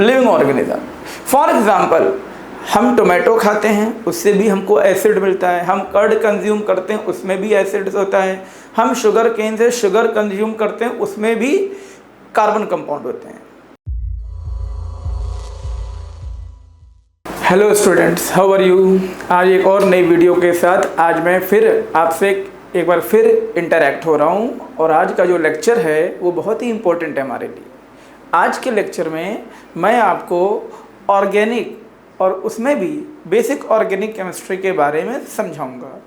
Living organism. For example हम tomato खाते हैं, उससे भी हमको एसिड मिलता है। हम कर्ड कंज्यूम करते हैं, उसमें भी एसिड होता है। हम शुगर केन से शुगर कंज्यूम करते हैं, उसमें भी कार्बन कंपाउंड होते हैं। Hello students, how are you. आज एक और नई वीडियो के साथ आज मैं फिर आपसे एक बार फिर इंटरेक्ट हो रहा हूँ। और आज का जो लेक्चर है वो बहुत ही इम्पोर्टेंट है हमारे लिए। आज के लेक्चर में मैं आपको ऑर्गेनिक और उसमें भी बेसिक ऑर्गेनिक केमिस्ट्री के बारे में समझाऊंगा।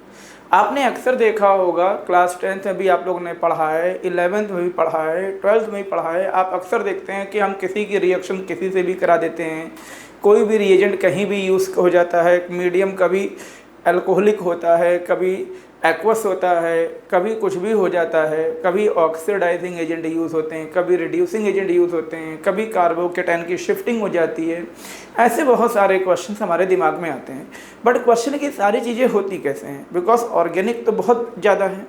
आपने अक्सर देखा होगा, क्लास 10th में भी आप लोगों ने पढ़ा है, 11th में भी पढ़ा है, 12th में भी पढ़ा है। आप अक्सर देखते हैं कि हम किसी की रिएक्शन किसी से भी करा देते हैं। कोई भी रिएजेंट कहीं भी यूज़ हो जाता है। मीडियम कभी अल्कोहलिक होता है, कभी एक्वस होता है, कभी कुछ भी हो जाता है। कभी ऑक्सीडाइजिंग एजेंट यूज़ होते हैं, कभी रिड्यूसिंग एजेंट यूज़ होते हैं, कभी कार्बोकेटाइन की शिफ्टिंग हो जाती है। ऐसे बहुत सारे क्वेश्चंस हमारे दिमाग में आते हैं। बट क्वेश्चन की सारी चीज़ें होती कैसे हैं, बिकॉज ऑर्गेनिक तो बहुत ज़्यादा है,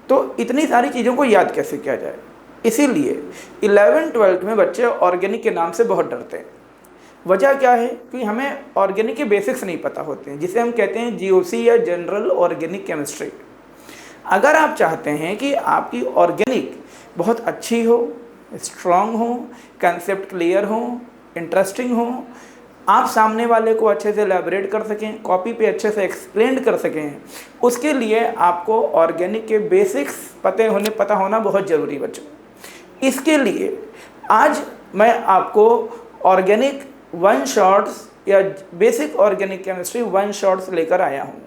तो इतनी सारी चीज़ों को याद कैसे किया जाए। इसीलिए 11th-12th में बच्चे ऑर्गेनिक के नाम से बहुत डरते हैं। वजह क्या है कि हमें ऑर्गेनिक के बेसिक्स नहीं पता होते हैं, जिसे हम कहते हैं जीओसी या जनरल ऑर्गेनिक केमिस्ट्री। अगर आप चाहते हैं कि आपकी ऑर्गेनिक बहुत अच्छी हो, स्ट्रांग हो, कंसेप्ट क्लियर हो, इंटरेस्टिंग हो, आप सामने वाले को अच्छे से एलैबोरेट कर सकें, कॉपी पे अच्छे से एक्सप्लेन कर सकें, उसके लिए आपको ऑर्गेनिक के बेसिक्स पता होना बहुत ज़रूरी बच्चों। इसके लिए आज मैं आपको ऑर्गेनिक 1 शॉट्स या बेसिक ऑर्गेनिक केमिस्ट्री 1 शॉट्स लेकर आया हूँ।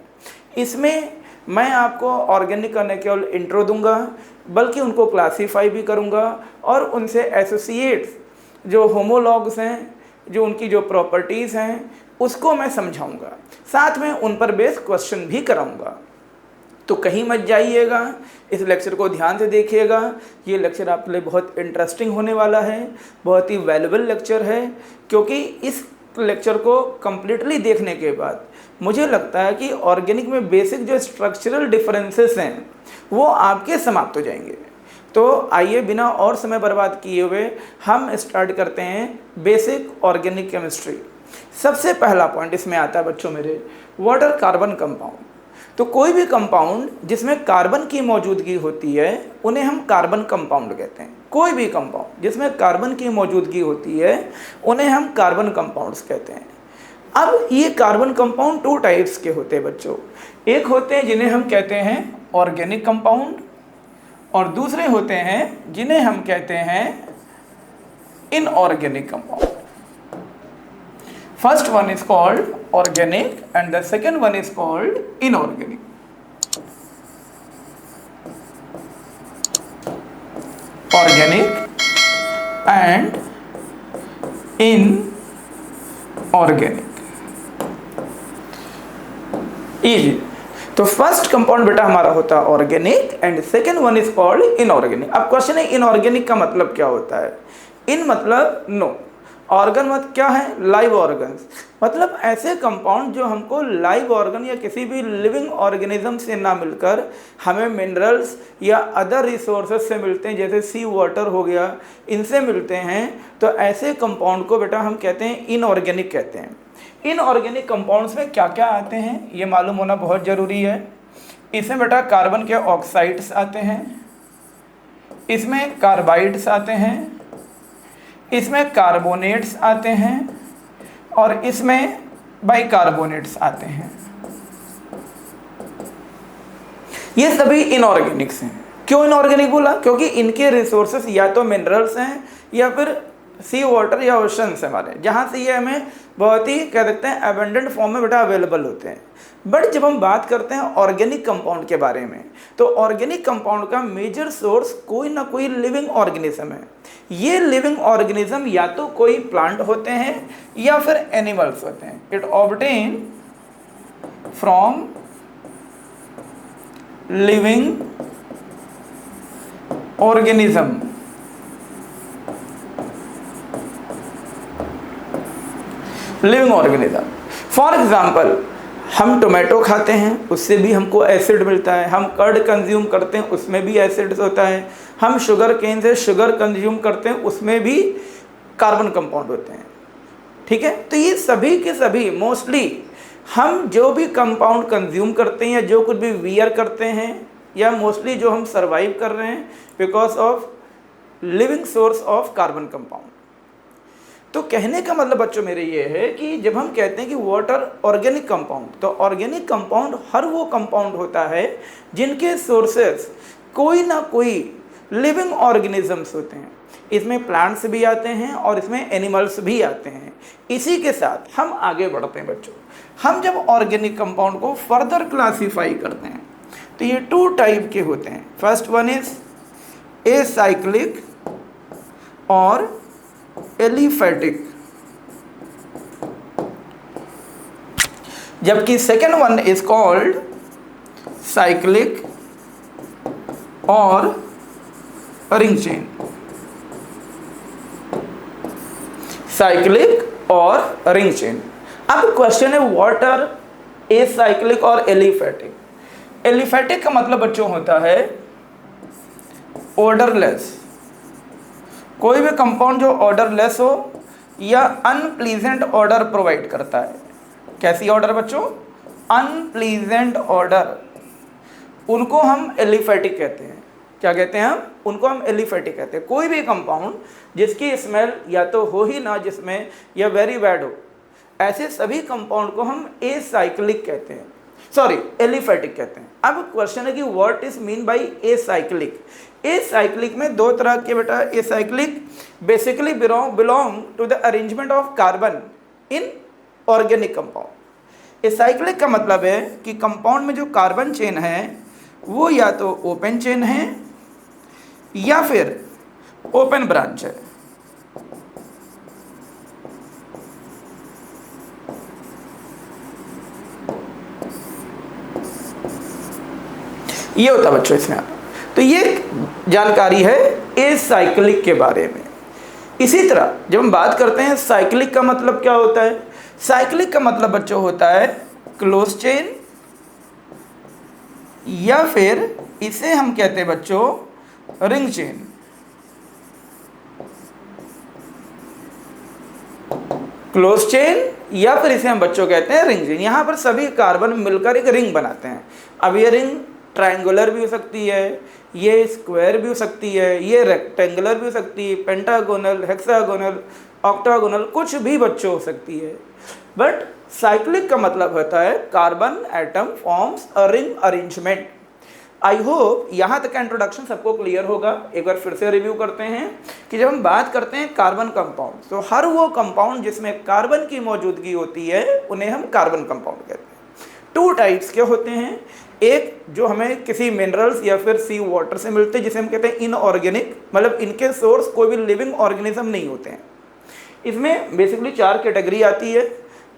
इसमें मैं आपको ऑर्गेनिक का न केवल इंट्रो दूंगा, बल्कि उनको क्लासीफाई भी करूंगा और उनसे एसोसिएट्स जो होमोलॉग्स हैं, जो उनकी जो प्रॉपर्टीज़ हैं, उसको मैं समझाऊंगा। साथ में उन पर बेस्ड क्वेश्चन भी कराऊंगा। तो कहीं मत जाइएगा, इस लेक्चर को ध्यान से देखिएगा। ये लेक्चर आपके लिए बहुत इंटरेस्टिंग होने वाला है, बहुत ही वैल्यूबल लेक्चर है, क्योंकि इस लेक्चर को कम्प्लीटली देखने के बाद मुझे लगता है कि ऑर्गेनिक में बेसिक जो स्ट्रक्चरल डिफरेंसेस हैं वो आपके समाप्त हो जाएंगे। तो आइए बिना और समय बर्बाद किए हुए हम स्टार्ट करते हैं बेसिक ऑर्गेनिक केमिस्ट्री। सबसे पहला पॉइंट इसमें आता है बच्चों मेरे, व्हाट आर कार्बन कंपाउंड। तो कोई भी कंपाउंड जिसमें कार्बन की मौजूदगी होती है उन्हें हम कार्बन कंपाउंड कहते हैं। कोई भी कंपाउंड जिसमें कार्बन की मौजूदगी होती है उन्हें हम कार्बन कंपाउंड्स कहते हैं। अब ये कार्बन कंपाउंड 2 टाइप्स के होते हैं बच्चों। एक होते हैं जिन्हें हम कहते हैं ऑर्गेनिक कंपाउंड, और दूसरे होते हैं जिन्हें हम कहते हैं inorganic compound. First one is called organic and the second one is called inorganic. Organic and inorganic. Easy. तो फर्स्ट कंपाउंड बेटा हमारा होता है organic and second one is called inorganic. अब क्वेश्चन है इनऑर्गेनिक का मतलब क्या होता है। इन मतलब नो, ऑर्गन मत क्या है, लाइव ऑर्गन्स, मतलब ऐसे कंपाउंड जो हमको लाइव ऑर्गन या किसी भी लिविंग ऑर्गेनिज्म से ना मिलकर हमें मिनरल्स या अदर रिसोर्सेज से मिलते हैं, जैसे सी वाटर हो गया, इनसे मिलते हैं। तो ऐसे कंपाउंड को बेटा हम कहते हैं इनऑर्गेनिक कहते हैं। इनऑर्गेनिक कंपाउंड्स में क्या क्या आते हैं ये मालूम होना बहुत ज़रूरी है। इसमें बेटा कार्बन के ऑक्साइड्स आते हैं, इसमें कार्बाइड्स आते हैं, इसमें कार्बोनेट्स आते हैं और इसमें बाइकार्बोनेट्स आते हैं। ये सभी इनऑर्गेनिक्स हैं। क्यों इनऑर्गेनिक बोला? क्योंकि इनके रिसोर्सेस या तो मिनरल्स हैं या फिर सी वाटर या ओशंस हमारे, जहाँ से ये हमें बहुत ही कह सकते हैं एबंडेंट फॉर्म में बेटा अवेलेबल होते हैं। बट जब हम बात करते हैं ऑर्गेनिक कंपाउंड के बारे में, तो ऑर्गेनिक कंपाउंड का मेजर सोर्स कोई ना कोई लिविंग ऑर्गेनिज्म है। ये लिविंग ऑर्गेनिज्म या तो कोई प्लांट होते हैं या फिर एनिमल्स होते हैं। It obtain from living organism. Living organism, for example हम टोमेटो खाते हैं, उससे भी हमको एसिड मिलता है। हम कर्ड कंज्यूम करते हैं, उसमें भी एसिड होता है। हम शुगर केन से शुगर कंज्यूम करते हैं, उसमें भी कार्बन कंपाउंड होते हैं। ठीक है, तो ये सभी के सभी मोस्टली हम जो भी कंपाउंड कंज्यूम करते हैं या जो कुछ भी वियर करते हैं या मोस्टली जो हम सर्वाइव कर रहे हैं because of living source of carbon compound. तो कहने का मतलब बच्चों मेरे ये है कि जब हम कहते हैं कि वाटर ऑर्गेनिक कंपाउंड, तो ऑर्गेनिक कंपाउंड हर वो कंपाउंड होता है जिनके सोर्सेस कोई ना कोई लिविंग ऑर्गेनिजम्स होते हैं। इसमें प्लांट्स भी आते हैं और इसमें एनिमल्स भी आते हैं। इसी के साथ हम आगे बढ़ते हैं बच्चों। हम जब ऑर्गेनिक कंपाउंड को फर्दर क्लासीफाई करते हैं तो ये 2 टाइप के होते हैं। फर्स्ट वन इज एसाइक्लिक और एलिफैटिक, जबकि second one is called cyclic और रिंग चेन। साइक्लिक और रिंग चेन। अब क्वेश्चन है व्हाट आर एसाइक्लिक और एलिफैटिक। एलिफैटिक का मतलब बच्चों होता है ऑर्डरलेस, कोई भी कंपाउंड जो ऑर्डरलेस हो या अनप्लीजेंट ऑर्डर प्रोवाइड करता है। कैसी ऑर्डर बच्चों? अनप्लीजेंट ऑर्डर, उनको हम एलिफैटिक कहते हैं। क्या कहते हैं हम? उनको हम एलिफैटिक कहते हैं। कोई भी कंपाउंड जिसकी स्मेल या तो हो ही ना जिसमें या वेरी बैड हो, ऐसे सभी कंपाउंड को हम एसाइक्लिक कहते हैं, सॉरी एलिफैटिक कहते हैं। अब क्वेश्चन है कि what is mean by acyclic. Acyclic में 2 तरह के बेटा acyclic basically belong to the arrangement of carbon in organic compound. Acyclic का मतलब है कि कंपाउंड में जो कार्बन चेन है वो या तो ओपन चेन है या फिर ओपन ब्रांच है। ये होता बच्चों इसमें। तो ये जानकारी है एसाइक्लिक के बारे में। इसी तरह जब हम बात करते हैं साइक्लिक का मतलब क्या होता है, साइक्लिक का मतलब बच्चों होता है क्लोज चेन या फिर इसे हम कहते हैं बच्चों रिंग चेन। क्लोज चेन या फिर इसे हम बच्चों कहते हैं रिंग चेन। यहाँ पर सभी कार्बन मिलकर एक रिंग बनाते हैं। अब ये रिंग ट्रायंगुलर भी हो सकती है, ये स्क्वायर भी हो सकती है, ये रेक्टेंगुलर भी हो सकती है, पेंटागोनल, हेक्सागोनल, ऑक्टागोनल, कुछ भी बच्चों हो सकती है। बट साइक्लिक का मतलब होता है carbon atom forms a ring arrangement. I hope यहाँ तक का इंट्रोडक्शन सबको क्लियर होगा। एक बार फिर से रिव्यू करते हैं कि जब हम बात करते हैं कार्बन कंपाउंड, तो हर वो कंपाउंड जिसमें कार्बन की मौजूदगी होती है उन्हें हम कार्बन कंपाउंड कहते हैं। 2 टाइप्स के होते हैं, एक जो हमें किसी मिनरल्स या फिर सी वाटर से मिलते हैं जिसे हम कहते हैं इनऑर्गेनिक, मतलब इनके सोर्स कोई भी लिविंग ऑर्गेनिज्म नहीं होते हैं। इसमें बेसिकली 4 कैटेगरी आती है,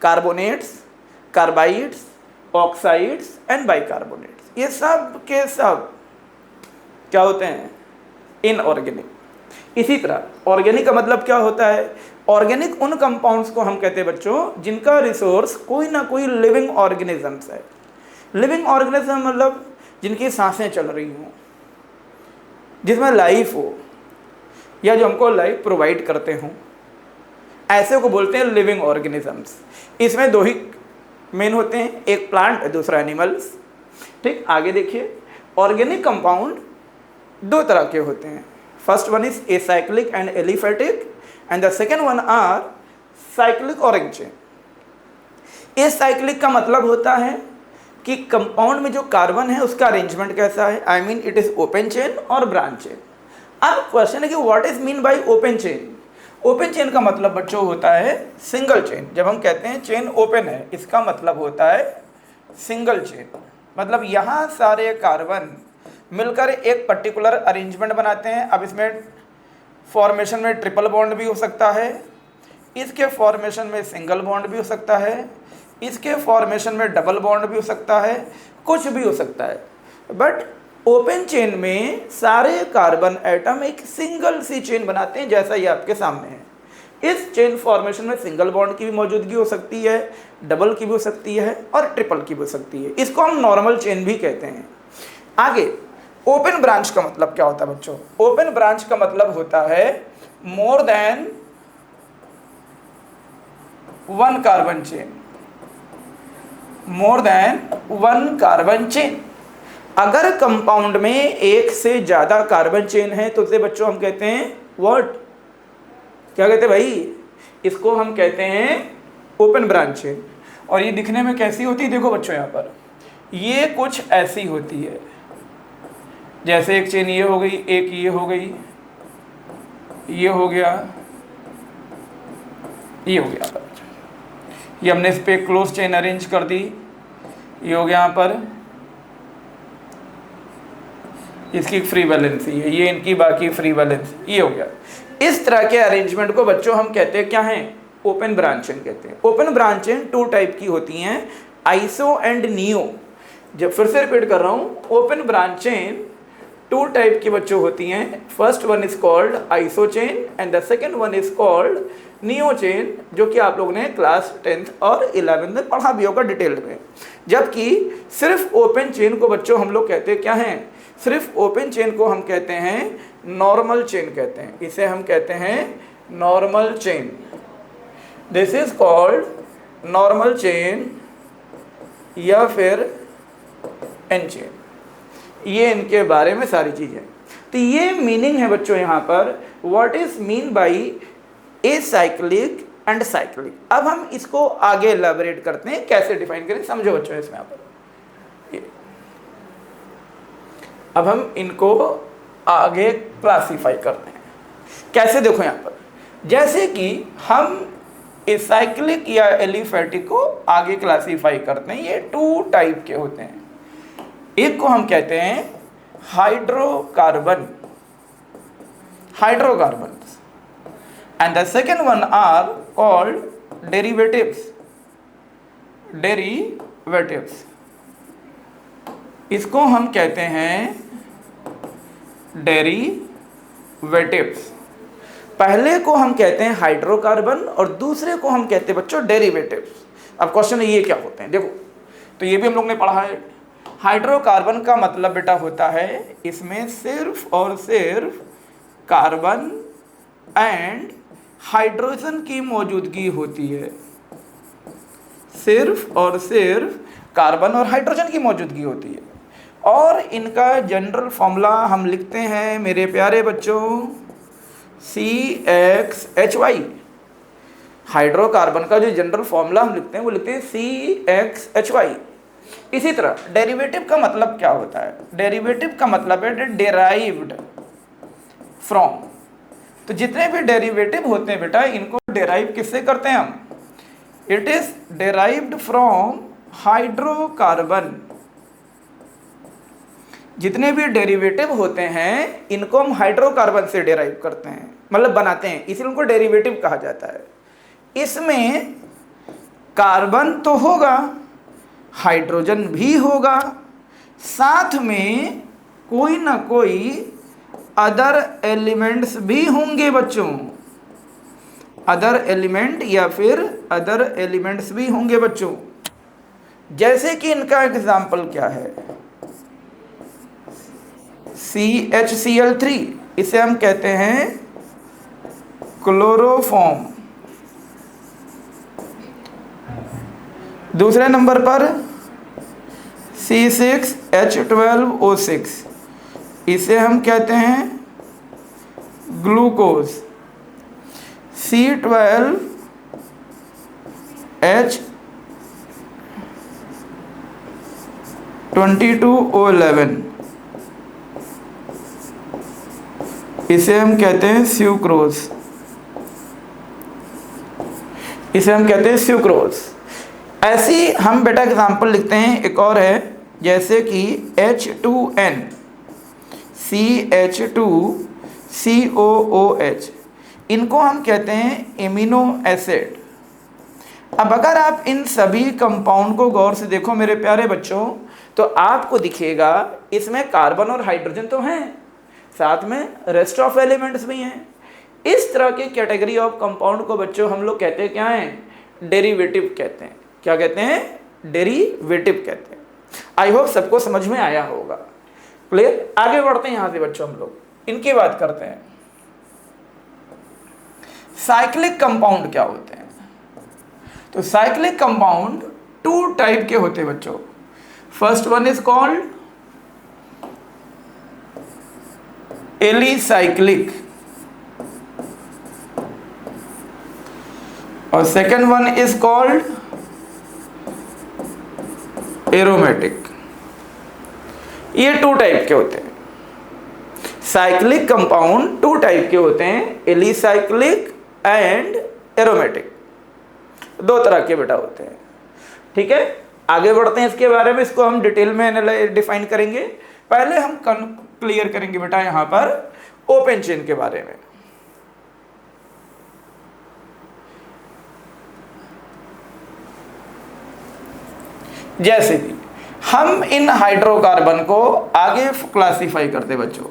carbonates, carbides, oxides and bicarbonates. ये सब के सब क्या होते हैं? इनऑर्गेनिक। इसी तरह ऑर्गेनिक का मतलब क्या होता है? ऑर्गेनिक उन कंपाउंड्स को हम कहते हैं बच्चों जिनका रिसोर्स कोई ना कोई लिविंग ऑर्गेनिजम्स है। लिविंग ऑर्गेनिज्म मतलब जिनकी सांसें चल रही हों, जिसमें लाइफ हो या जो हमको लाइफ प्रोवाइड करते हों, ऐसे को बोलते हैं लिविंग ऑर्गेनिजम्स। इसमें 2 ही मेन होते हैं, एक प्लांट दूसरा एनिमल्स। ठीक, आगे देखिए। ऑर्गेनिक कंपाउंड 2 तरह के होते हैं। First one is acyclic and aliphatic and the second one are cyclic और रिंग चेन। एसाइक्लिक का मतलब होता है कि कंपाउंड में जो कार्बन है उसका अरेंजमेंट कैसा है, I mean it is open chain और ब्रांच चेन। अब क्वेश्चन है कि what is mean bye open chain. Open chain का मतलब बच्चों होता है सिंगल चेन। जब हम कहते हैं चेन ओपन है, इसका मतलब होता है सिंगल चेन। मतलब यहाँ सारे कार्बन मिलकर एक पर्टिकुलर अरेंजमेंट बनाते हैं। अब इसमें फॉर्मेशन में ट्रिपल बॉन्ड भी हो सकता है, इसके फॉर्मेशन में सिंगल बॉन्ड भी हो सकता है, इसके फॉर्मेशन में डबल बॉन्ड भी हो सकता है, कुछ भी हो सकता है। बट ओपन चेन में सारे कार्बन एटम एक सिंगल सी चेन बनाते हैं, जैसा ये आपके सामने है। इस चेन फॉर्मेशन में सिंगल बॉन्ड की भी मौजूदगी हो सकती है, डबल की भी हो सकती है और ट्रिपल की भी हो सकती है। इसको हम नॉर्मल चेन भी कहते हैं। आगे ओपन ब्रांच का मतलब क्या होता है बच्चों? ओपन ब्रांच का मतलब होता है more than 1 carbon chain, more than 1 carbon chain. अगर कंपाउंड में एक से ज्यादा कार्बन चेन है तो उसे बच्चों हम कहते हैं व्हाट, क्या कहते हैं भाई, इसको हम कहते हैं ओपन ब्रांच चेन। और ये दिखने में कैसी होती है, देखो बच्चों यहाँ पर ये कुछ ऐसी होती है, जैसे एक चेन ये हो गई, एक ये हो गई, ये हो गया, ये हो गया, ये हमने इस पे क्लोज चेन अरेंज कर दी, ये हो गया यहाँ पर, इसकी फ्री वैलेंसी है, ये इनकी बाकी फ्री वैलेंसी, ये हो गया। इस तरह के अरेंजमेंट को बच्चों हम कहते हैं क्या है, ओपन ब्रांच चेन कहते हैं। ओपन ब्रांच चेन 2 टाइप की होती हैं, आइसो एंड नियो। जब फिर से रिपीट कर रहा हूँ, ओपन ब्रांच चेन 2 टाइप की बच्चों होती हैं। First one is called iso chain and the second one is called neo chain, जो कि आप लोगों ने क्लास 10th और 11th में पढ़ा भी होगा डिटेल में। जबकि सिर्फ ओपन चेन को बच्चों हम लोग कहते हैं क्या हैं, सिर्फ ओपन चेन को हम कहते हैं नॉर्मल चेन कहते हैं, इसे हम कहते हैं normal chain. This is called normal chain या फिर एन चेन। ये इनके बारे में सारी चीजें। तो ये मीनिंग है बच्चों यहाँ पर, what is mean by acyclic and cyclic. अब हम इसको आगे एलैबोरेट करते हैं, कैसे डिफाइन करें, समझो बच्चों इसमें यहाँ पर। अब हम इनको आगे क्लासीफाई करते हैं, कैसे, देखो यहाँ पर, जैसे कि हम एसाइक्लिक या एलिफैटिक को आगे क्लासीफाई करते हैं। ये 2 टाइप के होते हैं, एक को हम कहते हैं hydrocarbon, hydrocarbons, and the second one are called derivatives, derivatives. इसको हम कहते हैं डेरिवेटिव्स। पहले को हम कहते हैं हाइड्रोकार्बन और दूसरे को हम कहते हैं बच्चों डेरिवेटिव्स। अब क्वेश्चन है ये क्या होते हैं, देखो तो ये भी हम लोग ने पढ़ा है। हाइड्रोकार्बन का मतलब बेटा होता है इसमें सिर्फ और सिर्फ कार्बन एंड हाइड्रोजन की मौजूदगी होती है, सिर्फ और सिर्फ कार्बन और हाइड्रोजन की मौजूदगी होती है। और इनका जनरल फॉर्मूला हम लिखते हैं मेरे प्यारे बच्चों CXHY। हाइड्रोकार्बन का जो जनरल फॉर्मूला हम लिखते हैं वो लिखते हैं CXHY। इसी तरह डेरिवेटिव का मतलब क्या होता है, डेरिवेटिव का मतलब है डेराइव्ड फ्रॉम। तो जितने भी डेरिवेटिव होते हैं बेटा इनको डेराइव किससे करते हैं हम, it is derived from hydrocarbon. जितने भी डेरिवेटिव होते हैं इनको हम हाइड्रोकार्बन से डेराइव करते हैं, मतलब बनाते हैं, इसलिए उनको डेरिवेटिव कहा जाता है। इसमें कार्बन तो होगा, हाइड्रोजन भी होगा, साथ में कोई ना कोई अदर एलिमेंट्स भी होंगे बच्चों, अदर एलिमेंट या फिर अदर एलिमेंट्स भी होंगे बच्चों। जैसे कि इनका एग्जाम्पल क्या है, CHCl3, इसे हम कहते हैं क्लोरोफॉर्म। दूसरे नंबर पर C6H12O6, इसे हम कहते हैं ग्लूकोज। C12H22O11, इसे हम कहते हैं स्यूक्रोज, इसे हम कहते हैं स्यूक्रोज। ऐसी हम बेटा एग्जाम्पल लिखते हैं, एक और है जैसे कि H2N CH2COOH, इनको हम कहते हैं एमिनो एसिड। अब अगर आप इन सभी कंपाउंड को गौर से देखो मेरे प्यारे बच्चों तो आपको दिखेगा इसमें कार्बन और हाइड्रोजन तो हैं, साथ में रेस्ट ऑफ एलिमेंट्स भी हैं। इस तरह की कैटेगरी ऑफ कंपाउंड को बच्चों हम लोग कहते हैं क्या हैं, डेरिवेटिव कहते हैं। क्या कहते हैं, डेरिवेटिव कहते हैं। आई होप सबको समझ में आया होगा, क्लियर। आगे बढ़ते हैं यहाँ से बच्चों, हम लोग इनकी बात करते हैं। साइक्लिक कंपाउंड क्या होते हैं, तो साइक्लिक कंपाउंड 2 टाइप के होते हैं बच्चों। First one is called alicyclic और second one is called aromatic. ये 2 टाइप के होते हैं। साइक्लिक कंपाउंड 2 टाइप के होते हैं, एलिसाइक्लिक एंड एरोमेटिक। 2 तरह के बेटा होते हैं। ठीक है, आगे बढ़ते हैं इसके बारे में, इसको हम डिटेल में डिफाइन करेंगे। पहले हम क्लियर करेंगे बेटा यहां पर ओपन चेन के बारे में। जैसे कि हम इन हाइड्रोकार्बन को आगे क्लासिफाई करते बच्चों।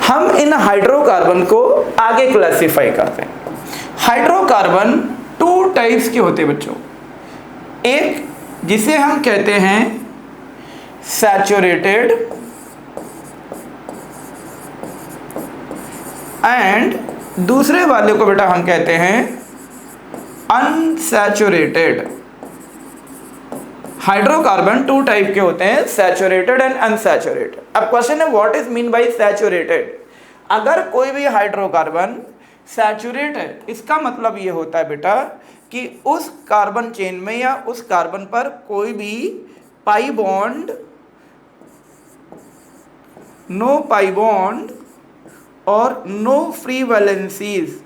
हम इन हाइड्रोकार्बन को आगे क्लासिफाई करते हैं। हाइड्रोकार्बन 2 टाइप्स के होते हैं बच्चों। एक जिसे हम कहते हैं सैचुरेटेड एंड दूसरे वाले को बेटा हम कहते हैं अनसैचुरेटेड। हाइड्रोकार्बन 2 टाइप के होते हैं, सैचुरेटेड एंड अनसैचुरेटेड। अब क्वेश्चन है what is mean bye saturated. अगर कोई भी हाइड्रोकार्बन सैचुरेट है, इसका मतलब ये होता है बेटा कि उस कार्बन चेन में या उस कार्बन पर कोई भी pi bond, no pi bond और नो फ्री वैलेंसीज।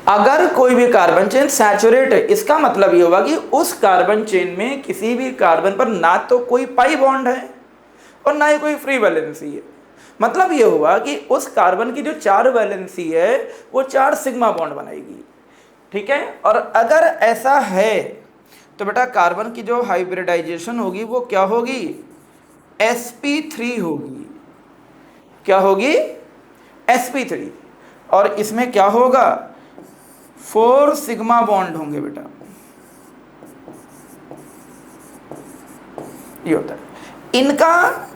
अगर कोई भी कार्बन चेन सैचुरेट है, इसका मतलब ये होगा कि उस कार्बन चेन में किसी भी कार्बन पर ना तो कोई पाई बॉन्ड है और ना ही कोई फ्री वैलेंसी है। मतलब ये हुआ कि उस कार्बन की जो 4 वैलेंसी है वो 4 सिग्मा बॉन्ड बनाएगी। ठीक है, और अगर ऐसा है तो बेटा कार्बन की जो हाइब्रिडाइजेशन होगी वो क्या होगी, sp3 होगी। क्या होगी, sp3। और इसमें क्या होगा, 4 सिग्मा बॉन्ड होंगे बेटा। ये होता है। इनका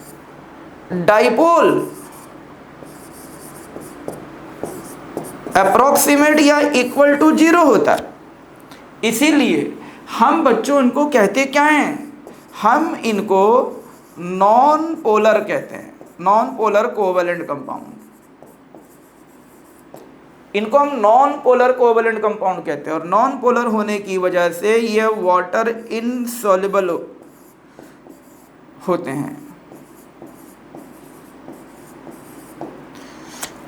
डाइपोल अप्रोक्सीमेट या इक्वल टू 0 होता है। इसीलिए हम बच्चों इनको कहते क्या हैं, हम इनको नॉन पोलर कहते हैं, नॉन पोलर कोवैलेंट कंपाउंड। इनको हम नॉन पोलर कोवैलेंट कंपाउंड कहते हैं। और नॉन पोलर होने की वजह से ये वाटर इनसॉल्युबल होते हैं,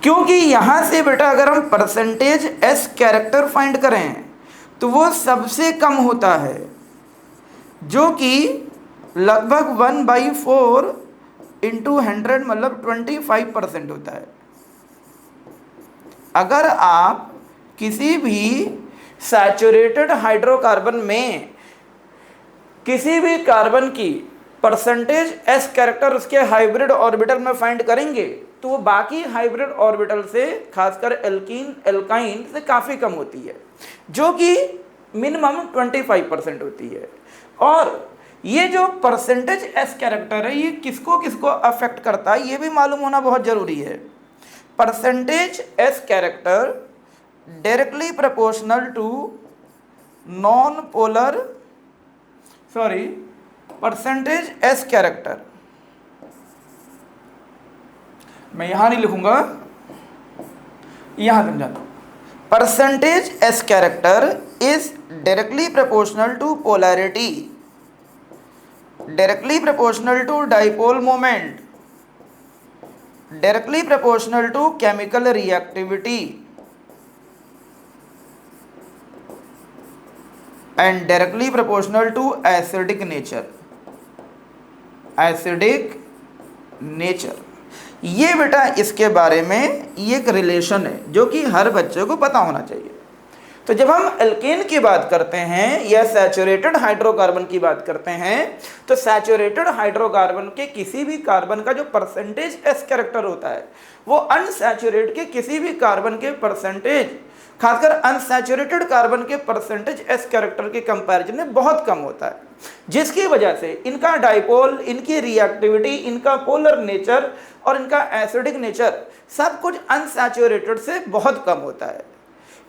क्योंकि यहां से बेटा अगर हम परसेंटेज एस कैरेक्टर फाइंड करें तो वो सबसे कम होता है, जो कि लगभग 1/4 इंटू 100 मतलब 25% होता है। अगर आप किसी भी सैचुरेटेड हाइड्रोकार्बन में किसी भी कार्बन की परसेंटेज एस कैरेक्टर उसके हाइब्रिड ऑर्बिटल में फाइंड करेंगे तो वो बाकी हाइब्रिड ऑर्बिटल से, खासकर एल्कीन एल्काइन से काफ़ी कम होती है, जो कि मिनिमम 25% होती है। और ये जो परसेंटेज एस कैरेक्टर है ये किसको किसको अफेक्ट करता है ये भी मालूम होना बहुत ज़रूरी है। Percentage s character directly proportional to non polar, sorry, percentage s character, मैं यहां नहीं लिखूंगा, यहां समझाता हूं। Percentage s character is directly proportional to polarity, directly proportional to dipole moment, directly proportional to chemical reactivity and directly proportional to acidic nature, acidic nature. ये बेटा इसके बारे में ये एक रिलेशन है जो कि हर बच्चे को पता होना चाहिए। तो जब हम एल्केन की बात करते हैं या सैचुरेटेड हाइड्रोकार्बन की बात करते हैं, तो सैचुरेटेड हाइड्रोकार्बन के किसी भी कार्बन का जो परसेंटेज एस कैरेक्टर होता है वो अनसैचुरेट के किसी भी कार्बन के परसेंटेज, खासकर अनसैचुरेटेड कार्बन के परसेंटेज एस कैरेक्टर के कंपैरिजन में बहुत कम होता है, जिसकी वजह से इनका डाइपोल, इनकी रिएक्टिविटी, इनका पोलर नेचर और इनका एसिडिक नेचर सब कुछ अनसैचुरेटेड से बहुत कम होता है।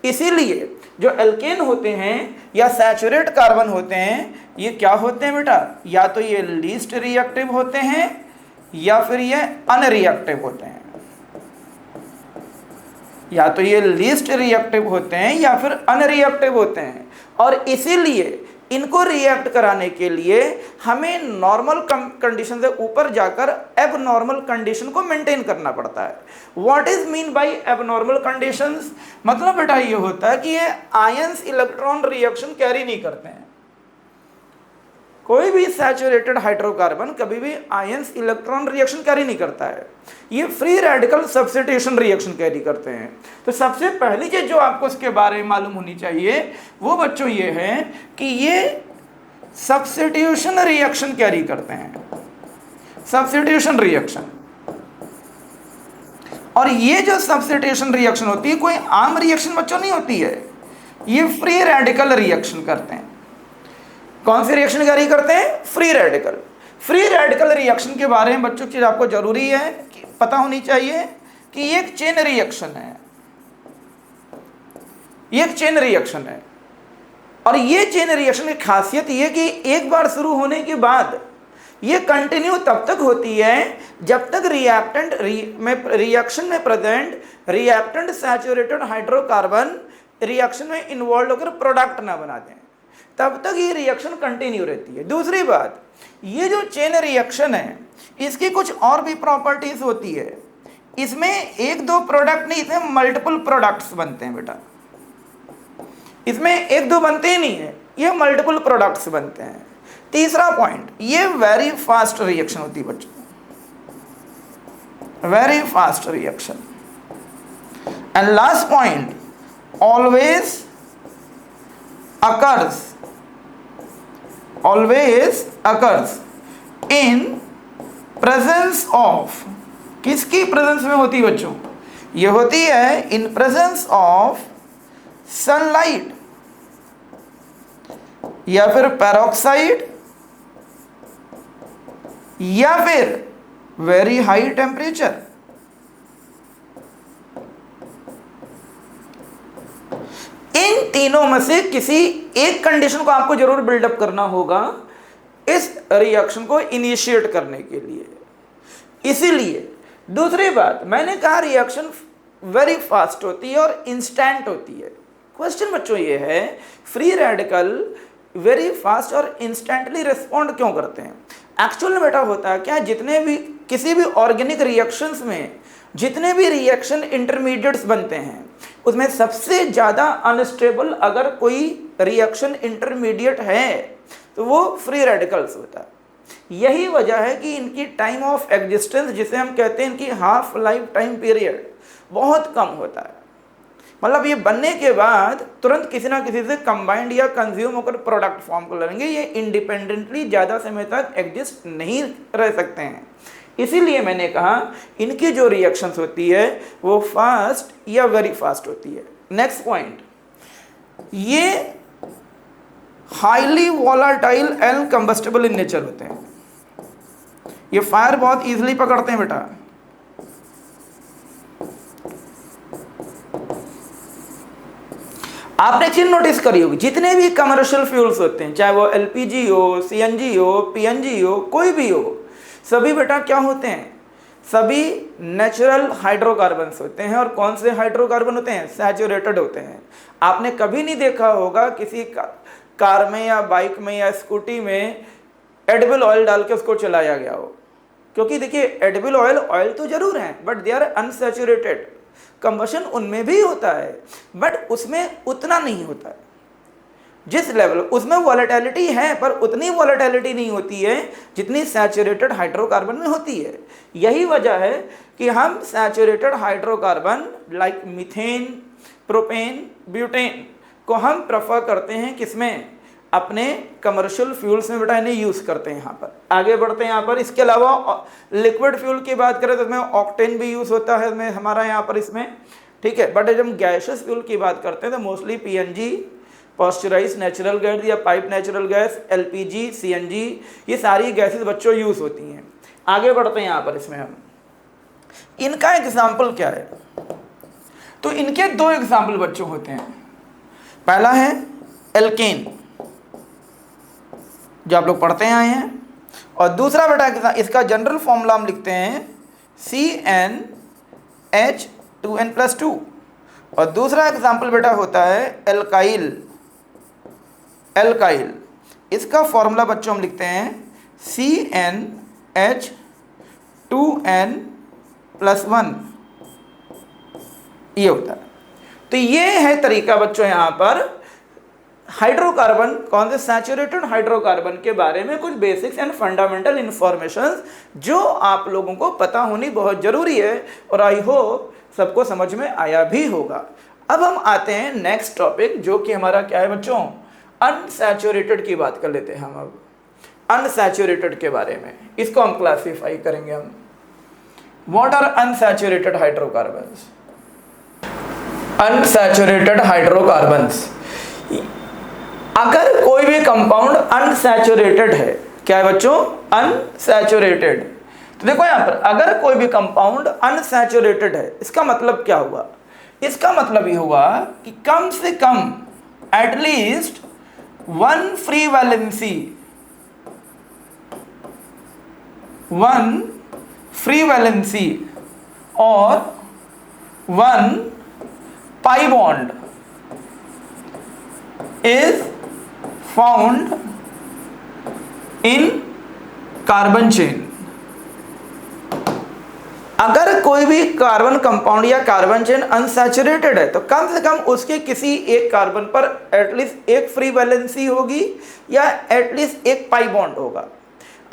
इसीलिए जो एल्केन होते हैं या सैचुरेट कार्बन होते हैं, ये क्या होते हैं बेटा, या तो ये लीस्ट रिएक्टिव होते हैं या फिर ये अनरिएक्टिव होते हैं, या तो ये लीस्ट रिएक्टिव होते हैं या फिर अनरिएक्टिव होते हैं। और इसीलिए इनको रिएक्ट कराने के लिए हमें नॉर्मल कंडीशन से ऊपर जाकर एबनॉर्मल कंडीशन को मेंटेन करना पड़ता है। What is mean bye abnormal conditions? मतलब बेटा ये होता है कि ये आयंस इलेक्ट्रॉन रिएक्शन कैरी नहीं करते हैं। कोई भी सैचुरेटेड हाइड्रोकार्बन कभी भी आयंस इलेक्ट्रॉन रिएक्शन कैरी नहीं करता है, ये free radical substitution reaction carry करते हैं। तो सबसे पहली चीज जो आपको इसके बारे में मालूम होनी चाहिए वो बच्चों ये है कि ये सब्स्टिट्यूशन रिएक्शन कैरी करते हैं, सब्स्टिट्यूशन रिएक्शन। और ये जो सब्स्टिट्यूशन रिएक्शन होती है कोई आम रिएक्शन बच्चों नहीं होती है, ये फ्री रेडिकल रिएक्शन करते हैं। कौन सी रिएक्शन कैरी करते हैं? Free radical. Free radical reaction के बारे में बच्चों चीज आपको जरूरी है कि पता होनी चाहिए कि ये एक चेन रिएक्शन है, ये एक चेन रिएक्शन है। और ये चेन रिएक्शन की खासियत ये कि एक बार शुरू होने के बाद ये कंटिन्यू तब तक होती है जब तक रिएक्टेंट रिएक्शन में present reactant saturated hydrocarbon reaction में इन्वॉल्व होकर प्रोडक्ट ना बना दें, तब तक ये रिएक्शन कंटिन्यू रहती है। दूसरी बात, ये जो चेन रिएक्शन है इसकी कुछ और भी प्रॉपर्टीज होती है। इसमें एक दो प्रोडक्ट नहीं, इसमें मल्टीपल प्रोडक्ट्स बनते हैं बेटा। इसमें एक दो बनते ही नहीं है, ये मल्टीपल प्रोडक्ट्स बनते हैं। तीसरा पॉइंट, ये वेरी फास्ट रिएक्शन होती है बच्चों, very fast reaction. And last point, always occurs in presence of, किसकी प्रेजेंस में होती है बच्चों? ये होती है इन प्रेजेंस ऑफ सनलाइट या फिर पेरोक्साइड या फिर वेरी हाई टेम्परेचर। इन तीनों में से किसी एक कंडीशन को आपको जरूर बिल्डअप करना होगा इस रिएक्शन को इनिशिएट करने के लिए। इसीलिए दूसरी बात, मैंने कहा रिएक्शन वेरी फास्ट होती है और इंस्टेंट होती है। क्वेश्चन बच्चों ये है, फ्री रेडिकल वेरी फास्ट और इंस्टेंटली रिस्पॉन्ड क्यों करते हैं? एक्चुअल में बेटा होता है क्या, जितने भी किसी भी ऑर्गेनिक रिएक्शंस में जितने भी रिएक्शन इंटरमीडिएट्स बनते हैं उसमें सबसे ज़्यादा अनस्टेबल अगर कोई रिएक्शन इंटरमीडिएट है तो वो फ्री रेडिकल्स होता है। यही वजह है कि इनकी टाइम ऑफ एग्जिस्टेंस, जिसे हम कहते हैं इनकी हाफ लाइफ टाइम पीरियड, बहुत कम होता है। मतलब ये बनने के बाद तुरंत किसी ना किसी से कंबाइंड या कंज्यूम होकर प्रोडक्ट फॉर्म कर लेंगे, ये इंडिपेंडेंटली ज़्यादा समय तक एग्जिस्ट नहीं रह सकते हैं। इसीलिए मैंने कहा इनकी जो रिएक्शंस होती है वो फास्ट या वेरी फास्ट होती है। नेक्स्ट पॉइंट, ये highly volatile and combustible in nature होते हैं। ये फायर बहुत इजीली पकड़ते हैं बेटा। आपने चीज नोटिस करी होगी, जितने भी कमर्शियल फ्यूल्स होते हैं, चाहे वो एलपीजी हो, सीएनजी हो, पीएनजी हो, कोई भी हो, सभी बेटा क्या होते हैं? सभी नेचुरल हाइड्रोकार्बन्स होते हैं। और कौन से हाइड्रोकार्बन होते हैं? सैचुरेटेड होते हैं। आपने कभी नहीं देखा होगा किसी कार में या बाइक में या स्कूटी में एडिबल ऑयल डाल के उसको चलाया गया हो, क्योंकि देखिए एडिबल ऑयल तो जरूर है but they are unsaturated. Combustion उनमें भी होता है बट उसमें उतना नहीं होता है जिस लेवल, उसमें वॉलेटिलिटी है पर उतनी वॉलेटिलिटी नहीं होती है जितनी सैचुरेटेड हाइड्रोकार्बन में होती है। यही वजह है कि हम saturated hydrocarbon like methane, propane, butane को हम प्रेफर करते हैं किसमें, अपने कमर्शियल फ्यूल्स में बेटा इन्हें यूज़ करते हैं। यहाँ पर आगे बढ़ते हैं। यहाँ पर इसके अलावा लिक्विड फ्यूल की बात करें तो इसमें ऑक्टेन भी यूज़ होता है इसमें हमारा यहाँ पर इसमें, ठीक है। बट जब हम गैसेस फ्यूल की बात करते हैं तो mostly PNG, pasteurise natural gas या pipe natural gas, LPG, CNG, ये सारी गैसेस बच्चों यूज़ होती हैं। आगे बढ़ते हैं। यहाँ पर इसमें हम इनका एग्जाम्पल क्या है, तो इनके दो एग्जाम्पल बच्चों होते हैं। पहला है एल्केन जो आप लोग पढ़ते आए हैं, और दूसरा बेटा इसका जनरल फॉर्मूला हम लिखते हैं CnH2n+2, और दूसरा एग्जाम्पल बेटा होता है एल्काइल। एल्काइल इसका फॉर्मूला बच्चों हम लिखते हैं CnH2n+1, ये होता है। तो ये है तरीका बच्चों यहाँ पर हाइड्रोकार्बन, कौन से सैचुरेटेड हाइड्रोकार्बन के बारे में कुछ बेसिक्स एंड फंडामेंटल इंफॉर्मेशन जो आप लोगों को पता होनी बहुत ज़रूरी है, और आई होप सबको समझ में आया भी होगा। अब हम आते हैं नेक्स्ट टॉपिक जो कि हमारा क्या है बच्चों, अनसैचुरेटेड की बात कर लेते हैं हम। अब अनसैचुरेटेड के बारे में इसको हम क्लासीफाई करेंगे हम। What are unsaturated hydrocarbons? Unsaturated hydrocarbons, अगर कोई भी कंपाउंड अनसैचुरेटेड है, क्या है बच्चों, अनसैचुरेटेड, तो देखो यहां पर अगर कोई भी कंपाउंड अनसैचुरेटेड है, इसका मतलब क्या हुआ? इसका मतलब ये हुआ कि कम से कम एटलीस्ट वन फ्री वैलेंसी और one pi bond is found in carbon chain. अगर कोई भी कार्बन कंपाउंड या कार्बन चेन अनसैचुरेटेड है तो कम से कम उसके किसी एक कार्बन पर एटलीस्ट एक फ्री वैलेंसी होगी या एटलीस्ट एक पाई बॉन्ड होगा।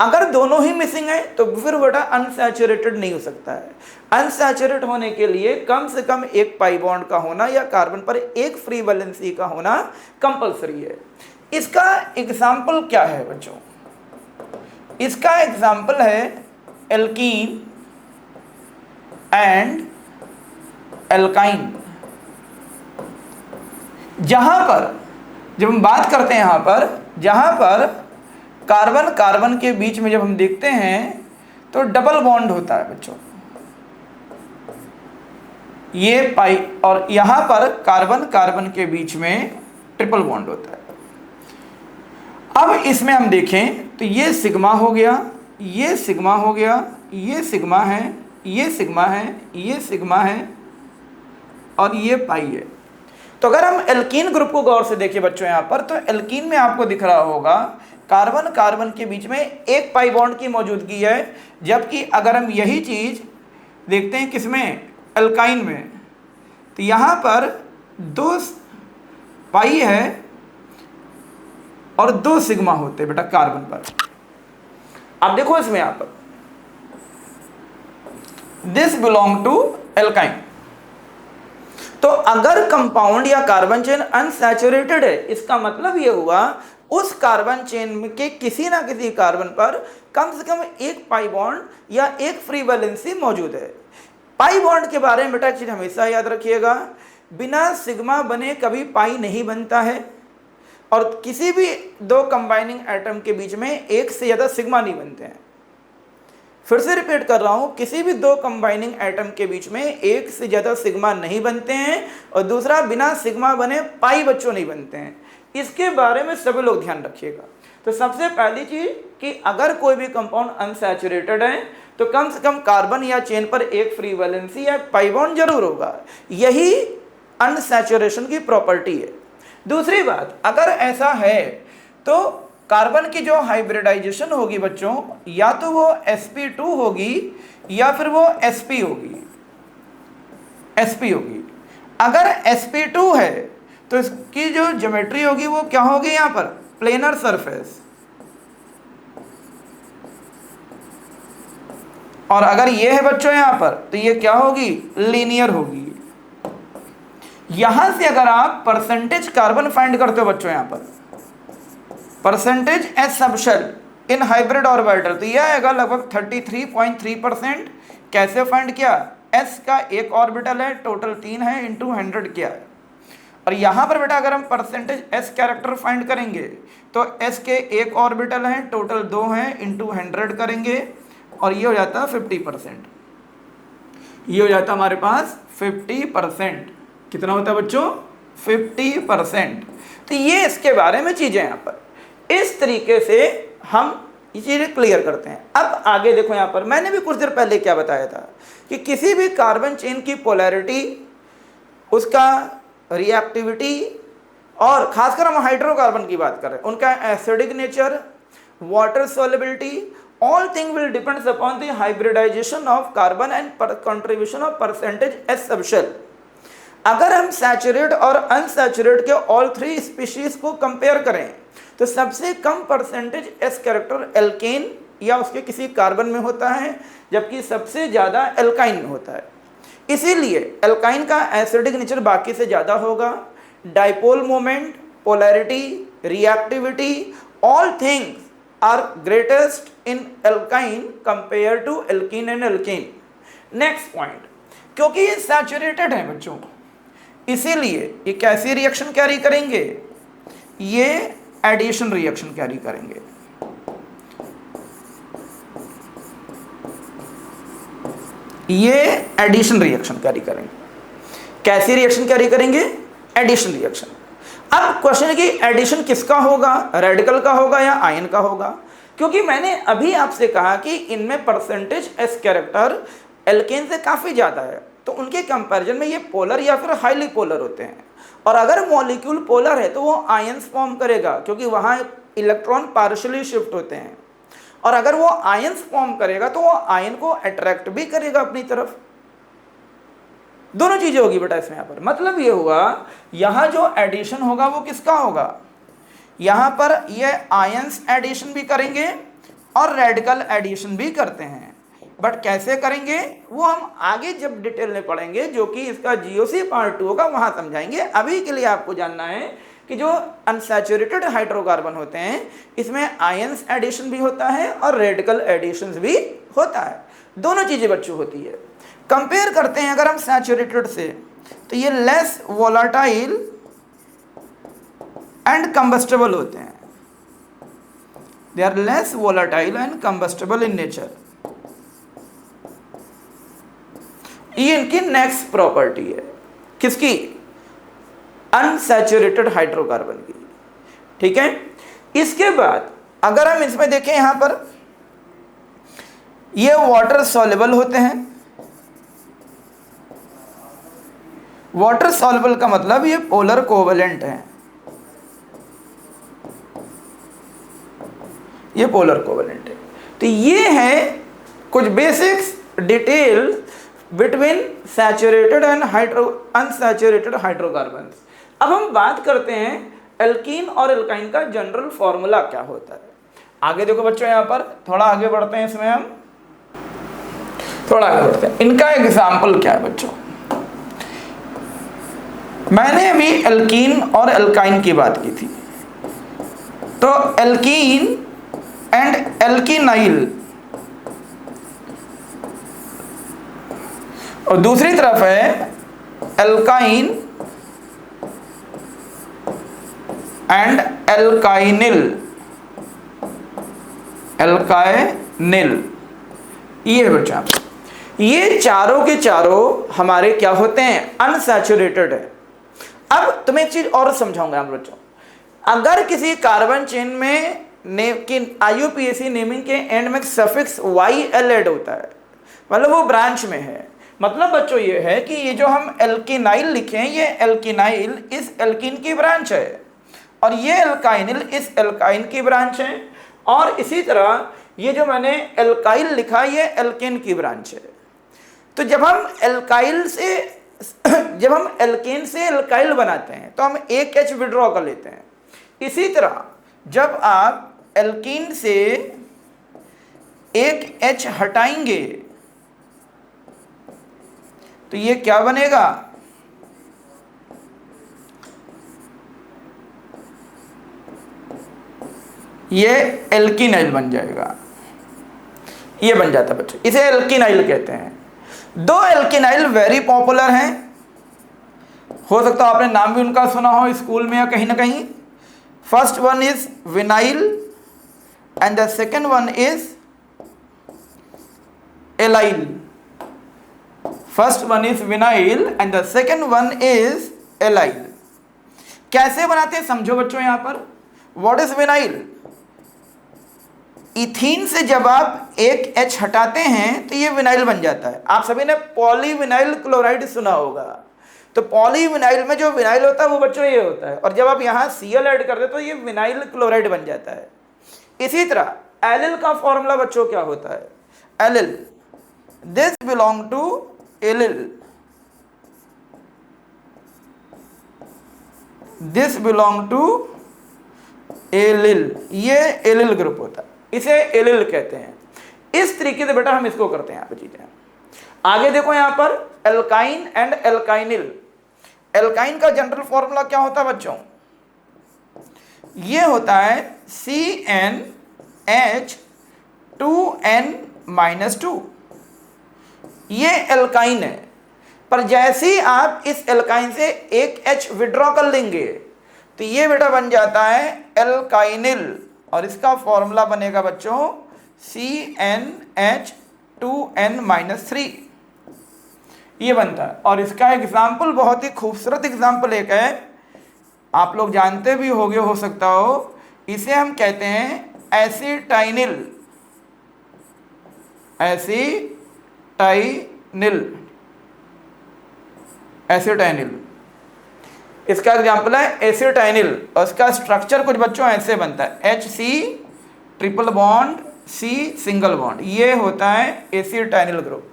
अगर दोनों ही मिसिंग है तो फिर बेटा अनसैचुरेटेड नहीं हो सकता है। अनसैचुरेट होने के लिए कम से कम एक पाई बॉन्ड का होना या कार्बन पर एक फ्री वैलेंसी का होना कंपलसरी है। इसका एग्जाम्पल क्या है बच्चों? इसका एग्जाम्पल है एल्कीन एंड एल्काइन। जहां पर जब हम बात करते हैं, यहां पर जहां पर कार्बन कार्बन के बीच में जब हम देखते हैं तो डबल बॉन्ड होता है बच्चों, ये पाई, और यहां पर कार्बन कार्बन के बीच में ट्रिपल बॉन्ड होता है। अब इसमें हम देखें तो ये सिग्मा हो गया, ये सिग्मा हो गया, ये सिग्मा है, ये सिग्मा है, ये सिग्मा है, और ये पाई है। तो अगर हम एल्कीन ग्रुप को गौर से देखिए बच्चों यहाँ पर, तो एल्कीन में आपको दिख रहा होगा कार्बन कार्बन के बीच में एक पाई बॉन्ड की मौजूदगी है, जबकि अगर हम यही चीज देखते हैं किसमें, एल्काइन में, तो यहाँ पर दो पाई है और दो सिग्मा होते हैं बेटा कार्बन पर। अब देखो इसमें यहाँ पर दिस बिलोंग टू एल्काइन। तो अगर कंपाउंड या कार्बन चेन अनसैचुरेटेड है, इसका मतलब ये हुआ उस कार्बन चेन के किसी ना किसी कार्बन पर कम से कम एक पाई बॉन्ड या एक फ्री वैलेंसी मौजूद है। पाई बॉन्ड के बारे में बेटा एक चीज हमेशा याद रखिएगा, बिना सिग्मा बने कभी पाई नहीं बनता है, और किसी भी दो कंबाइनिंग एटम के बीच में एक से ज़्यादा सिग्मा नहीं बनते हैं। फिर से रिपीट कर रहा हूं, किसी भी दो कंबाइनिंग एटम के बीच में एक से ज़्यादा सिग्मा नहीं बनते हैं, और दूसरा बिना सिग्मा बने पाई बच्चों नहीं बनते हैं। इसके बारे में सभी लोग ध्यान रखिएगा। तो सबसे पहली चीज कि अगर कोई भी कंपाउंड अनसैचुरेटेड है तो कम से कम कार्बन या चेन पर एक फ्री वैलेंसी या पाई बॉन्ड जरूर होगा, यही अनसैचुरेशन की प्रॉपर्टी है। दूसरी बात, अगर ऐसा है तो कार्बन की जो हाइब्रिडाइजेशन होगी बच्चों, या तो वो sp2 होगी या फिर वो sp होगी, sp होगी। अगर sp2 है तो इसकी जो ज्योमेट्री होगी वो क्या होगी, यहाँ पर प्लेनर सरफेस, और अगर ये है बच्चों यहाँ पर तो ये क्या होगी, लीनियर होगी। यहां से अगर आप परसेंटेज कार्बन फाइंड करते हो बच्चों, यहां पर percentage s subshell in hybrid orbital, तो यह आएगा लगभग 33.3%। कैसे फाइंड किया? एस का एक ऑर्बिटल है, टोटल 3 है, इंटू 100 किया है। और यहाँ पर बेटा अगर हम परसेंटेज एस कैरेक्टर फाइंड करेंगे तो एस के एक ऑर्बिटल हैं, टोटल 2 हैं, इंटू 100 करेंगे और ये हो जाता है 50%। ये हो जाता है हमारे पास 50%। कितना होता है बच्चों? 50%। तो ये इसके बारे में चीज़ें यहाँ पर इस तरीके से हम ये चीज़ें क्लियर करते हैं। अब आगे देखो, यहाँ पर मैंने भी कुछ देर पहले क्या बताया था कि किसी भी कार्बन चेन की पोलैरिटी, उसका रिएक्टिविटी, और खासकर हम हाइड्रोकार्बन की बात कर रहे हैं, उनका acidic nature, water solubility, all thing will depends upon the hybridization of carbon and contribution of percentage s subshell. अगर हम सैचुरेट और अनसैचुरेट के ऑल 3 स्पीशीज को कंपेयर करें तो सबसे कम परसेंटेज एस कैरेक्टर एल्केन या उसके किसी कार्बन में होता है, जबकि सबसे ज़्यादा एल्काइन में होता है। इसीलिए एल्काइन का एसिडिक नेचर बाकी से ज़्यादा होगा। Dipole moment, polarity, reactivity, all things are greatest in alkyne compare to alkene and alkane. Next point, क्योंकि ये सैचुरेटेड है बच्चों, इसीलिए ये कैसी रिएक्शन कैरी करेंगे? ये एडिशन रिएक्शन कैरी करेंगे। ये एडिशन रिएक्शन कैरी करेंगे। कैसी रिएक्शन कैरी करेंगे? Addition reaction. अब क्वेश्चन है कि एडिशन किसका होगा? रेडिकल का होगा या आयन का होगा? क्योंकि मैंने अभी आपसे कहा कि इनमें परसेंटेज एस कैरेक्टर एल्केन से काफ़ी ज़्यादा है, तो उनके कंपैरिजन में ये पोलर या फिर हाईली पोलर होते हैं। और अगर मॉलिक्यूल पोलर है तो वो आयंस फॉर्म करेगा, क्योंकि वहाँ इलेक्ट्रॉन पार्शियली शिफ्ट होते हैं। और अगर वो आयंस फॉर्म करेगा तो वो आयन को अट्रैक्ट भी करेगा अपनी तरफ। दोनों चीज़ें होगी बेटा इसमें। यहाँ पर मतलब ये हुआ, यहाँ जो एडिशन होगा वो किसका होगा? यहाँ पर ये आयंस एडिशन भी करेंगे और रेडिकल एडिशन भी करते हैं, बट कैसे करेंगे वो हम आगे जब डिटेल में पढ़ेंगे, जो कि इसका जीओसी पार्ट 2 होगा, वहाँ समझाएंगे। अभी के लिए आपको जानना है कि जो अनसैचुरेटेड हाइड्रोकार्बन होते हैं इसमें आयंस एडिशन भी होता है और रेडिकल एडिशन भी होता है। दोनों चीज़ें बच्चों होती है। कंपेयर करते हैं अगर हम सैचुरेटेड से, तो ये लेस वोलाटाइल एंड कंबस्टेबल होते हैं। They are less volatile and combustible in nature. ये इनकी नेक्स्ट प्रॉपर्टी है। किसकी? अनसैचुरेटेड हाइड्रोकार्बन की। ठीक है। इसके बाद अगर हम इसमें देखें, यहां पर ये वाटर सॉल्युबल होते हैं। वाटर सॉल्युबल का मतलब ये पोलर कोवेलेंट है। ये पोलर कोवेलेंट है। तो ये है कुछ basics detail between saturated and unsaturated hydrocarbon. अब हम बात करते हैं एल्कीन और एल्काइन का जनरल फॉर्मूला क्या होता है। आगे देखो बच्चों, यहाँ पर थोड़ा आगे बढ़ते हैं, इसमें हम थोड़ा आगे बढ़ते हैं। इनका एग्जाम्पल क्या है बच्चों? मैंने अभी एल्कीन और एल्काइन की बात की थी, तो एल्कीन एंड एल्कीनाइल, और दूसरी तरफ है एल्काइन एंड एल्काइनिल। एल्काइनिल ये है बच्चा। ये चारों के चारों हमारे क्या होते हैं? अनसैचुरेटेड है। अब तुम्हें एक चीज और समझाऊंगा हम बच्चों। अगर किसी कार्बन चेन में IUPAC नेमिंग के एंड में सफिक्स YL ऐड होता है, मतलब वो ब्रांच में है। मतलब बच्चों ये है कि ये जो हम एल्किनाइल लिखे हैं, ये एल्किनाइल इस एल्कीन की ब्रांच है और ये एल्काइनिल इस एल्काइन की ब्रांच है। और इसी तरह ये जो मैंने एल्काइल लिखा, ये एल्केन की ब्रांच है। तो जब हम एल्केन से एल्काइल बनाते हैं तो हम एक H विड्रॉ कर लेते हैं। इसी तरह जब आप एल्कीन से एक H हटाएंगे तो ये क्या बनेगा? ये एल्किनाइल बन जाएगा, ये बन जाता है बच्चों, इसे एल्किनाइल कहते हैं। दो एल्किनाइल वेरी पॉपुलर हैं, हो सकता है आपने नाम भी उनका सुना हो स्कूल में या कहीं ना कहीं। First one is vinyl and the second one is allyl. First one is vinyl and the second one is allyl. कैसे बनाते हैं समझो बच्चों यहां पर। What is vinyl? इथीन से जब आप एक H हटाते हैं तो ये विनाइल बन जाता है। आप सभी ने पॉलीविनाइल क्लोराइड सुना होगा, तो पॉलीविनाइल में जो विनाइल होता है वो बच्चों ये होता है, और जब आप यहाँ Cl ऐड कर दे तो ये विनाइल क्लोराइड बन जाता है। इसी तरह एलिल का फॉर्मूला बच्चों क्या होता है? Allyl, this belong to allyl, this belong to allyl, ये एलिल ग्रुप होता है, इसे एलिल कहते हैं। इस तरीके से बेटा हम इसको करते हैं यहाँ पे चीजें। आगे देखो यहाँ पर एल्काइन एंड एल्काइनिल। एल्काइन का जनरल फॉर्मूला क्या होता है बच्चों? ये होता है CnH2n-2। ये एल्काइन है, पर जैसे ही आप इस एल्काइन से एक H विड्रॉ कर लेंगे तो ये बेटा बन जाता है एल्काइनिल, और इसका फॉर्मूला बनेगा बच्चों CnH2n-3, ये बनता है। और इसका एग्जाम्पल बहुत ही खूबसूरत एग्जाम्पल एक है, आप लोग जानते भी होंगे हो सकता हो, इसे हम कहते हैं एसिटाइनिल। एसिटाइनिल, एसिटाइनिल इसका एग्जाम्पल है एसिटाइनिल, और इसका स्ट्रक्चर कुछ बच्चों ऐसे बनता है HC triple bond C single bond, ये होता है एसिटाइनिल ग्रुप,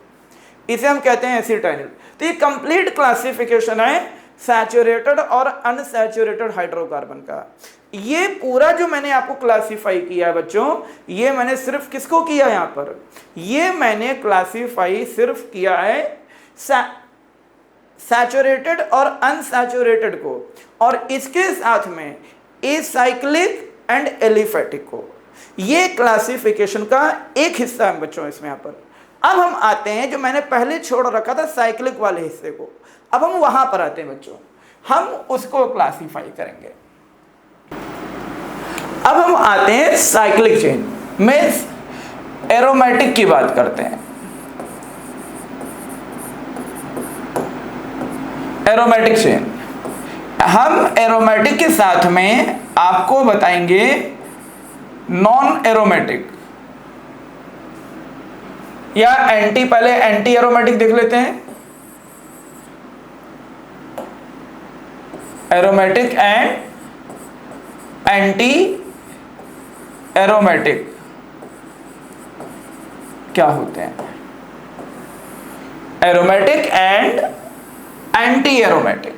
इसे हम कहते हैं एसिटाइनिल। तो ये कंप्लीट क्लासिफिकेशन है सैचुरेटेड और अनसैचुरेटेड हाइड्रोकार्बन का। ये पूरा जो मैंने आपको क्लासिफाई किया है बच्चों, ये मैंने सिर्फ किसको किया यहाँ पर? ये मैंने क्लासिफाई सिर्फ किया है सैचुरेटेड और अनसैचुरेटेड को, और इसके साथ में एसाइक्लिक एंड एलिफेटिक को। ये क्लासिफिकेशन का एक हिस्सा है बच्चों इसमें यहाँ पर। अब हम आते हैं जो मैंने पहले छोड़ रखा था साइक्लिक वाले हिस्से को, अब हम वहां पर आते हैं बच्चों, हम उसको क्लासिफाई करेंगे। अब हम आते हैं साइक्लिक चेन में, एरोमेटिक की बात करते हैं। एरोमेटिक चेन, हम एरोमेटिक के साथ में आपको बताएंगे नॉन एरोमेटिक या एंटी, पहले एंटी एरोमेटिक देख लेते हैं। एरोमेटिक एंड एंटी एरोमेटिक क्या होते हैं? Aromatic and anti aromatic.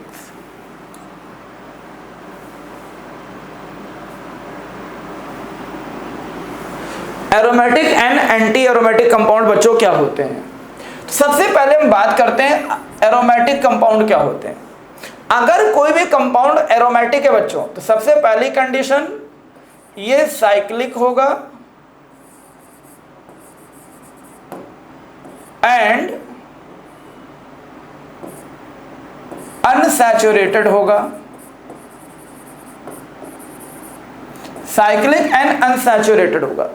Aromatic and anti aromatic compound बच्चों क्या होते हैं? सबसे पहले हम बात करते हैं एरोमेटिक कंपाउंड क्या होते हैं। अगर कोई भी कंपाउंड एरोमेटिक है बच्चों, तो सबसे पहली कंडीशन ये साइक्लिक होगा एंड अनसैचुरेटेड होगा। साइक्लिक एंड अनसैचुरेटेड होगा।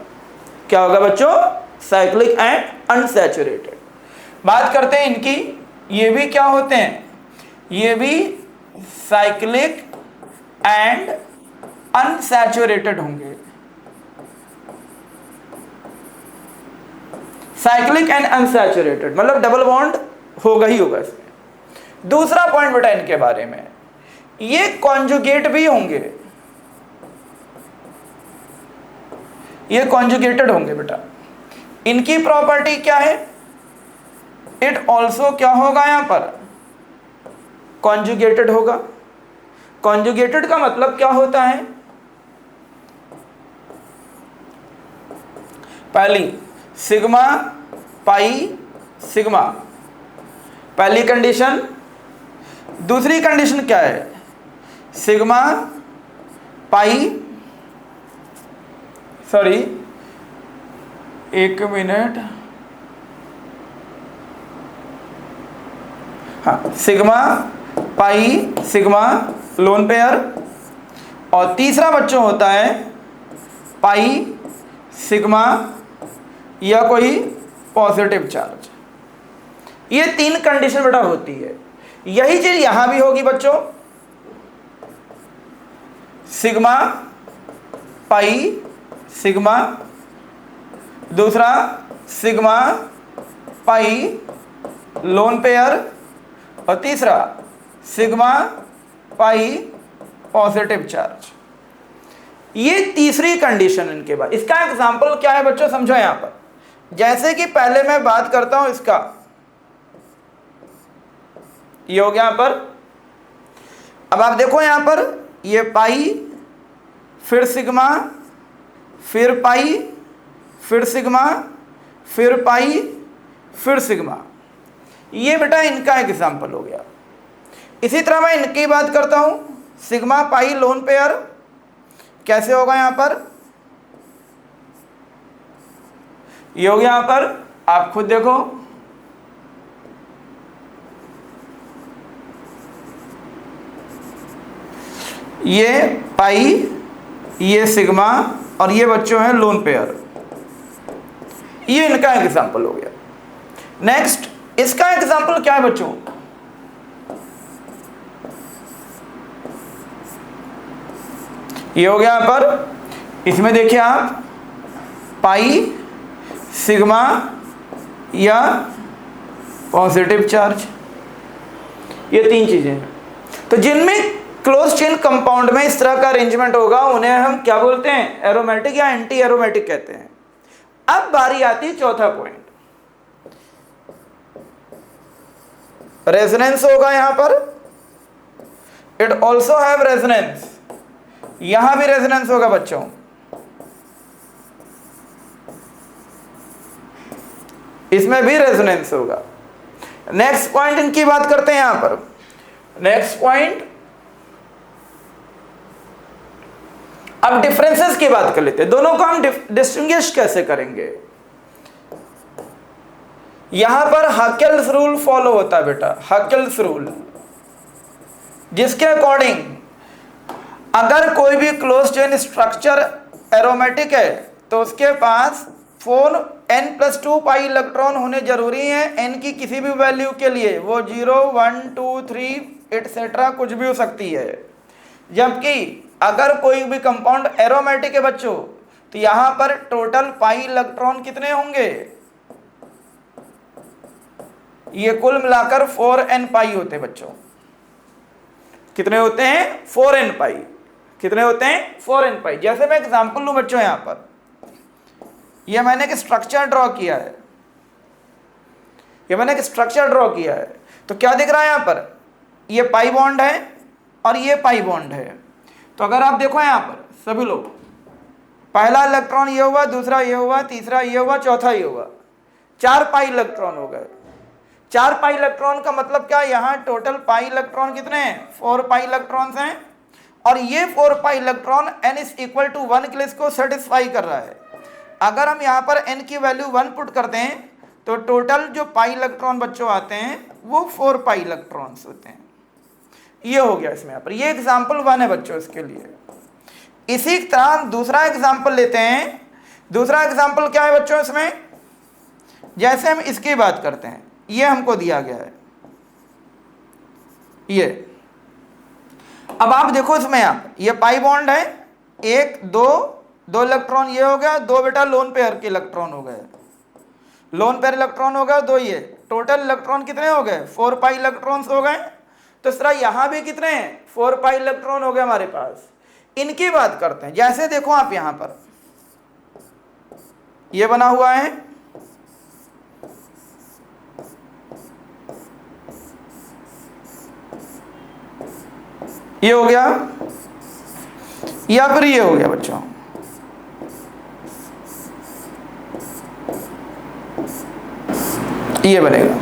क्या होगा बच्चों? Cyclic and unsaturated. बात करते हैं इनकी, ये भी क्या होते हैं? ये भी साइक्लिक एंड अनसैचुरेटेड होंगे। साइक्लिक एंड अनसैचुरेटेड मतलब डबल बॉन्ड होगा ही होगा इसमें। दूसरा पॉइंट बेटा इनके बारे में, ये कॉन्जुगेट भी होंगे, ये कॉन्जुगेटेड होंगे बेटा। इनकी प्रॉपर्टी क्या है? इट ऑल्सो क्या होगा यहां पर? कॉन्जुगेटेड होगा। कॉन्जुगेटेड का मतलब क्या होता है? पहली सिग्मा पाई सिग्मा, पहली कंडीशन। दूसरी कंडीशन क्या है? सिग्मा पाई सॉरी, एक मिनट, हाँ, sigma pi sigma lone pair, और तीसरा बच्चों होता है पाई सिग्मा या कोई पॉजिटिव चार्ज। ये 3 कंडीशन बेटा होती है। यही चीज यहां भी होगी बच्चों, सिग्मा पाई सिग्मा, दूसरा सिग्मा पाई लोन पेयर, और तीसरा सिग्मा पाई पॉजिटिव चार्ज। ये तीसरी कंडीशन इनके बाद। इसका एग्जांपल क्या है बच्चों, समझो यहां पर। जैसे कि पहले मैं बात करता हूं इसका, ये हो गया यहां पर। अब आप देखो यहां पर, ये पाई फिर सिग्मा फिर पाई फिर सिग्मा फिर पाई फिर सिग्मा, ये बेटा इनका एग्जांपल हो गया। इसी तरह मैं इनकी बात करता हूं, सिग्मा पाई लोन पेयर कैसे होगा यहां पर, ये हो गया यहां पर, आप खुद देखो, ये पाई ये सिग्मा और ये बच्चों है लोन पेयर। ये इनका एग्जांपल हो गया। नेक्स्ट, इसका एग्जांपल क्या है बच्चों, ये हो गया यहां पर। इसमें देखिए आप, पाई सिग्मा या पॉजिटिव चार्ज, ये 3 चीजें हैं। तो जिनमें क्लोज चेन कंपाउंड में इस तरह का अरेंजमेंट होगा उन्हें हम क्या बोलते हैं, एरोमेटिक या एंटी एरोमेटिक कहते हैं। अब बारी आती है चौथा पॉइंट, रेजोनेंस होगा यहां पर। इट ऑल्सो हैव रेजोनेंस, यहां भी रेजोनेंस होगा बच्चों। इसमें भी रेजोनेंस होगा। नेक्स्ट पॉइंट इनकी बात करते हैं यहां पर। नेक्स्ट पॉइंट, अब डिफरेंसेस की बात कर लेते हैं। दोनों को हम डिस्टिंग्विश कैसे करेंगे। यहां पर हाकेल्स रूल फॉलो होता है बेटा, हाकेल्स रूल, जिसके अकॉर्डिंग अगर कोई भी क्लोज चेन स्ट्रक्चर एरोमेटिक है तो उसके पास 4n+2 पाई इलेक्ट्रॉन होने जरूरी है n की किसी भी वैल्यू के लिए, वो 0 1 2 3 एटसेट्रा कुछ भी हो सकती है। जबकि अगर कोई भी कंपाउंड एरोमेटिक है बच्चों, तो यहां पर टोटल पाई इलेक्ट्रॉन कितने होंगे, ये कुल मिलाकर 4n पाई होते हैं बच्चों। कितने होते हैं, 4n पाई। कितने होते हैं, 4n पाई। जैसे मैं एग्जांपल लूं बच्चों, यहां पर ये मैंने एक स्ट्रक्चर ड्रॉ किया है, ये मैंने एक स्ट्रक्चर ड्रॉ किया है, तो क्या दिख रहा है यहां पर, ये पाई बॉन्ड है और ये पाई बॉन्ड है। तो अगर आप देखो यहां पर सभी लोग, पहला इलेक्ट्रॉन ये हुआ, दूसरा ये हुआ, तीसरा ये हुआ, चौथा ये हुआ, 4 पाई इलेक्ट्रॉन हो गए। 4 पाई इलेक्ट्रॉन का मतलब क्या, यहाँ टोटल पाई इलेक्ट्रॉन कितने हैं, 4 पाई इलेक्ट्रॉन्स हैं, और ये 4 पाई इलेक्ट्रॉन n = 1 के लिए इसको सेटिस्फाई कर रहा है। अगर हम यहाँ पर n की वैल्यू 1 पुट करते हैं तो टोटल जो पाई इलेक्ट्रॉन बच्चों आते हैं वो 4 पाई इलेक्ट्रॉन्स होते हैं। ये हो गया इसमें, यहाँ पर ये एग्जाम्पल 1 है बच्चों इसके लिए। इसी तरह हम दूसरा एग्जाम्पल लेते हैं। दूसरा एग्जाम्पल क्या है बच्चों इसमें, जैसे हम इसकी बात करते हैं, ये हमको दिया गया है, ये अब आप देखो इसमें ये पाई बॉन्ड है, 1 2 इलेक्ट्रॉन ये हो गया, 2 बेटा लोन पेयर के इलेक्ट्रॉन हो गए, लोन पेयर इलेक्ट्रॉन हो गया 2, ये टोटल इलेक्ट्रॉन कितने हो गए, 4 पाई इलेक्ट्रॉन्स हो गए। तो इस तरह यहां भी कितने हैं, 4 पाई इलेक्ट्रॉन हो गए हमारे पास। इनकी बात करते हैं, जैसे देखो आप यहां पर ये बना हुआ है, ये हो गया या फिर ये हो गया बच्चों, ये बनेगा।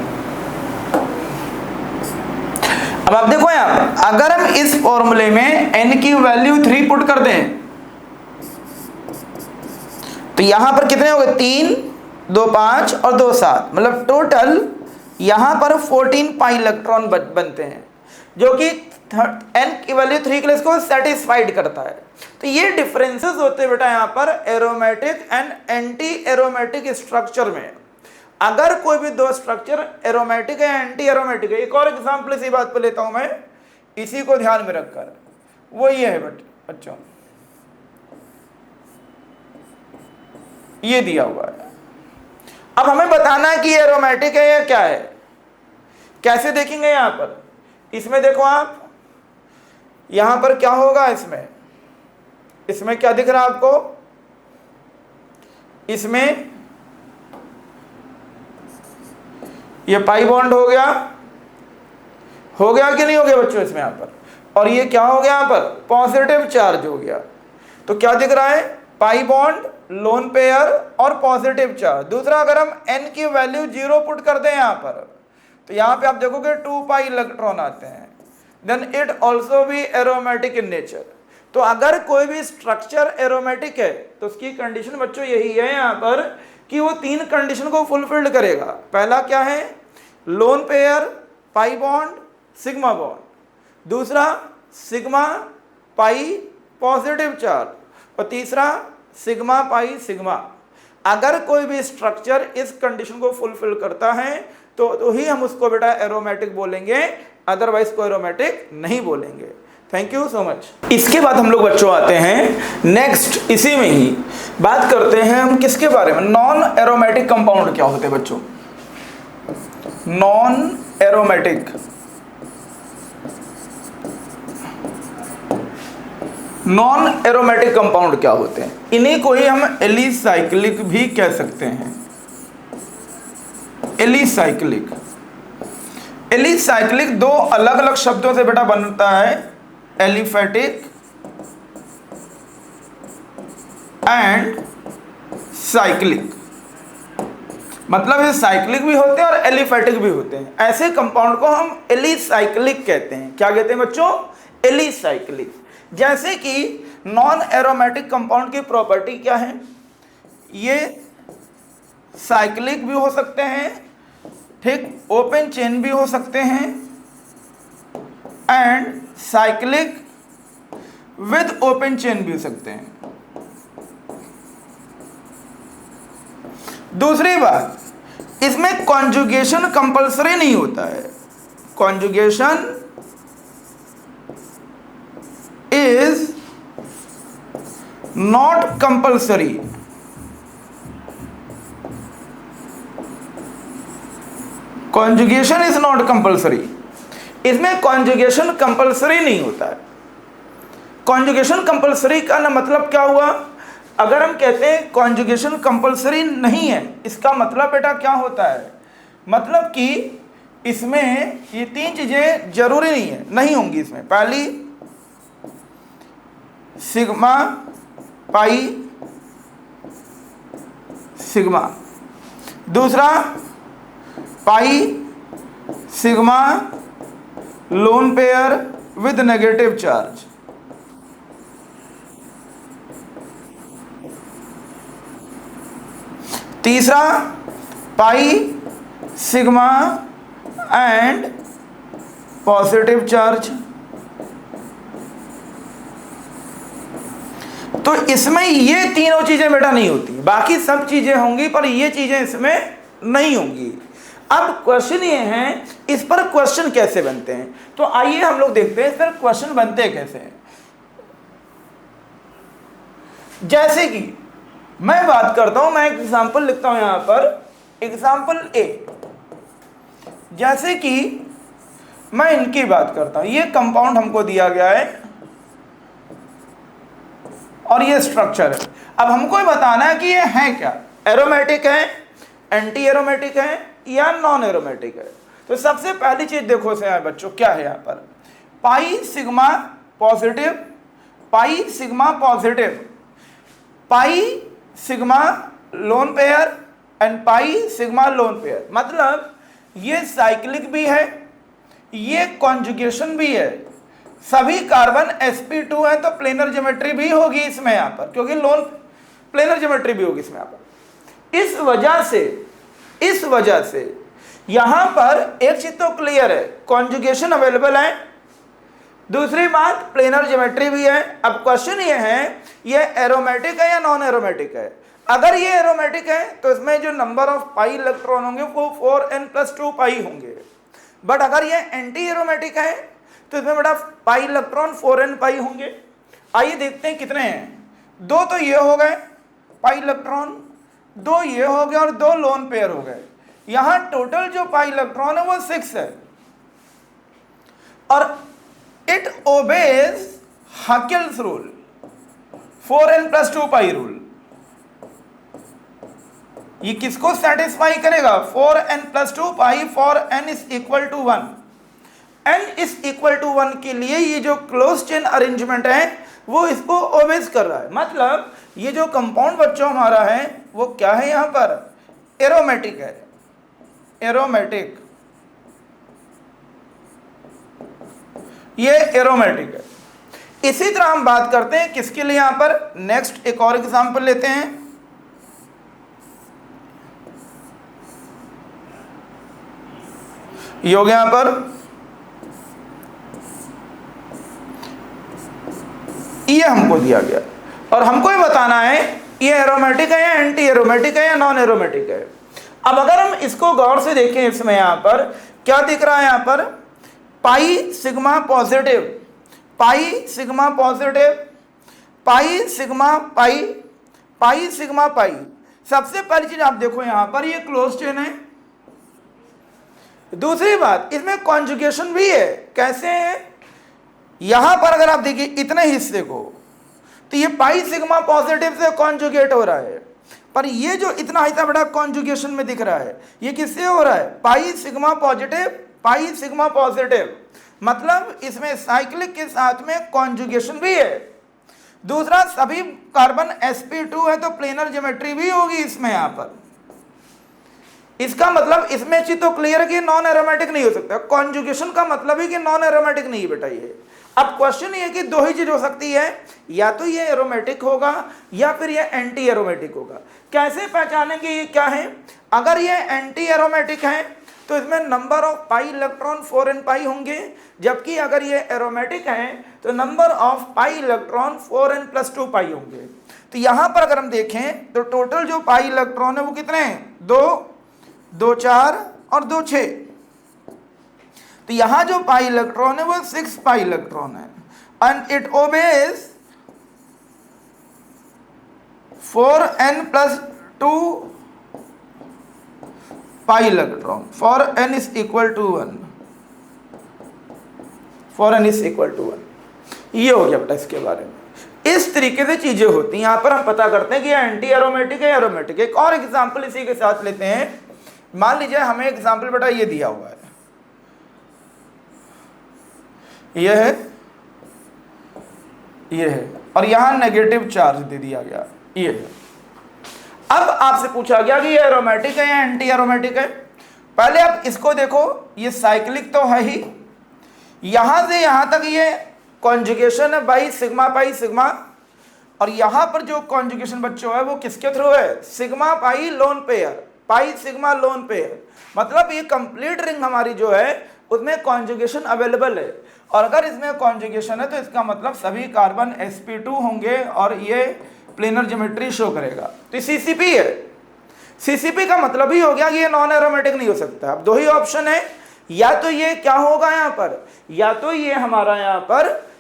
अब आप देखो यहां, अगर हम इस फॉर्मूले में n की वैल्यू 3 पुट कर दें तो यहाँ पर कितने हो गए, 3 2 5 और 2 7, मतलब टोटल यहाँ पर 14 पाई इलेक्ट्रॉन बनते हैं, जो कि n की वैल्यू 3 के लिए इसको सेटिस्फाइड करता है। तो ये डिफरेंसेस होते हैं बेटा यहाँ पर aromatic and anti aromatic structure में। अगर कोई भी दो स्ट्रक्चर एरोमेटिक है एंटी एरोमेटिक है, एक और एग्जांपल इसी बात पे लेता हूं मैं, इसी को ध्यान में रखकर, वो ये है बच्चों, ये दिया हुआ है। अब हमें बताना है कि ये एरोमेटिक है या क्या है। कैसे देखेंगे यहां पर, इसमें देखो आप, यहां पर क्या होगा, इसमें क्या दिख रहा है आपको, इसमें ये पाई बॉन्ड हो गया कि नहीं हो गया बच्चों इसमें यहां पर, और ये क्या हो गया यहां पर, पॉजिटिव चार्ज हो गया। तो क्या दिख रहा है, पाई बॉन्ड, लोन पेयर और पॉजिटिव चार्ज। दूसरा, अगर हम n की वैल्यू 0 पुट कर दें यहां पर, तो यहां पे आप देखोगे 2 पाई इलेक्ट्रॉन आते हैं। Then it also be aromatic in nature. तो अगर कोई भी स्ट्रक्चर एरोमेटिक है तो उसकी कंडीशन बच्चों यही है यहाँ पर कि वो 3 कंडीशन को फुलफिल्ड करेगा। पहला क्या है, lone pair, pi bond, sigma bond. दूसरा, सिग्मा पाई पॉजिटिव चार्ज, और तीसरा सिग्मा पाई सिग्मा। अगर कोई भी स्ट्रक्चर इस कंडीशन को फुलफिल करता है तो ही हम उसको बेटा एरोमेटिक बोलेंगे, अदरवाइज को एरोमेटिक नहीं बोलेंगे। Thank you so much. इसके बाद हम लोग बच्चों आते हैं नेक्स्ट, इसी में ही बात करते हैं हम किसके बारे में, नॉन एरोमेटिक कंपाउंड क्या होते हैं बच्चों। नॉन एरोमेटिक कंपाउंड क्या होते हैं, इन्हीं को ही हम एलिसाइक्लिक भी कह सकते हैं। एलिसाइक्लिक दो अलग अलग शब्दों से बेटा बनता है, एलिफेटिक एंड साइक्लिक। मतलब ये साइक्लिक भी होते हैं और एलिफेटिक भी होते हैं। ऐसे कंपाउंड को हम एलिसाइक्लिक कहते हैं। क्या कहते हैं बच्चों, एलिसाइक्लिक। जैसे कि नॉन एरोमेटिक कंपाउंड की प्रॉपर्टी क्या है, ये साइक्लिक भी हो सकते हैं, ठीक, ओपन चेन भी हो सकते हैं, and cyclic with open chain भी हो सकते हैं। दूसरी बात, इसमें कॉन्जुगेशन कंपलसरी नहीं होता है। Conjugation is not compulsory. Conjugation is not compulsory, इसमें कॉन्जुगेशन कंपलसरी नहीं होता है। कॉन्जुगेशन कंपलसरी का ना मतलब क्या हुआ, अगर हम कहते हैं कॉन्जुगेशन कंपलसरी नहीं है, इसका मतलब बेटा क्या होता है, मतलब कि इसमें ये 3 चीजें जरूरी नहीं होंगी इसमें। पहली, सिग्मा पाई सिग्मा। दूसरा, pi sigma lone pair with negative charge. तीसरा, pi sigma and positive charge. तो इसमें ये तीनों चीजें बेटा नहीं होती, बाकी सब चीजें होंगी पर ये चीजें इसमें नहीं होंगी। अब क्वेश्चन ये है, इस पर क्वेश्चन कैसे बनते हैं, तो आइए हम लोग देखते हैं इस पर क्वेश्चन बनते कैसे हैं। जैसे कि मैं बात करता हूं, मैं एक एग्जांपल लिखता हूं यहां पर, एग्जांपल ए। जैसे कि मैं इनकी बात करता हूं, ये कंपाउंड हमको दिया गया है और ये स्ट्रक्चर है। अब हमको ये बताना है कि ये है क्या, एरोमेटिक है, एंटी एरोमेटिक है या नॉन एरोमेटिक है। तो सबसे पहली चीज देखो से है बच्चों, क्या है यहां पर, पाई sigma positive, pi sigma positive, pi sigma lone pair and pi sigma lone pair. मतलब ये साइक्लिक भी है, ये कॉन्जुगेशन भी है, सभी कार्बन sp2 है, तो प्लेनर ज्योमेट्री भी होगी इसमें यहां पर, क्योंकि लोन प्लेनर ज्योमेट्री भी होगी इसमें यहाँ पर। इस वजह से यहां पर एक चीज तो क्लियर है, कॉन्जुगेशन अवेलेबल है, दूसरी बात प्लेनर ज्योमेट्री भी है। अब क्वेश्चन ये है, ये एरोमेटिक है या नॉन एरोमेटिक है। अगर ये एरोमेटिक है तो इसमें जो नंबर ऑफ पाई इलेक्ट्रॉन होंगे वो 4n+2 पाई होंगे। बट अगर ये एंटी एरोमेटिक है तो इसमें बेटा पाई इलेक्ट्रॉन 4n पाई होंगे। आइए देखते हैं कितने हैं। 2 तो ये हो गए पाई इलेक्ट्रॉन, 2 ये हो गए और 2 लोन पेयर हो गए। यहां टोटल जो पाई इलेक्ट्रॉन है वो 6 है और it obeys Huckel's rule, 4n+2 pi rule. ये किसको सेटिस्फाई करेगा, 4n+2 pi for n is equal to 1। n is equal to 1 के लिए ये जो क्लोज चेन अरेंजमेंट है वो इसको ओबेज कर रहा है। मतलब ये जो कंपाउंड बच्चों हमारा है वो क्या है, यहां पर एरोमेटिक है, एरोमेटिक, ये एरोमेटिक है। इसी तरह हम बात करते हैं किसके लिए, यहां पर नेक्स्ट एक और एग्जांपल लेते हैं। ये हो गया यहां पर, ये हमको दिया गया और हमको ये बताना है ये एरोमेटिक है या एंटी एरोमेटिक है या नॉन एरोमेटिक है। अब अगर हम इसको गौर से देखें, इसमें यहां पर क्या दिख रहा है, यहां पर पाई sigma positive, pi sigma positive, pi sigma pi, pi sigma pi. सबसे पहली चीज आप देखो यहां पर ये क्लोज चेन है। दूसरी बात इसमें कॉन्जुगेशन भी है। कैसे है, यहां पर अगर आप देखिए इतने हिस्से को तो ये पाई सिग्मा पॉजिटिव से कॉन्जुगेट हो रहा है, पर ये जो इतना हिस्सा बड़ा कॉन्जुगेशन में दिख रहा है ये किससे हो रहा है, पाई sigma positive, pi sigma positive. मतलब इसमें साइक्लिक के साथ में कॉन्जुगेशन भी है। दूसरा सभी कार्बन sp2 है तो प्लेनर ज्योमेट्री भी होगी इसमें यहां पर। इसका मतलब इसमें चीज तो क्लियर है कि नॉन एरोमेटिक नहीं हो सकता। कॉन्जुगेशन का मतलब ही कि नॉन एरोमेटिक नहीं बेटा ये। अब क्वेश्चन ये कि 2 ही चीज हो सकती है, या तो ये एरोमेटिक होगा या फिर ये एंटी एरोमेटिक होगा। कैसे पहचानेंगे ये क्या है, अगर ये एंटी एरोमेटिक है तो इसमें number of pi electron 4n पाई होंगे, जबकि अगर ये एरोमेटिक है तो number of pi electron 4n+2 पाई होंगे। तो यहां पर अगर हम देखें तो टोटल जो पाई इलेक्ट्रॉन है वो कितने हैं, 2, 2 4 और 2 6। तो यहां जो पाई इलेक्ट्रॉन है वो 6 पाई इलेक्ट्रॉन है and it obeys 4n+2 pi electron for n is equal to 1, for n is equal to 1। ये हो गया बेटा इसके बारे में। इस तरीके से चीजें होती हैं। यहां पर हम पता करते हैं कि एंटी एरोमेटिक है, एरोमेटिक। एक और एग्जांपल इसी के साथ लेते हैं। मान लीजिए हमें एग्जांपल बेटा ये दिया हुआ है, ये है और यहां नेगेटिव चार्ज दे दिया गया, ये है। अब आपसे पूछा गया कि ये एरोमेटिक है या एंटी एरोमेटिक है। पहले आप इसको देखो, ये साइक्लिक तो है ही, यहां से यहां तक ये कॉन्जुगेशन है बाई सिग्मा पाई सिग्मा, और यहां पर जो कॉन्जुगेशन बच्चों है वो किसके थ्रू है, सिग्मा पाई लोन पेयर, पाई सिग्मा लोन पेयर। मतलब ये कंप्लीट रिंग हमारी जो है उसमें कॉन्जुगेशन अवेलेबल है, और अगर इसमें कॉन्जुगेशन है तो इसका मतलब सभी कार्बन sp2 होंगे और ये प्लेनर ज्योमेट्री शो करेगा। तो CCP है, CCP का मतलब ही हो गया कि ये नॉन एरोमेटिक नहीं हो सकता। अब 2 ही ऑप्शन है, या तो ये क्या होगा यहाँ पर, या तो ये हमारा यहाँ पर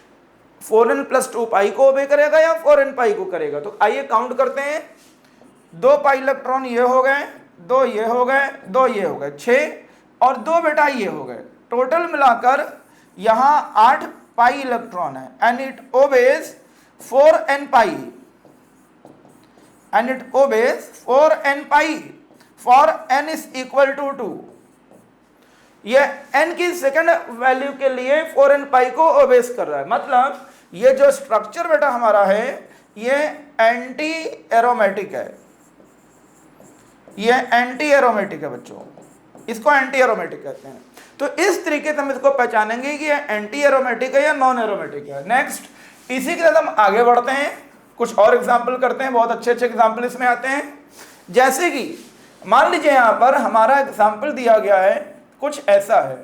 4n+2 पाई को ओबे करेगा या 4n पाई को करेगा। तो आइए काउंट करते हैं। 2 पाई इलेक्ट्रॉन ये हो गए, 2 ये हो गए, 2 ये हो गए, 6 और 2 बेटा ये हो गए। टोटल मिलाकर यहां 8 पाई इलेक्ट्रॉन है and it obeys 4n pi, and it obeys 4n pi for n is equal to 2। ये n की सेकंड वैल्यू के लिए 4n पाई को ओबेज कर रहा है। मतलब ये जो स्ट्रक्चर बेटा हमारा है ये एंटी एरोमेटिक है, ये एंटी एरोमेटिक है बच्चों, इसको एंटी एरोमेटिक कहते हैं। तो इस तरीके से हम इसको पहचानेंगे कि ये एंटी एरोमेटिक है या नॉन एरोमेटिक है। नेक्स्ट इसी के साथ हम आगे बढ़ते हैं कुछ और एग्जाम्पल करते हैं, बहुत अच्छे अच्छे एग्जाम्पल इसमें आते हैं। जैसे कि मान लीजिए यहां पर हमारा एग्जाम्पल दिया गया है, कुछ ऐसा है,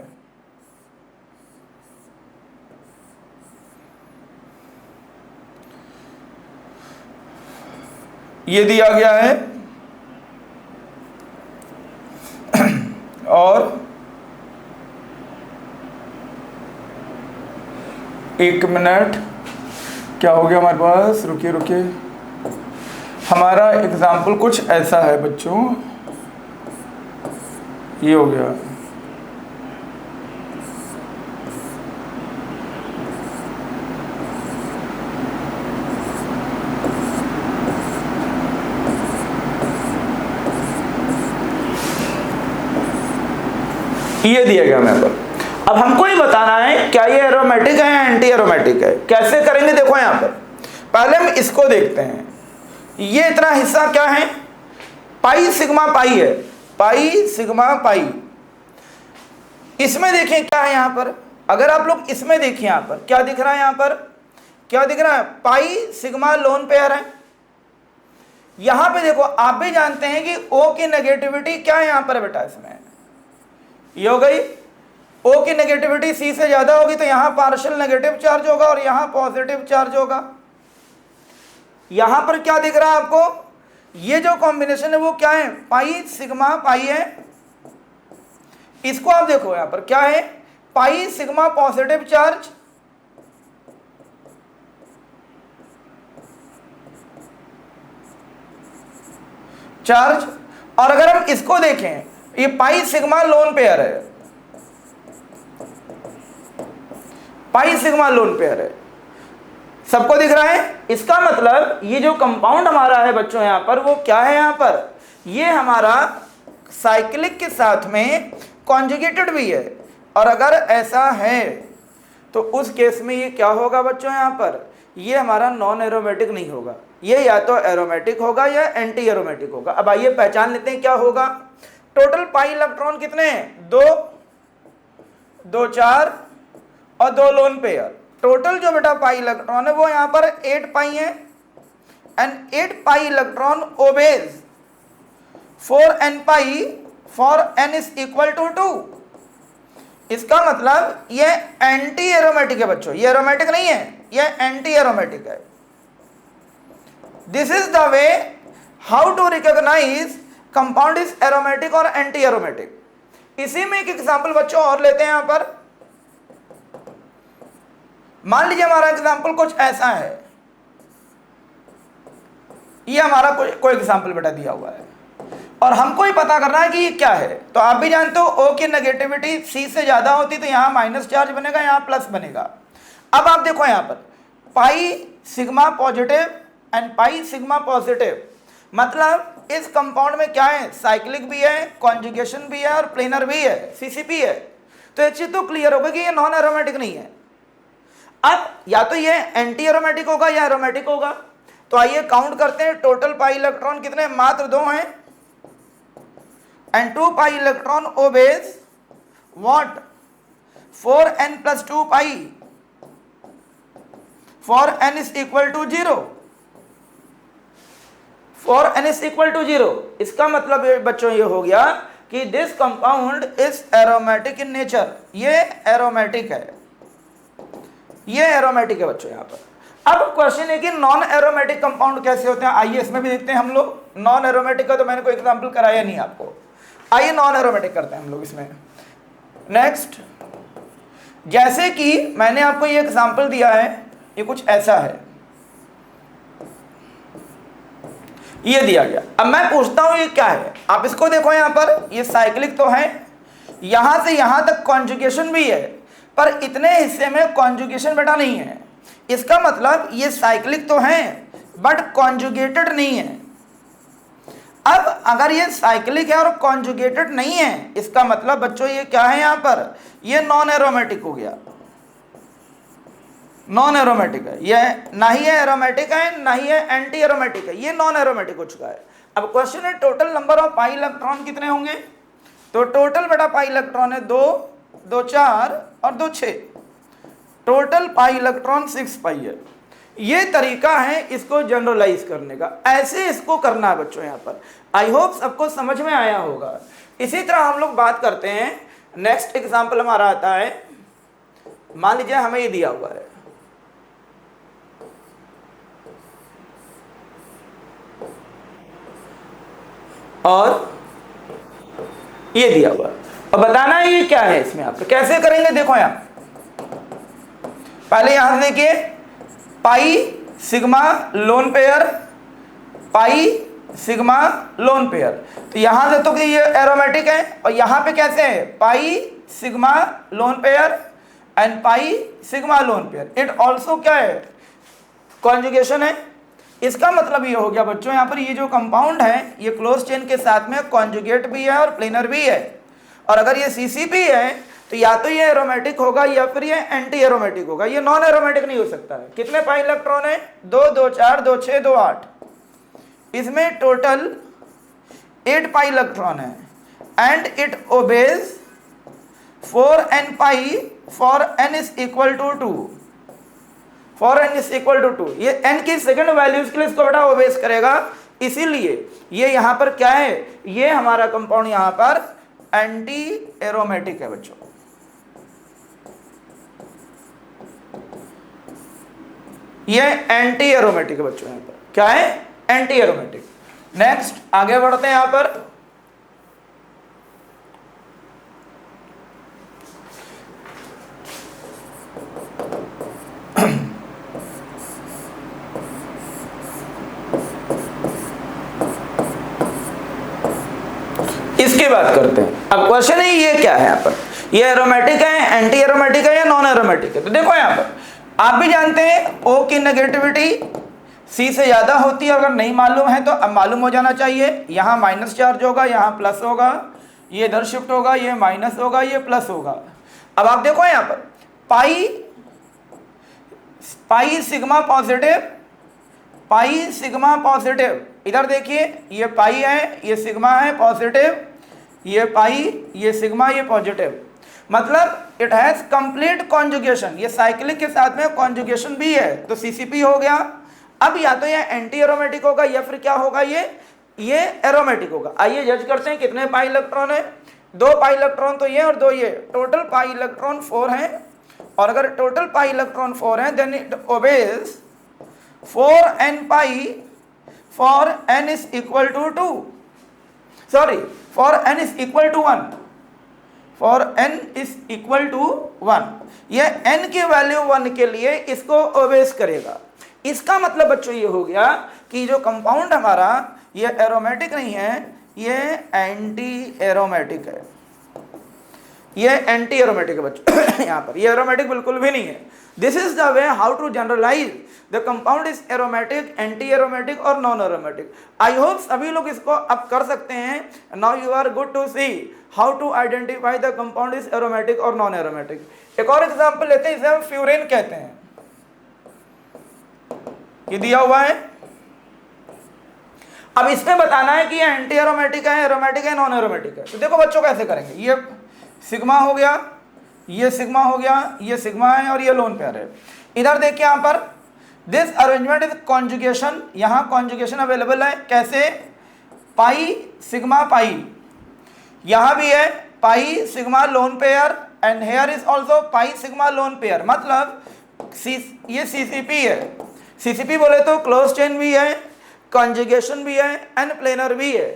ये दिया गया है और एक मिनट, क्या हो गया हमारे पास, रुकिए रुकिए, हमारा एग्जाम्पल कुछ ऐसा है बच्चों, ये हो गया, ये दिया गया मेरे पर। अब हमको ही बताना है क्या ये एरोमेटिक है या एंटी एरोमेटिक है। कैसे करेंगे, देखो यहां पर पहले हम इसको देखते हैं। ये इतना हिस्सा क्या है, पाई सिग्मा पाई है, पाई सिग्मा पाई। इसमें देखें क्या है यहां पर, अगर आप लोग इसमें देखिए यहां पर क्या दिख रहा है, यहां पर क्या दिख रहा है, पाई सिग्मा लोन पेयर है। यहां पे देखो आप भी जानते हैं कि O की नेगेटिविटी क्या है यहां पर बेटा, इसमें ये हो गई, O की नेगेटिविटी C से ज्यादा होगी तो यहां पार्शियल नेगेटिव चार्ज होगा और यहां पॉजिटिव चार्ज होगा। यहां पर क्या दिख रहा है आपको, ये जो कॉम्बिनेशन है वो क्या है, पाई सिग्मा पाई है। इसको आप देखो यहां पर क्या है, पाई सिग्मा पॉजिटिव चार्ज, चार्ज। और अगर हम इसको देखें, ये पाई सिग्मा लोन पेयर है, पाई सिग्मा लोन पेयर है, सबको दिख रहा है। इसका मतलब ये जो कंपाउंड हमारा है बच्चों यहां पर, वो क्या है यहां पर, ये हमारा साइक्लिक के साथ में कॉन्जुगेटेड भी है। और अगर ऐसा है तो उस केस में ये क्या होगा बच्चों यहां पर, ये हमारा नॉन एरोमेटिक नहीं होगा, ये या तो एरोमेटिक होगा या एंटी एरोमेटिक होगा। अब आइए पहचान लेते हैं क्या होगा। टोटल पाई इलेक्ट्रॉन कितने हैं, दो, 2 4 और 2 लोन पेयर। टोटल जो बेटा पाई इलेक्ट्रॉन है वो यहां पर 8 पाई है, and 8 pi electron obeys 4n pi for n is equal to 2। इसका मतलब ये एंटी एरोमेटिक है बच्चों, ये एरोमेटिक नहीं है, ये एंटी एरोमेटिक है। This is the way how to recognise compound is aromatic और एंटी एरोमेटिक। इसी में एक एग्जांपल बच्चों और लेते हैं यहां पर। मान लीजिए हमारा एग्जांपल कुछ ऐसा है, ये हमारा कोई एग्जांपल बेटा दिया हुआ है और हमको ही पता करना है कि ये क्या है। तो आप भी जानते हो O की नेगेटिविटी C से ज्यादा होती तो यहां माइनस चार्ज बनेगा, यहां प्लस बनेगा। अब आप देखो यहां पर पाई sigma positive and pi sigma positive, मतलब इस कंपाउंड में क्या है, साइक्लिक भी है, कॉन्जुगेशन भी है और प्लेनर भी है, CCP है। तो एक चीज तो क्लियर होगा कि ये नॉन एरोमेटिक नहीं है। अब या तो ये एंटी एरोमेटिक होगा या एरोमेटिक होगा। तो आइए काउंट करते हैं, टोटल पाई इलेक्ट्रॉन कितने, मात्र 2 हैं, and 2 pi electron obeys what, 4n plus 2 pi for n is equal to 0, for n is equal to 0। इसका मतलब बच्चों ये हो गया कि this compound is aromatic in nature, ये एरोमेटिक है, ये एरोमेटिक है बच्चों यहां पर। अब क्वेश्चन है कि नॉन एरोमेटिक कंपाउंड कैसे होते हैं, आइए इसमें भी देखते हैं हम लोग। नॉन एरोमेटिक का तो मैंने कोई एग्जांपल कराया नहीं आपको, आइए नॉन एरोमेटिक करते हैं हम लोग इसमें। नेक्स्ट, जैसे कि मैंने आपको ये एग्जांपल दिया है, ये कुछ ऐसा है, ये दिया गया। अब मैं पूछता हूं ये क्या है, आप इसको देखो यहां पर, ये साइक्लिक तो है, यहां से यहां तक कॉन्जुगेशन भी है, पर इतने हिस्से में कॉन्जुगेशन बेटा नहीं है। इसका मतलब ये साइक्लिक तो है बट कॉन्जुगेटेड नहीं है। अब अगर ये साइक्लिक है और कॉन्जुगेटेड नहीं है, इसका मतलब बच्चों ये क्या है यहां पर, ये नॉन एरोमेटिक हो गया, नॉन एरोमेटिक है, ये ना ही है एरोमेटिक है ना ही है एंटी एरोमेटिक है, ये नॉन एरोमेटिक हो चुका है। अब क्वेश्चन है total number of pi electron कितने होंगे, तो टोटल बेटा पाई इलेक्ट्रॉन है 2, 2 4 और 2 6, टोटल पाई इलेक्ट्रॉन 6 पाई है। ये तरीका है इसको जनरलाइज करने का, ऐसे इसको करना है बच्चों यहाँ पर। आई होप सबको समझ में आया होगा। इसी तरह हम लोग बात करते हैं, नेक्स्ट एग्जाम्पल हमारा आता है, मान लीजिए हमें ये दिया हुआ है, और ये दिया हुआ, अब बताना है ये क्या है इसमें। आप कैसे करेंगे, देखो यहाँ पहले यहां से देखिए, पाई सिग्मा लोन पेयर, पाई सिग्मा लोन पेयर, तो यहां से तो कि ये एरोमेटिक है, और यहां पे कैसे है, पाई sigma lone pair and pi sigma lone pair, it also क्या है, कॉन्जुगेशन है। इसका मतलब ये हो गया बच्चों, यहाँ पर ये जो कंपाउंड है ये क्लोज चेन के साथ में कॉन्जुगेट भी है और प्लेनर भी है, और अगर ये सीसीपी है तो या तो ये एरोमेटिक होगा या फिर ये एंटी एरोमेटिक होगा, ये नॉन एरोमेटिक नहीं हो सकता है। कितने पाई इलेक्ट्रॉन है, 2, 2, 4, 2, 6, 2, 8, इसमें टोटल 8 पाई इलेक्ट्रॉन है, and it obeys 4n pi for n is equal to 2, for n is equal to 2, ये n की सेकंड वैल्यूज के लिए इसको बेटा ओबेज करेगा, इसीलिए ये यहां पर क्या है, ये हमारा कंपाउंड यहां पर एंटी एरोमेटिक है बच्चों। ये एंटी एरोमेटिक है बच्चों, यहां पर क्या है, एंटी एरोमेटिक। नेक्स्ट आगे बढ़ते हैं यहां पर, इसकी बात करते हैं। अब क्वेश्चन है ये क्या है, यहाँ पर ये एरोमेटिक है, एंटी एरोमेटिक है या नॉन एरोमेटिक है। तो देखो यहाँ पर आप भी जानते हैं O की नेगेटिविटी C से ज्यादा होती है, अगर नहीं मालूम है तो अब मालूम हो जाना चाहिए। यहाँ माइनस चार्ज होगा, यहाँ प्लस होगा, ये इधर शिफ्ट होगा, ये माइनस होगा, ये प्लस होगा। अब आप देखो यहाँ पर पाई sigma positive, pi sigma positive, इधर देखिए ये पाई है, ये सिग्मा है पॉजिटिव, ये पाई, ये सिग्मा, ये पॉजिटिव, मतलब इट हैज कंप्लीट कॉन्जुगेशन, ये साइक्लिक के साथ में कॉन्जुगेशन भी है, तो सीसीपी हो गया। अब या तो ये एंटी एरोमेटिक होगा या फिर क्या होगा, ये एरोमेटिक होगा। आइए जज करते हैं कितने पाई इलेक्ट्रॉन है, 2 पाई इलेक्ट्रॉन तो ये और 2 ये, टोटल पाई इलेक्ट्रॉन 4 है, और अगर टोटल पाई इलेक्ट्रॉन 4 है then it obeys 4n pi for n is equal to 2, sorry for n is equal to 1, for n is equal to 1, ये n की वैल्यू 1 के लिए इसको ओबेज करेगा। इसका मतलब बच्चों ये हो गया कि जो कंपाउंड हमारा ये एरोमेटिक नहीं है, ये एंटी एरोमेटिक है, ये एंटी एरोमेटिक है बच्चों। यहाँ पर ये एरोमेटिक बिल्कुल भी नहीं है। This is the way how to generalise the compound is aromatic, anti aromatic और नॉन एरोमेटिक। आई होप सभी लोग इसको अब कर सकते हैं। Now you are good to see how to identify the compound is aromatic और नॉन एरोमेटिक। एक और एग्जाम्पल लेते हैं, इसे हम फ्यूरेन कहते हैं, ये दिया हुआ है। अब इसमें बताना है कि ये एंटी एरोमेटिक है, एरोमेटिक है, नॉन एरोमेटिक है। तो देखो बच्चों कैसे करेंगे, ये सिग्मा हो गया, ये सिग्मा हो गया, ये सिग्मा है और ये लोन पेयर है। इधर देखिए यहाँ पर दिस अरेंजमेंट इज कॉन्जुगेशन, यहाँ कॉन्जुगेशन अवेलेबल है, कैसे, पाई सिग्मा पाई, यहाँ भी है पाई sigma lone pair and here is also pi sigma lone pair, मतलब ये सीसीपी है। सीसीपी बोले तो क्लोज चेन भी है, कॉन्जुगेशन भी है एंड प्लेनर भी है।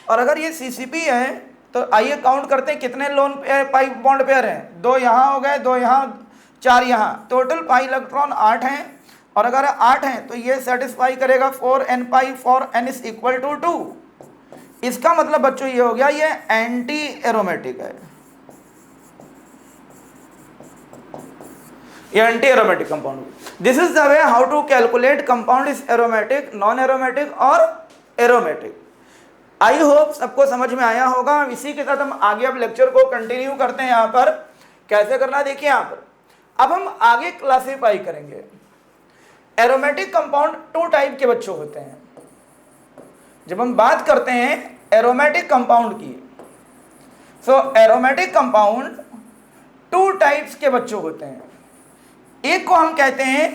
और अगर ये सीसीपी है तो आइए काउंट करते हैं कितने लोन पाई बॉन्ड पेयर हैं, 2 यहाँ हो गए, 2 यहाँ, 4 यहाँ, टोटल पाई इलेक्ट्रॉन 8 हैं। और अगर 8 हैं तो ये सेटिस्फाई करेगा 4n pi for n is equal to 2। इसका मतलब बच्चों ये हो गया ये एंटी एरोमेटिक है, ये anti aromatic compound. This is the way how to calculate compound is aromatic, non aromatic और एरोमेटिक। आई होप सबको समझ में आया होगा। इसी के साथ हम आगे अब लेक्चर को कंटिन्यू करते हैं। यहाँ पर कैसे करना देखिए, यहाँ पर अब हम आगे क्लासीफाई करेंगे। एरोमेटिक कंपाउंड 2 टाइप के बच्चों होते हैं। जब हम बात करते हैं एरोमेटिक कंपाउंड की, सो एरोमेटिक कंपाउंड 2 टाइप्स के बच्चों होते हैं। एक को हम कहते हैं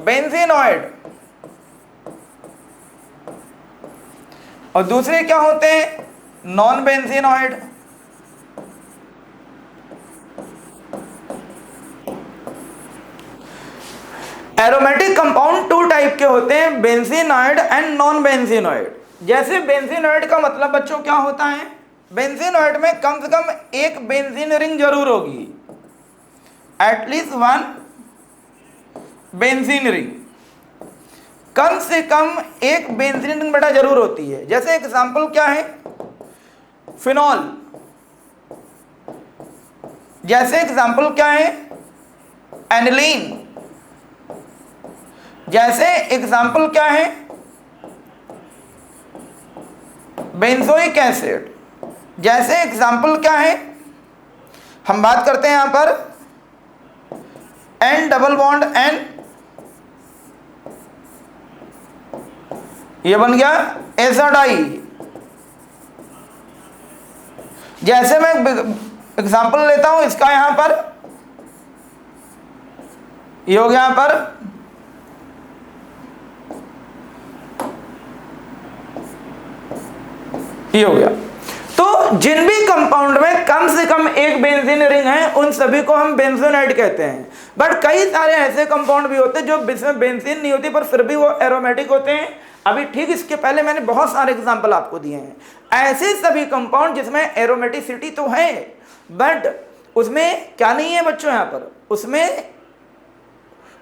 बेंजीनॉइड, और दूसरे क्या होते हैं, non benzenoid. Aromatic compound two type के होते हैं, बेंजीनॉइड एंड नॉन बेंजीनॉइड। जैसे बेंजीनॉइड का मतलब बच्चों क्या होता है, बेंजीनॉइड में कम से कम एक बेंजीन रिंग जरूर होगी, एटलीस्ट वन बेंजीन रिंग, कम से कम एक बेंजीन रिंग बेटा जरूर होती है। जैसे एग्जांपल क्या है, फिनॉल, जैसे एग्जांपल क्या है, एनिलीन, जैसे एग्जांपल क्या है, बेंजोइक एसिड, जैसे एग्जांपल क्या है, हम बात करते हैं यहां पर एन डबल बॉन्ड एन, ये बन गया एजाडाई। जैसे मैं एग्जांपल लेता हूं इसका, यहां पर ये हो गया, यहां पर ये हो गया। तो जिन भी कंपाउंड में कम से कम एक बेंजीन रिंग है उन सभी को हम बेंजोनाइड कहते हैं। बट कई सारे ऐसे कंपाउंड भी होते हैं जो जिसमें बेंजीन नहीं होती पर फिर भी वो एरोमेटिक होते हैं। अभी ठीक इसके पहले मैंने बहुत सारे एग्जांपल आपको दिए हैं। ऐसे सभी कंपाउंड जिसमें एरोमेटिसिटी तो है बट उसमें क्या नहीं है बच्चों, यहां पर उसमें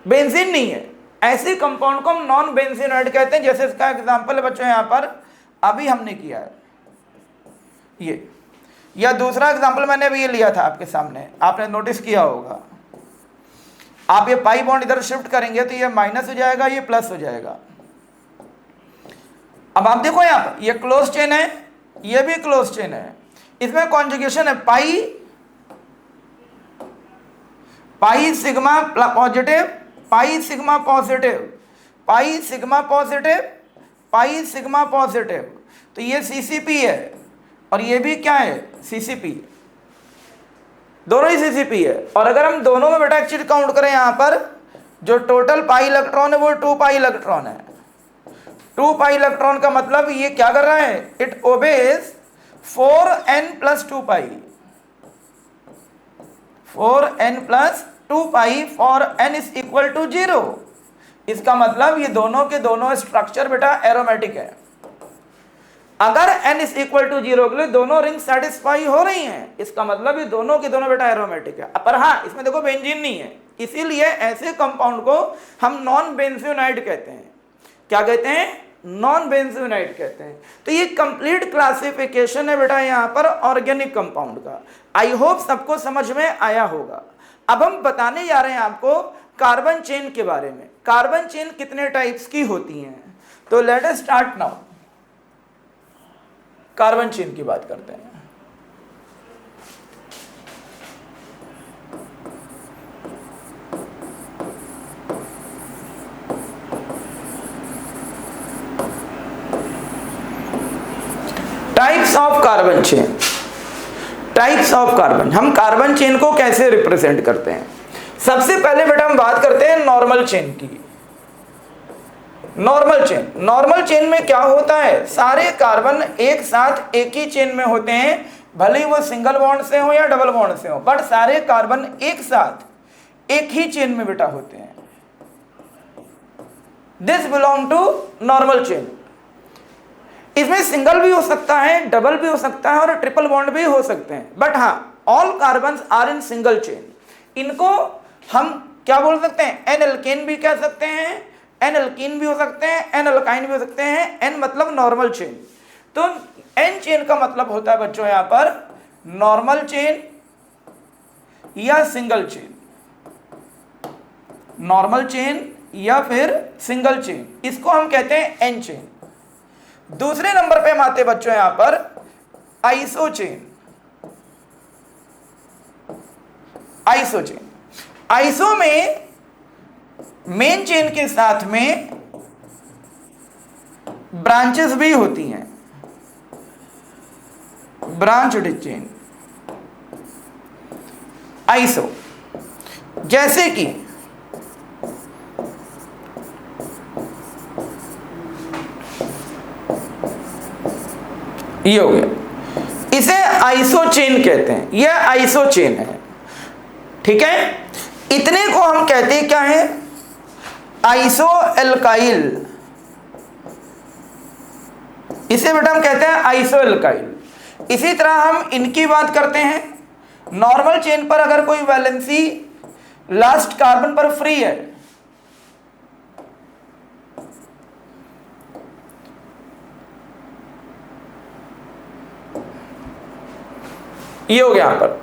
बेंजीन नहीं है, ऐसे कंपाउंड को हम नॉन बेंजीनॉइड कहते हैं। जैसे इसका एग्जांपल है बच्चों यहां पर अभी हमने किया है ये, या दूसरा एग्जांपल मैंने अभी ये लिया था आपके सामने, आपने नोटिस किया होगा। आप ये पाई बॉन्ड इधर शिफ्ट करेंगे तो ये माइनस हो जाएगा, ये प्लस हो जाएगा। अब आप देखो यहां पर ये क्लोज चेन है, ये भी क्लोज चेन है, इसमें कॉन्जुगेशन है pi, pi sigma positive, pi sigma positive, pi sigma positive, pi sigma positive. तो ये सीसीपी है और ये भी क्या है, सीसीपी, दोनों ही सीसीपी है। और अगर हम दोनों में बेटा एक चीज काउंट करें, यहां पर जो टोटल पाई इलेक्ट्रॉन है वो 2 पाई इलेक्ट्रॉन है। 2 पाई इलेक्ट्रॉन का मतलब ये क्या कर रहा है, it obeys 4n + 2 pi, 4n + 2 pi for n = 0। इसका मतलब ये दोनों के दोनों स्ट्रक्चर बेटा एरोमेटिक है। अगर n = 0 के लिए दोनों रिंग सेटिस्फाई हो रही हैं, इसका मतलब ये दोनों के दोनों बेटा एरोमेटिक है। पर हाँ, इसमें देखो बेंजीन नहीं है, इसीलिए ऐसे कंपाउंड को हम नॉन बेंजीनॉइड कहते हैं। क्या कहते हैं, नॉन बेंजीनॉइड कहते हैं। तो ये कंप्लीट क्लासिफिकेशन है बेटा यहाँ पर ऑर्गेनिक कंपाउंड का। आई होप सबको समझ में आया होगा। अब हम बताने जा रहे हैं आपको कार्बन चेन के बारे में। कार्बन चेन कितने टाइप्स की होती हैं, तो let us start now. Carbon chain की बात करते हैं। Types of carbon chain, types of carbon, हम कार्बन चेन को कैसे रिप्रेजेंट करते हैं। सबसे पहले बेटा हम बात करते हैं नॉर्मल चेन की। नॉर्मल चेन, नॉर्मल चेन में क्या होता है, सारे कार्बन एक साथ एक ही चेन में होते हैं, भले ही वो सिंगल बॉन्ड से हो या डबल बॉन्ड से हो, बट सारे कार्बन एक साथ एक ही चेन में बेटा होते हैं। This belong to normal chain. इसमें सिंगल भी हो सकता है, डबल भी हो सकता है और ट्रिपल बॉन्ड भी हो सकते हैं, बट हाँ all carbon are in single chain. इनको हम क्या बोल सकते हैं, एन एल्केन भी कह सकते हैं, एन एल्कीन भी हो सकते हैं, एन एल्काइन भी हो सकते हैं। एन मतलब नॉर्मल चेन। तो एन चेन का मतलब होता है बच्चों यहां पर नॉर्मल चेन या सिंगल चेन, नॉर्मल चेन या फिर सिंगल चेन, इसको हम कहते हैं एन चेन। दूसरे नंबर पे हम आते बच्चों यहां पर iso chain. Iso chain, iso में मेन चेन के साथ में ब्रांचेस भी होती हैं, ब्रांच्ड चेन। आइसो जैसे कि ये हो गया, इसे आइसोचेन कहते हैं, यह आइसोचेन है। ठीक है, इतने को हम कहते हैं क्या है, आइसो एल्काइल। इसे बेटा हम कहते हैं आइसो एल्काइल। इसी तरह हम इनकी बात करते हैं, नॉर्मल चेन पर अगर कोई वैलेंसी लास्ट कार्बन पर फ्री है, ये हो गया यहां पर,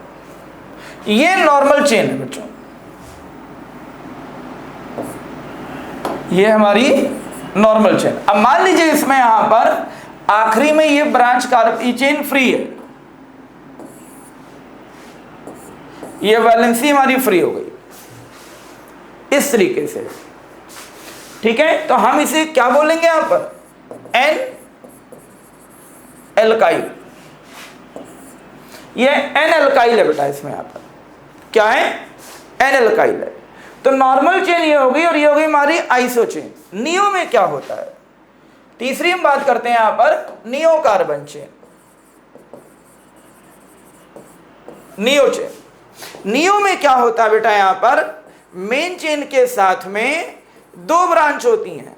ये नॉर्मल चेन है बच्चों, ये हमारी नॉर्मल चेन। अब मान लीजिए इसमें यहां पर आखिरी में ये ब्रांच कार्बन चेन फ्री है, ये वैलेंसी हमारी फ्री हो गई इस तरीके से। ठीक है, तो हम इसे क्या बोलेंगे यहां पर, एन एल्काइल। ये एन एल्काइल है बेटा, इसमें यहां पर क्या है, एन एल्काइल है। तो नॉर्मल चेन ये हो गई और ये हो गई हमारी आइसो चेन। नियो में क्या होता है, तीसरी हम बात करते हैं यहां पर neo carbon chain, neo chain. Neo में क्या होता है बेटा, यहां पर मेन चेन के साथ में दो ब्रांच होती हैं,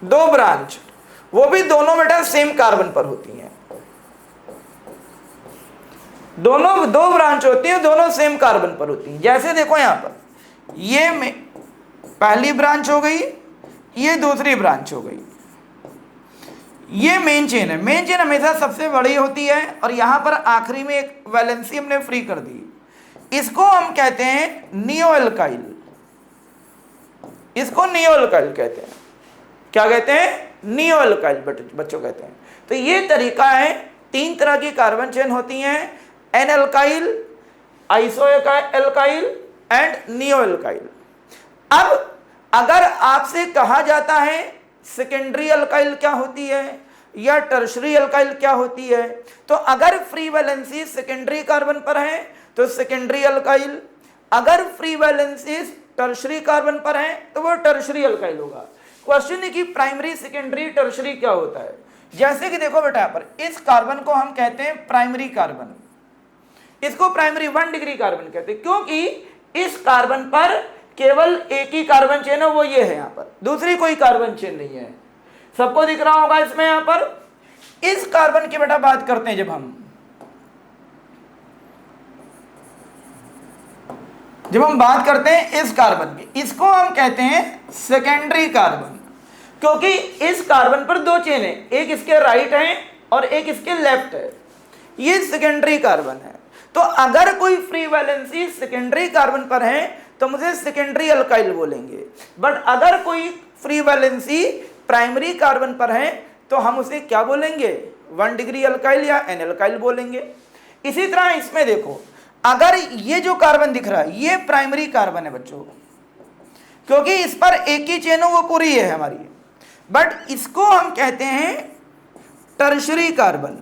दो ब्रांच, वो भी दोनों बेटा सेम कार्बन पर होती हैं, दोनों दो ब्रांच होती है, दोनों सेम कार्बन पर होती हैं। जैसे देखो यहां पर ये में पहली ब्रांच हो गई, ये दूसरी ब्रांच हो गई, ये मेन चेन है। मेन चेन हमेशा सबसे बड़ी होती है और यहां पर आखिरी में एक वैलेंसी हमने फ्री कर दी, इसको हम कहते हैं नियो एल्काइल, इसको नियो एल्काइल कहते हैं। क्या कहते हैं, नियो एल्काइल बच्चों कहते हैं। तो ये तरीका है, तीन तरह की कार्बन चेन होती हैं, n alkyl, iso alkyl and neo alkyl. अब अगर आपसे कहा जाता है सेकेंडरी अल्काइल क्या होती है या टर्शरी अल्काइल क्या होती है, तो अगर फ्री वैलेंसी सेकेंडरी कार्बन पर है तो सेकेंडरी अल्काइल, अगर फ्री वैलेंसी टर्शरी कार्बन पर है तो वो टर्शरी अल्काइल होगा। क्वेश्चन है कि प्राइमरी सेकेंडरी टर्शरी क्या होता है। जैसे कि देखो बेटा, यहाँ पर इस कार्बन को हम कहते हैं प्राइमरी कार्बन, इसको प्राइमरी 1 डिग्री कार्बन कहते हैं, क्योंकि इस कार्बन पर केवल एक ही कार्बन चेन है, वो ये है, यहां पर दूसरी कोई कार्बन चेन नहीं है। सबको दिख रहा होगा इसमें। यहां पर इस कार्बन की बेटा बात करते हैं, जब हम बात करते हैं इस कार्बन की, इसको हम कहते हैं सेकेंडरी कार्बन, क्योंकि इस कार्बन पर दो चेन है, एक इसके राइट है और एक इसके लेफ्ट है, ये सेकेंडरी कार्बन है। तो अगर कोई फ्री वैलेंसी सेकेंडरी कार्बन पर है तो मुझे सेकेंडरी अल्काइल बोलेंगे, बट अगर कोई फ्री वैलेंसी प्राइमरी कार्बन पर है तो हम उसे क्या बोलेंगे, 1 डिग्री अल्काइल या एन अल्काइल बोलेंगे। इसी तरह इसमें देखो, अगर ये जो कार्बन दिख रहा है ये प्राइमरी कार्बन है बच्चों, क्योंकि इस पर एक ही चेन वो पूरी है हमारी, बट इसको हम कहते हैं टर्शरी कार्बन,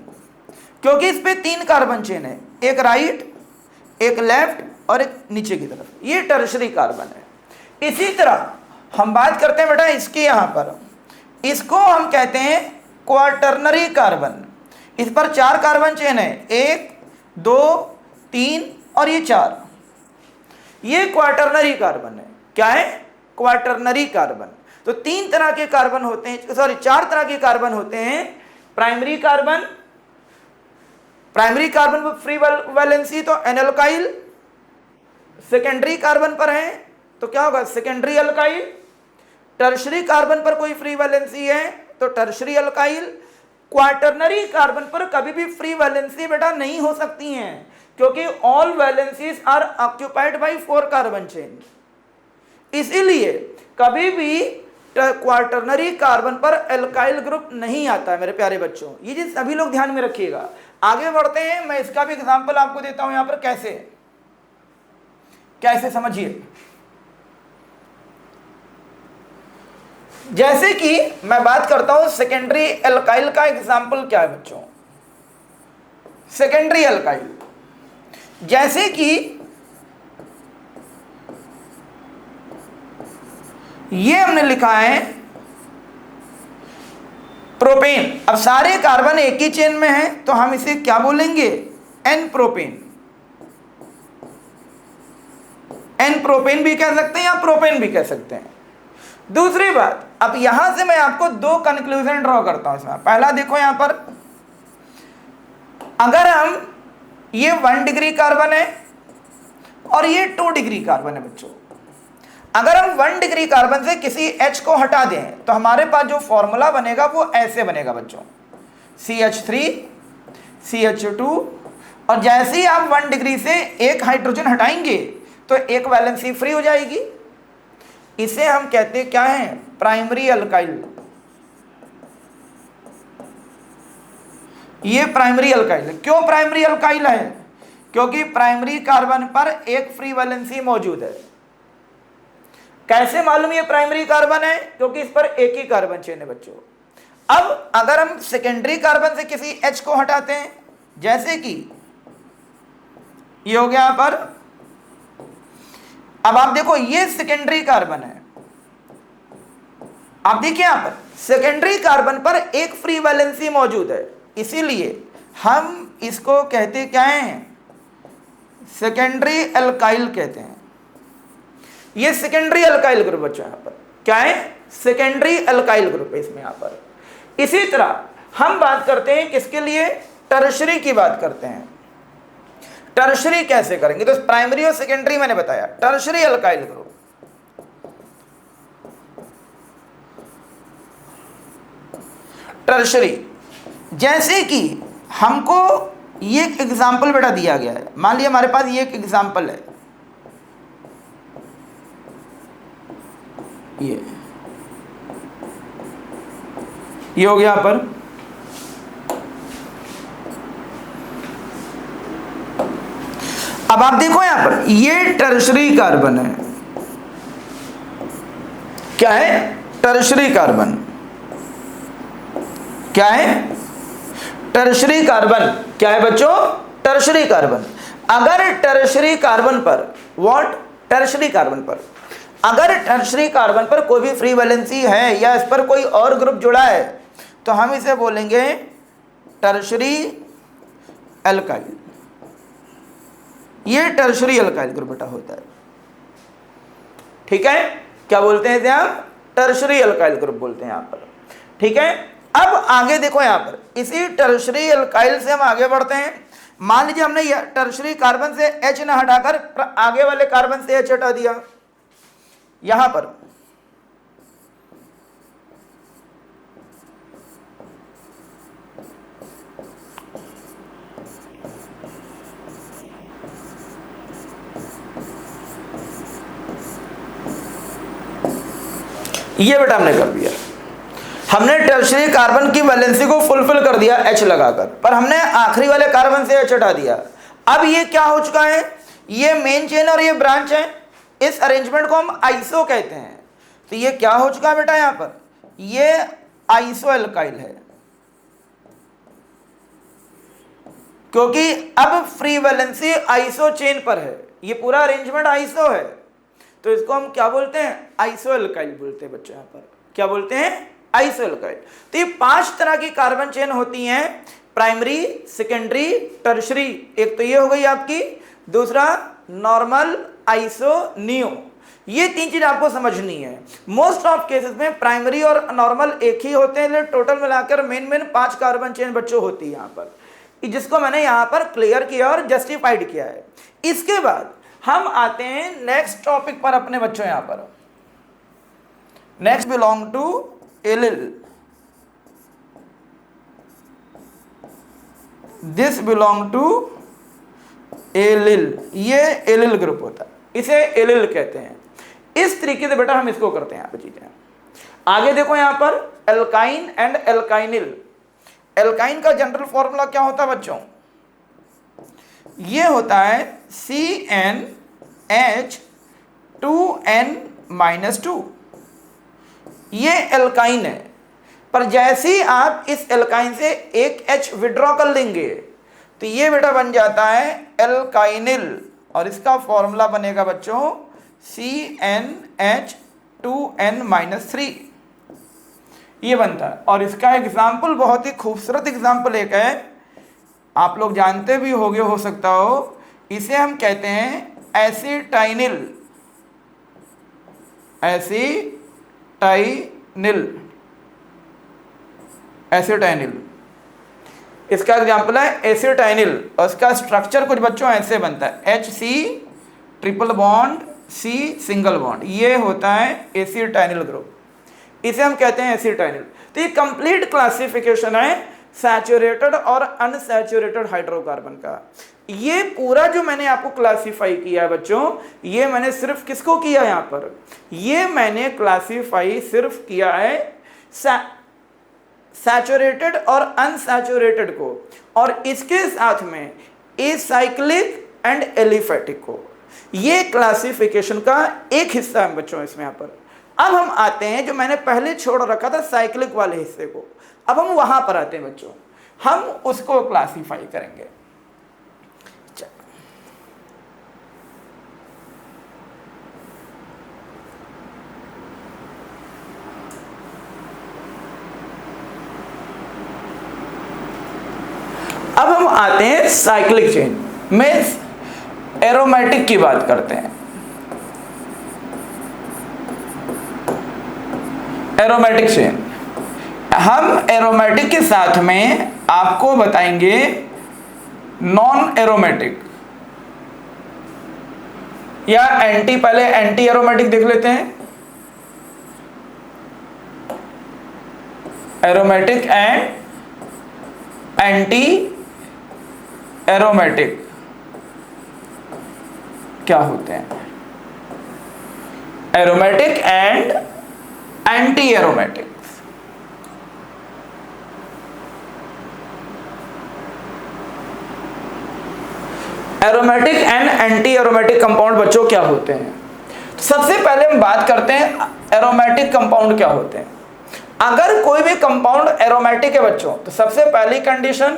क्योंकि इस पे 3 कार्बन चेन है, एक राइट, एक लेफ्ट और एक नीचे की तरफ, ये टर्शरी कार्बन है। इसी तरह हम बात करते हैं बेटा इसके, यहां पर इसको हम कहते हैं क्वाटर्नरी कार्बन। इस पर 4 कार्बन चेन है, 1 2 3 और ये 4, ये क्वाटर्नरी कार्बन है। क्या है, क्वाटर्नरी कार्बन। तो 3 तरह के कार्बन होते हैं, सॉरी 4 तरह के कार्बन होते हैं। प्राइमरी कार्बन, प्राइमरी कार्बन पर फ्री वैलेंसी तो एन अल्काइल, सेकेंडरी कार्बन पर है तो क्या होगा, सेकेंडरी अल्काइल, टर्शरी कार्बन पर कोई फ्री वैलेंसी है तो टर्शरी अल्काइल, क्वाटर्नरी कार्बन पर कभी भी फ्री वैलेंसी बेटा नहीं हो सकती हैं, क्योंकि all valencies are occupied by 4 carbon chain, इसीलिए कभी भी क्वाटर्नरी कार्बन पर एल्काइल ग्रुप नहीं आता है मेरे प्यारे बच्चों। ये चीज सभी लोग ध्यान में रखिएगा। आगे बढ़ते हैं, मैं इसका भी एग्जांपल आपको देता हूं यहां पर, कैसे समझिए। जैसे कि मैं बात करता हूं सेकेंडरी एल्काइल का एग्जांपल क्या है बच्चों, सेकेंडरी एल्काइल, जैसे कि ये हमने लिखा है प्रोपेन। अब सारे कार्बन एक ही चेन में हैं तो हम इसे क्या बोलेंगे, एन प्रोपेन। एन प्रोपेन भी कह सकते हैं या प्रोपेन भी कह सकते हैं। दूसरी बात, अब यहां से मैं आपको दो कंक्लूजन ड्रॉ करता हूं इसमें। पहला देखो यहां पर, अगर हम ये 1 डिग्री कार्बन है और ये 2 डिग्री कार्बन है बच्चों, अगर हम 1 डिग्री कार्बन से किसी H को हटा दें तो हमारे पास जो फॉर्मूला बनेगा वो ऐसे बनेगा बच्चों, CH3 CH2, और जैसे ही आप 1 डिग्री से एक हाइड्रोजन हटाएंगे तो एक वैलेंसी फ्री हो जाएगी। इसे हम कहते क्या है, प्राइमरी अल्काइल। ये प्राइमरी अल्काइल है। क्यों प्राइमरी अल्काइल है, क्योंकि प्राइमरी कार्बन पर एक फ्री वैलेंसी मौजूद है। कैसे मालूम ये प्राइमरी कार्बन है, क्योंकि इस पर एक ही कार्बन चेन है बच्चों। अब अगर हम सेकेंडरी कार्बन से किसी H को हटाते हैं, जैसे कि ये हो गया यहां पर, अब आप देखो ये सेकेंडरी कार्बन है, आप देखिए यहां पर सेकेंडरी कार्बन पर एक फ्री वैलेंसी मौजूद है, इसीलिए हम इसको कहते क्या है, सेकेंडरी अल्काइल कहते हैं। ये सेकेंडरी अल्काइल ग्रुप बच्चों यहां पर क्या है, सेकेंडरी अल्काइल ग्रुप है इसमें यहां पर। इसी तरह हम बात करते हैं किसके लिए, टर्शरी की बात करते हैं। टर्शरी कैसे करेंगे, तो प्राइमरी और सेकेंडरी मैंने बताया, टर्शरी अल्काइल ग्रुप। टर्शरी, जैसे कि हमको ये एक एग्जाम्पल बेटा दिया गया है, मान लिया हमारे पास ये एक एग्जाम्पल है, ये हो गया यहां पर, अब आप देखो यहां पर ये टर्शरी कार्बन है, क्या है, टर्शरी कार्बन। क्या है, टर्शरी कार्बन। क्या है बच्चों, टर्शरी कार्बन। अगर टर्शरी कार्बन पर, व्हाट, टर्शरी कार्बन पर, अगर टर्शरी कार्बन पर कोई भी फ्री वैलेंसी है या इस पर कोई और ग्रुप जुड़ा है तो हम इसे बोलेंगे टर्शरी अल्काइल। ये टर्शरी अल्काइल ग्रुप बेटा होता है, ठीक है। क्या बोलते हैं इसे हम, टर्शरी अल्काइल ग्रुप बोलते हैं यहां पर, ठीक है। अब आगे देखो यहां पर, इसी टर्शरी अल्काइल से हम आगे बढ़ते हैं। मान लीजिए हमने टर्शरी कार्बन से H न हटाकर आगे वाले कार्बन से H हटा दिया, यहां पर ये बेटा हमने कर दिया, हमने टर्शरी कार्बन की वैलेंसी को फुलफिल कर दिया H लगाकर, पर हमने आखिरी वाले कार्बन से H हटा दिया। अब ये क्या हो चुका है, ये मेन चेन और ये ब्रांच है, इस अरेंजमेंट को हम आइसो कहते हैं। तो ये क्या हो चुका है बेटा यहां पर, ये आइसो अल्काइल है, क्योंकि अब फ्री वैलेंसी आइसो चेन पर है, ये पूरा अरेंजमेंट आइसो है, तो इसको हम क्या बोलते हैं, आइसो अल्काइल बोलते हैं बच्चों। यहां पर क्या बोलते हैं, आइसो अल्काइल। तो ये 5 तरह की कार्बन चेन होती हैं, प्राइमरी, सेकेंडरी, टर्शरी। एक तो ये हो गई आपकी, दूसरा नॉर्मल, आइसो, नियो। ये 3 चीज आपको समझनी है। मोस्ट ऑफ केसेस में प्राइमरी और नॉर्मल एक ही होते हैं, लेकिन टोटल मिलाकर मेन 5 कार्बन चेन बच्चों होती है यहाँ पर, जिसको मैंने यहाँ पर क्लियर किया और जस्टिफाइड किया है। इसके बाद हम आते हैं नेक्स्ट टॉपिक पर अपने बच्चों। यहाँ पर next belong to allyl, this belong to allyl. ये एलिल ग्रुप होता है, इसे एलिल कहते हैं। इस तरीके से बेटा हम इसको करते हैं यहाँ पे चीजें। आगे देखो यहाँ पर एल्काइन एंड एल्काइनिल। एल्काइन का जनरल फॉर्मूला क्या होता है बच्चों, ये होता है CnH2n-2। ये एल्काइन है, पर जैसे ही आप इस एल्काइन से एक H विड्रॉ कर लेंगे तो ये बेटा बन जाता है एल्काइनिल, और इसका फॉर्मूला बनेगा बच्चों CnH2n-3। ये बनता है। और इसका एग्जाम्पल बहुत ही खूबसूरत एग्जाम्पल एक है, आप लोग जानते भी होंगे, हो सकता हो, इसे हम कहते हैं एसिटाइनिल। एसिटाइनिल इसका एग्जाम्पल है एसिटाइनिल। और इसका स्ट्रक्चर कुछ बच्चों ऐसे बनता है, HC triple bond C single bond, ये होता है एसिटाइनिल ग्रुप, इसे हम कहते हैं एसिटाइनिल। तो ये कंप्लीट क्लासिफिकेशन है सैचुरेटेड और अनसैचुरेटेड हाइड्रोकार्बन का। ये पूरा जो मैंने आपको क्लासिफाई किया है बच्चों, ये मैंने सिर्फ किसको किया यहाँ पर, ये मैंने क्लासिफाई सिर्फ किया है सैचुरेटेड और अनसैचुरेटेड को, और इसके साथ में एसाइक्लिक एंड एलिफेटिक को। ये क्लासिफिकेशन का एक हिस्सा है बच्चों इसमें यहाँ पर। अब हम आते हैं जो मैंने पहले छोड़ रखा था साइक्लिक वाले हिस्से को, अब हम वहां पर आते हैं बच्चों, हम उसको क्लासिफाई करेंगे। अब हम आते हैं साइक्लिक चेन में, एरोमेटिक की बात करते हैं। एरोमेटिक चेन, हम एरोमेटिक के साथ में आपको बताएंगे नॉन एरोमेटिक या एंटी, पहले एंटी एरोमेटिक देख लेते हैं। एरोमेटिक एंड एंटी एरोमेटिक क्या होते हैं? Aromatic and anti aromatic. Aromatic and anti aromatic compound बच्चों क्या होते हैं? तो सबसे पहले हम बात करते हैं एरोमेटिक कंपाउंड क्या होते हैं। अगर कोई भी कंपाउंड एरोमेटिक है बच्चों, तो सबसे पहली कंडीशन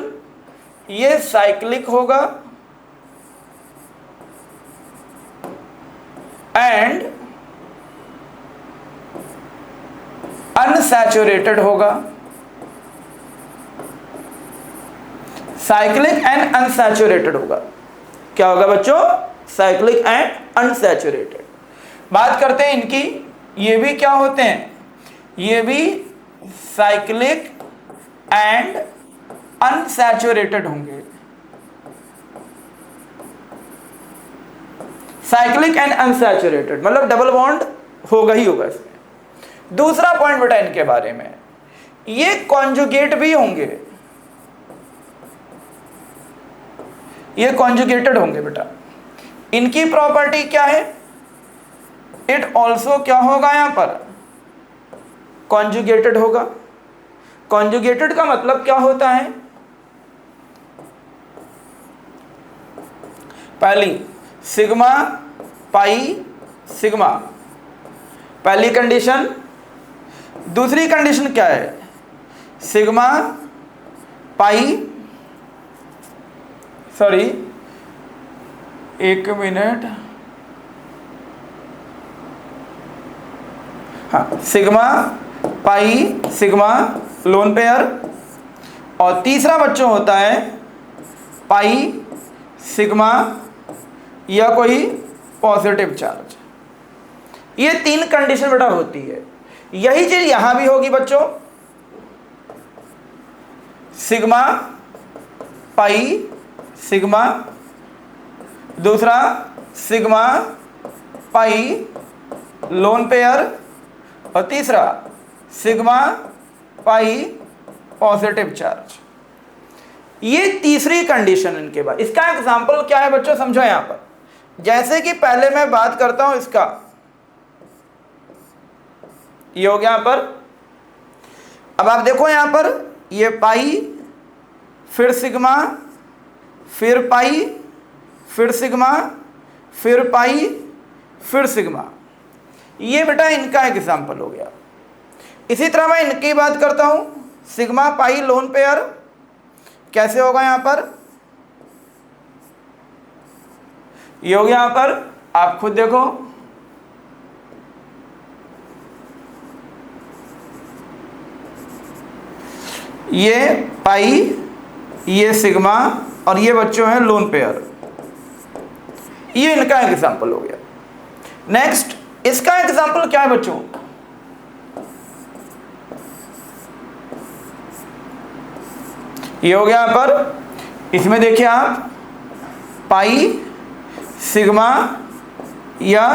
ये साइक्लिक होगा एंड अनसैचुरेटेड होगा। साइक्लिक एंड अनसैचुरेटेड होगा। क्या होगा बच्चों? Cyclic and unsaturated. बात करते हैं इनकी, ये भी क्या होते हैं? ये भी साइक्लिक एंड अनसैचुरेटेड होंगे। साइक्लिक एंड अनसैचुरेटेड मतलब डबल बॉन्ड होगा ही होगा इसमें। दूसरा पॉइंट बेटा इनके बारे में, ये कॉन्जुगेट भी होंगे, ये कॉन्जुगेटेड होंगे बेटा। इनकी प्रॉपर्टी क्या है? इट ऑल्सो क्या होगा यहां पर? कॉन्जुगेटेड होगा। कॉन्जुगेटेड का मतलब क्या होता है? पहली सिग्मा पाई सिग्मा, पहली कंडीशन। दूसरी कंडीशन क्या है? सिग्मा पाई, सॉरी एक मिनट, हाँ, sigma pi sigma lone pair, और तीसरा बच्चों होता है पाई सिग्मा या कोई पॉजिटिव चार्ज। ये तीन कंडीशन बेटा होती है। यही चीज यहां भी होगी बच्चों, सिग्मा पाई सिग्मा, दूसरा सिग्मा पाई लोन पेयर, और तीसरा सिग्मा पाई पॉजिटिव चार्ज। ये तीसरी कंडीशन इनके बाद। इसका एग्जांपल क्या है बच्चों, समझो यहां पर। जैसे कि पहले मैं बात करता हूं इसका, ये हो गया यहां पर। अब आप देखो यहां पर, ये पाई फिर सिग्मा फिर पाई फिर सिग्मा फिर पाई फिर सिग्मा, ये बेटा इनका एग्जांपल हो गया। इसी तरह मैं इनकी बात करता हूं, सिग्मा पाई लोन पेयर कैसे होगा यहां पर? ये हो गया यहां पर, आप खुद देखो। ये पाई, ये सिग्मा, और ये बच्चों है लोन पेयर। ये इनका एग्जाम्पल हो गया। नेक्स्ट, इसका एग्जाम्पल क्या है बच्चों? ये हो गया यहाँ पर। इसमें देखिए आप पाई, सिग्मा या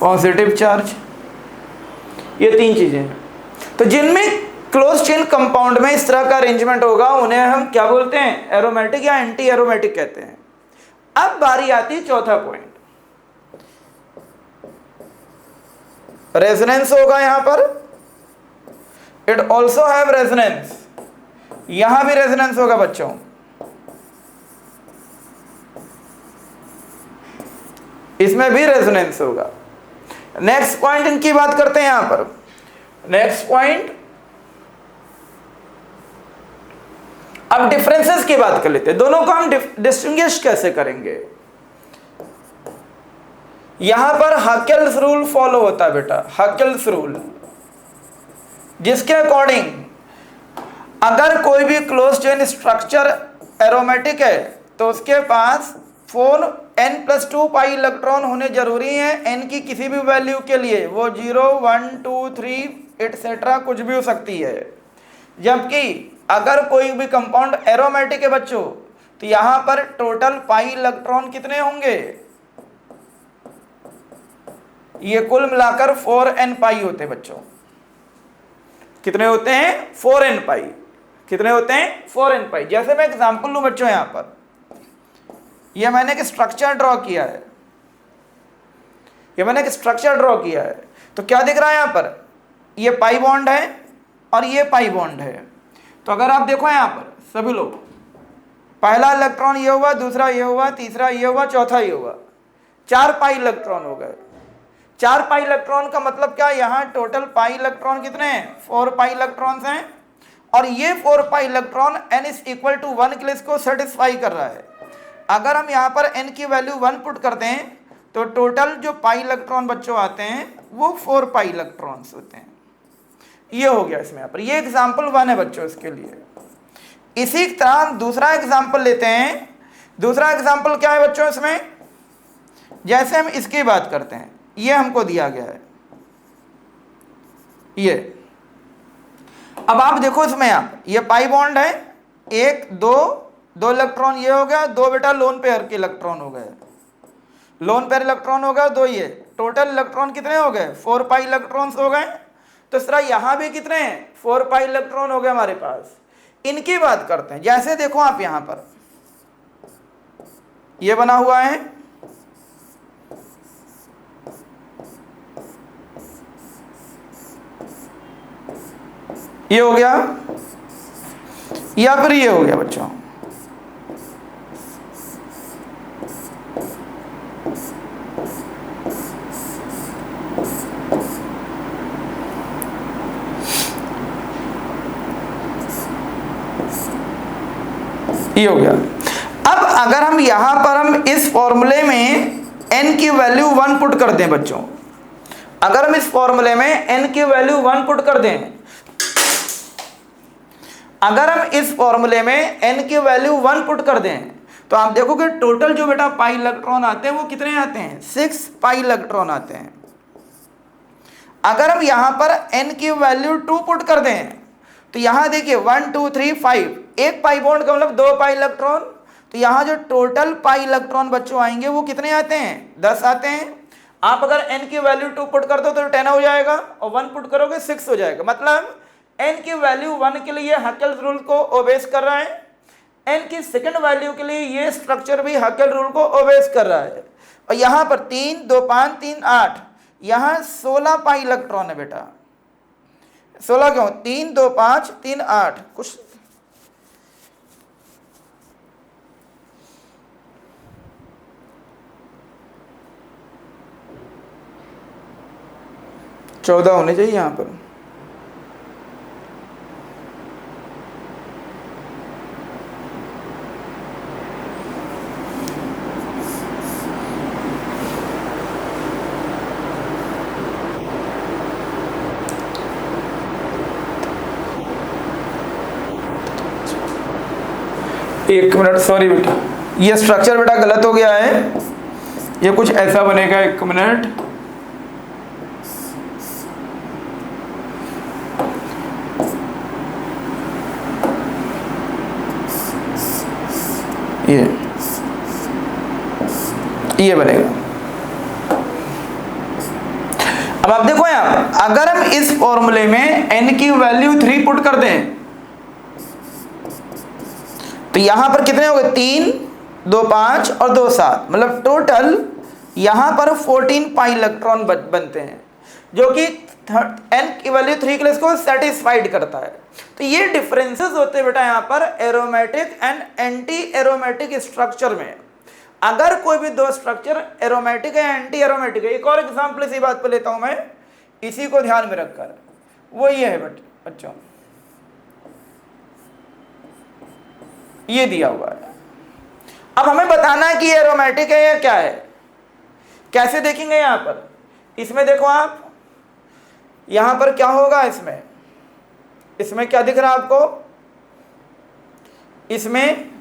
पॉजिटिव चार्ज, ये तीन चीजें हैं। तो जिनमें क्लोज चेन कंपाउंड में इस तरह का अरेंजमेंट होगा उन्हें हम क्या बोलते हैं? एरोमेटिक या एंटी एरोमेटिक कहते हैं। अब बारी आती है चौथा पॉइंट, रेजोनेंस होगा यहां पर। इट ऑल्सो हैव रेजोनेंस, यहां भी रेजोनेंस होगा बच्चों। इसमें भी रेजोनेंस होगा। नेक्स्ट पॉइंट इनकी बात करते हैं यहां पर। नेक्स्ट पॉइंट, अब डिफरेंसेस की बात कर लेते हैं। दोनों को हम डिस्टिंग्विश कैसे करेंगे? यहां पर हाकेल्स रूल फॉलो होता है बेटा, हाकेल्स रूल, जिसके अकॉर्डिंग अगर कोई भी क्लोज चेन स्ट्रक्चर एरोमेटिक है तो उसके पास 4n+2 पाई इलेक्ट्रॉन होने जरूरी है n की किसी भी वैल्यू के लिए, वो 0, 1, 2, 3 एटसेट्रा कुछ भी हो सकती है। जबकि अगर कोई भी कंपाउंड एरोमेटिक है बच्चों तो यहां पर टोटल पाई इलेक्ट्रॉन कितने होंगे? ये कुल मिलाकर 4n पाई होते हैं बच्चों। कितने होते हैं? 4n पाई। कितने होते हैं? 4n पाई। जैसे मैं एग्जांपल लूं बच्चों, यहां पर ये मैंने एक स्ट्रक्चर ड्रॉ किया है, ये मैंने एक स्ट्रक्चर ड्रॉ किया है, तो क्या दिख रहा है यहां पर? ये पाई बॉन्ड है और ये पाई बॉन्ड है। तो अगर आप देखो यहां पर सभी लोग, पहला इलेक्ट्रॉन ये हुआ, दूसरा ये हुआ, तीसरा ये हुआ, चौथा ये हुआ, 4 पाई इलेक्ट्रॉन हो गए। 4 पाई इलेक्ट्रॉन का मतलब क्या? यहां टोटल पाई इलेक्ट्रॉन कितने हैं? 4 पाई इलेक्ट्रॉन्स हैं। और ये 4 पाई इलेक्ट्रॉन n=1 के लिए इसको सेटिस्फाई कर रहा है। अगर हम यहां पर n की वैल्यू 1 पुट करते हैं तो टोटल जो पाई इलेक्ट्रॉन बच्चों आते हैं वो 4 पाई इलेक्ट्रॉन्स होते हैं। ये हो गया इसमें। यहाँ पर ये एग्जाम्पल 1 है बच्चों इसके लिए। इसी तरह हम दूसरा एग्जाम्पल लेते हैं। दूसरा एग्जाम्पल क्या है बच्चों इसमें? जैसे हम इसकी बात करते हैं, ये हमको दिया गया है, ये। अब आप देखो इसमें, आप ये पाई बॉन्ड है, 1 2 इलेक्ट्रॉन ये हो गया, 2 बेटा लोन पेयर के इलेक्ट्रॉन हो गए, लोन पेयर इलेक्ट्रॉन हो गया 2। ये टोटल इलेक्ट्रॉन कितने हो गए? 4 पाई इलेक्ट्रॉन्स हो गए। तो इस तरह यहां भी कितने हैं? 4 पाई इलेक्ट्रॉन हो गए हमारे पास। इनकी बात करते हैं। जैसे देखो आप यहां पर ये बना हुआ है, ये हो गया, या फिर ये हो गया बच्चों। ये हो गया। अब अगर हम यहां पर हम इस फॉर्मूले में n की वैल्यू 1 पुट कर दें बच्चों, अगर हम इस फॉर्मूले में n की वैल्यू 1 पुट कर दें, अगर हम इस फॉर्मूले में n की वैल्यू 1 पुट कर दें तो आप देखोगे टोटल जो बेटा पाई इलेक्ट्रॉन आते हैं वो कितने आते हैं? 6 पाई इलेक्ट्रॉन आते हैं। अगर हम यहां पर n की वैल्यू 2 पुट कर दें तो यहां देखिए 1 2 3 5, एक पाई बॉन्ड का मतलब 2 पाई इलेक्ट्रॉन। तो यहां जो टोटल पाई इलेक्ट्रॉन बच्चों आएंगे वो कितने आते हैं? 10 आते हैं। आप अगर n की वैल्यू 2 पुट कर दो तो 10 हो जाएगा, और 1 पुट करोगे 6 हो जाएगा। मतलब n की वैल्यू 1 के लिए हाकेल रूल को ओबेस कर रहा है, n की सेकंड वैल्यू के लिए ये स्ट्रक्चर भी हाकेल रूल को ओबेस कर रहा है। और यहां पर 3 2 5 3 8, यहां 16 पाई इलेक्ट्रॉन है बेटा। 16 क्यों? 3 2 5 3 8, कुछ 14 होने चाहिए यहां पर। एक मिनट, सॉरी बेटा, ये स्ट्रक्चर बेटा गलत हो गया है, ये कुछ ऐसा बनेगा। एक मिनट, ये बनेगा। अब आप देखो यहां, अगर हम इस फॉर्मूले में n की वैल्यू 3 पुट कर दें तो यहां पर कितने हो गए, 3, 2 5 और 2 7, मतलब टोटल यहां पर 14 पाई इलेक्ट्रॉन बनते हैं, जो कि n की वैल्यू 3 के लिए इसको सेटिस्फाइड करता है। तो ये डिफरेंसेस होते हैं बेटा यहाँ पर aromatic and anti aromatic structure में। अगर कोई भी दो स्ट्रक्चर एरोमेटिक है, एंटी एरोमेटिक है, एक और एग्जांपल इसी बात पे लेता हूं मैं, इसी को ध्यान में रखकर, वो ये है बच्चों, ये दिया हुआ है। अब हमें बताना है कि ये एरोमेटिक है या क्या है। कैसे देखेंगे यहां पर, इसमें देखो आप, यहां पर क्या होगा, इसमें क्या दिख रहा है आपको, इसमें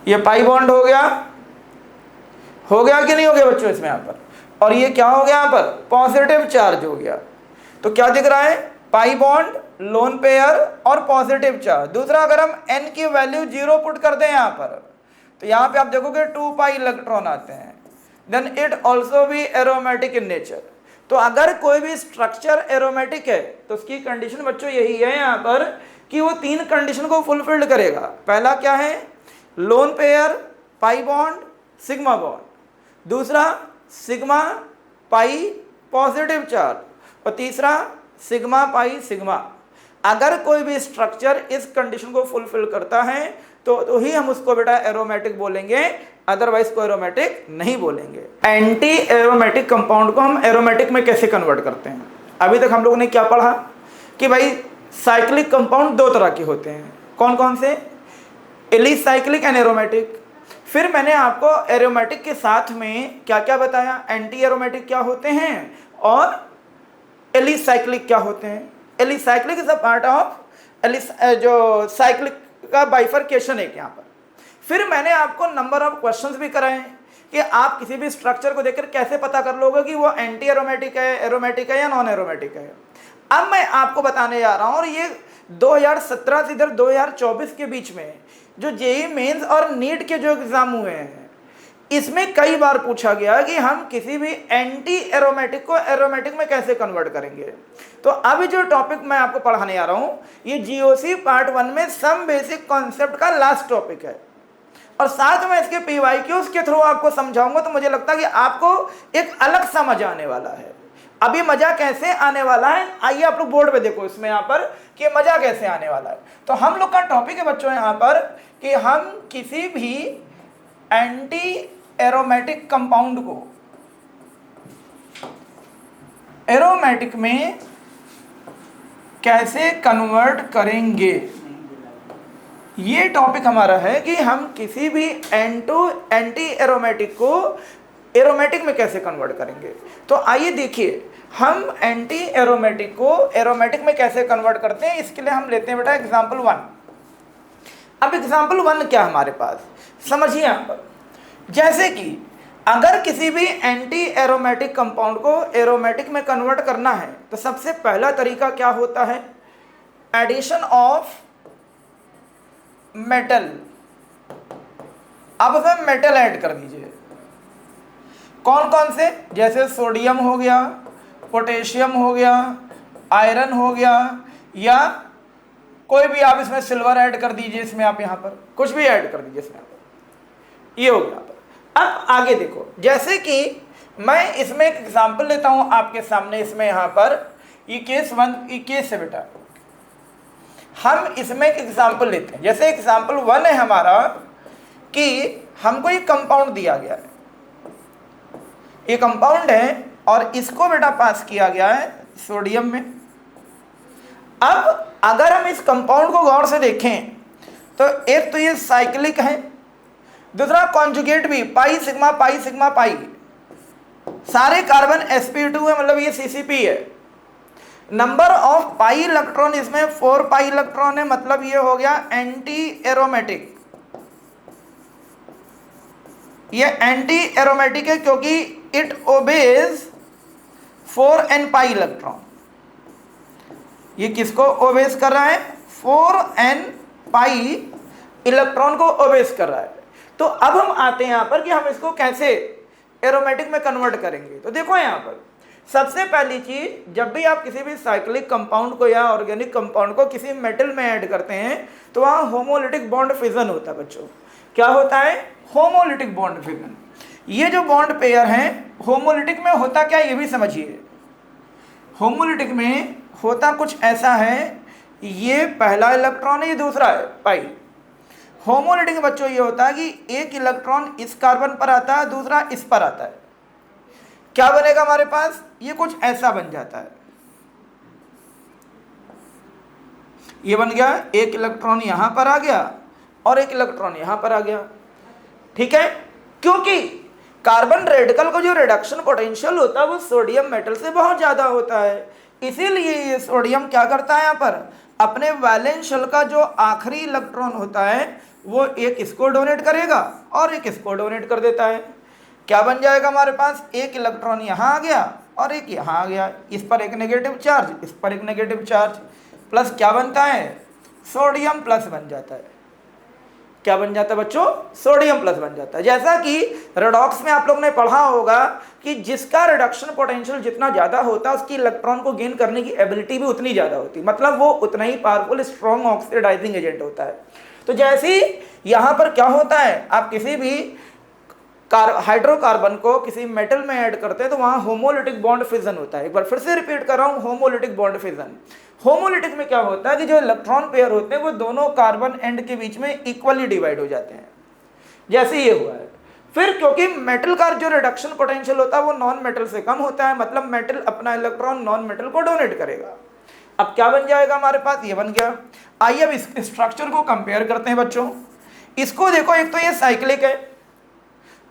ये पाई बॉन्ड हो गया कि नहीं हो गया बच्चों इसमें यहां पर, और ये क्या हो गया यहां पर, पॉजिटिव चार्ज हो गया। तो क्या दिख रहा है, पाई बॉन्ड, लोन पेयर और पॉजिटिव चार्ज। दूसरा, अगर हम n की वैल्यू 0 पुट कर दें यहां पर, तो यहां पे आप देखोगे 2 पाई इलेक्ट्रॉन आते हैं, then it also be aromatic in nature. तो अगर कोई भी स्ट्रक्चर एरोमेटिक है तो उसकी कंडीशन बच्चों यही है यहाँ पर कि वो 3 कंडीशन को फुलफिल्ड करेगा। पहला क्या है, lone pair, pi bond, sigma bond. दूसरा, सिग्मा पाई पॉजिटिव चार्ज, और तीसरा सिग्मा पाई सिग्मा। अगर कोई भी स्ट्रक्चर इस कंडीशन को फुलफिल करता है तो ही हम उसको बेटा एरोमेटिक बोलेंगे, अदरवाइज को एरोमेटिक नहीं बोलेंगे। एंटी एरोमेटिक कंपाउंड को हम एरोमेटिक में कैसे कन्वर्ट करते हैं। अभी तक हम लोगों ने क्या पढ़ा कि भाई साइक्लिक कंपाउंड 2 तरह के होते हैं, कौन कौन से, एलिसाइक्लिक एंड एरोमेटिक। फिर मैंने आपको एरोमेटिक के साथ में क्या क्या बताया, एंटी एरोमेटिक क्या होते हैं और एलिसाइक्लिक क्या होते हैं। Alicyclic is a part of जो साइक्लिक का बाइफरकेशन है यहाँ पर। फिर मैंने आपको नंबर ऑफ क्वेश्चंस भी कराए कि आप किसी भी स्ट्रक्चर को देखकर कैसे पता कर लोगे कि वो एंटी एरोमेटिक है, एरोमेटिक है या नॉन एरोमेटिक है। अब मैं आपको बताने जा रहा हूँ, और ये 2017 से इधर 2024 के बीच में जो जेईई मेंस और नीट के जो एग्जाम हुए हैं, इसमें कई बार पूछा गया कि हम किसी भी एंटी एरोमेटिक को एरोमेटिक में कैसे कन्वर्ट करेंगे। तो अभी जो टॉपिक मैं आपको पढ़ाने आ रहा हूं, ये जीओसी पार्ट 1 में सम बेसिक कॉन्सेप्ट का लास्ट टॉपिक है, और साथ में इसके पीवाईक्यूज के थ्रू आपको समझाऊंगा। तो मुझे लगता है कि आपको एक अलग सा मजा आने वाला है। अभी मजा कैसे आने वाला है, आइए आप लोग बोर्ड पे देखो इसमें यहाँ पर कि मजा कैसे आने वाला है। तो हम लोग का टॉपिक है बच्चों यहाँ पर कि हम किसी भी एंटी एरोमेटिक कंपाउंड को एरोमेटिक में कैसे कन्वर्ट करेंगे। ये टॉपिक हमारा है कि हम किसी भी एंटी एरोमेटिक को एरोमेटिक में कैसे कन्वर्ट करेंगे। तो आइए देखिए, हम एंटी एरोमेटिक को एरोमेटिक में कैसे कन्वर्ट करते हैं। इसके लिए हम लेते हैं बेटा एग्जाम्पल 1। अब एग्जाम्पल 1 क्या हमारे पास, समझिए यहाँ पर, जैसे कि अगर किसी भी एंटी एरोमेटिक कंपाउंड को एरोमेटिक में कन्वर्ट करना है तो सबसे पहला तरीका क्या होता है, एडिशन ऑफ मेटल। अब उसमें मेटल ऐड कर दीजिए, कौन कौन से, जैसे सोडियम हो गया, पोटेशियम हो गया, आयरन हो गया, या कोई भी आप इसमें सिल्वर ऐड कर दीजिए, इसमें आप यहाँ पर कुछ भी ऐड कर दीजिए इसमें आप, ये हो गया। अब आगे देखो, जैसे कि मैं इसमें एक एग्जांपल लेता हूं आपके सामने, इसमें यहाँ पर ये केस 1, ये केस है बेटा, हम इसमें एक एग्जांपल लेते हैं। जैसे एग्जांपल 1 है हमारा कि हमको एक कंपाउंड दिया गया है, ये कंपाउंड है और इसको बेटा पास किया गया है सोडियम में। अब अगर हम इस कंपाउंड को गौर से देखें तो एक तो ये साइक्लिक है, दूसरा कॉन्जुगेट भी, pi sigma pi sigma pi, सारे कार्बन sp2 है, मतलब ये ccp है। नंबर ऑफ पाई इलेक्ट्रॉन इसमें 4 पाई इलेक्ट्रॉन है, मतलब ये हो गया एंटी एरोमेटिक। ये एंटी एरोमेटिक है क्योंकि it obeys 4n pi electron. ये किसको ओबेज कर रहा है? 4n पाई इलेक्ट्रॉन को ओबेज कर रहा है। तो अब हम आते हैं यहां पर कि हम इसको कैसे एरोमेटिक में कन्वर्ट करेंगे। तो देखो यहां पर सबसे पहली चीज, जब भी आप किसी भी साइक्लिक कंपाउंड को या ऑर्गेनिक कंपाउंड को किसी मेटल में ऐड करते हैं तो वहां होमोलिटिक बॉन्ड फिजन होता है बच्चों। क्या होता है? Homolytic bond fission. ये जो बॉन्ड पेयर हैं होमोलिटिक में होता क्या, ये भी समझिए। होमोलिटिक में होता कुछ ऐसा है, ये पहला इलेक्ट्रॉन है, ये दूसरा है पाई। होमोलिटिक में बच्चों ये होता है कि एक इलेक्ट्रॉन इस कार्बन पर आता है, दूसरा इस पर आता है। क्या बनेगा हमारे पास? ये कुछ ऐसा बन जाता है। ये बन गया, एक इलेक्ट्रॉन यहां पर आ गया और एक इलेक्ट्रॉन यहां पर आ गया। ठीक है, क्योंकि कार्बन रेडिकल का जो रिडक्शन पोटेंशियल होता है वो सोडियम मेटल से बहुत ज्यादा होता है। इसीलिए ये सोडियम क्या करता है, यहां पर अपने वैलेंस शेल का जो आखिरी इलेक्ट्रॉन होता है वो एक इसको डोनेट करेगा और एक इसको डोनेट कर देता है। क्या बन जाएगा हमारे पास? एक इलेक्ट्रॉन यहाँ आ गया और एक यहाँ आ गया, इस पर एक नेगेटिव चार्ज, इस पर एक नेगेटिव चार्ज, प्लस क्या बनता है? सोडियम प्लस बन जाता है। क्या बन जाता है बच्चों? सोडियम प्लस बन जाता है। जैसा कि रेडॉक्स में आप लोगों ने पढ़ा होगा कि जिसका रिडक्शन पोटेंशियल जितना ज़्यादा होता है उसकी इलेक्ट्रॉन को गेन करने की एबिलिटी भी उतनी ज़्यादा होती है, मतलब वो उतना ही पावरफुल स्ट्रॉन्ग ऑक्सीडाइजिंग एजेंट होता है। तो जैसे ही यहाँ पर क्या होता है, आप किसी भी हाइड्रोकार्बन को किसी मेटल में ऐड करते हैं तो वहाँ होमोलिटिक बॉन्ड फिजन होता है। एक बार फिर से रिपीट कर रहा हूँ, होमोलिटिक बॉन्ड फिजन। होमोलिटिक में क्या होता है कि जो इलेक्ट्रॉन पेयर होते हैं वो दोनों कार्बन एंड के बीच में इक्वली डिवाइड हो जाते हैं, जैसे ये हुआ है। फिर क्योंकि मेटल का जो रिडक्शन पोटेंशियल होता है वो नॉन मेटल से कम होता है, मतलब मेटल अपना इलेक्ट्रॉन नॉन मेटल को डोनेट करेगा। अब क्या बन जाएगा हमारे पास? ये बन गया। आइए अब इस स्ट्रक्चर को कंपेयर करते हैं बच्चों। इसको देखो, एक तो ये साइक्लिक है,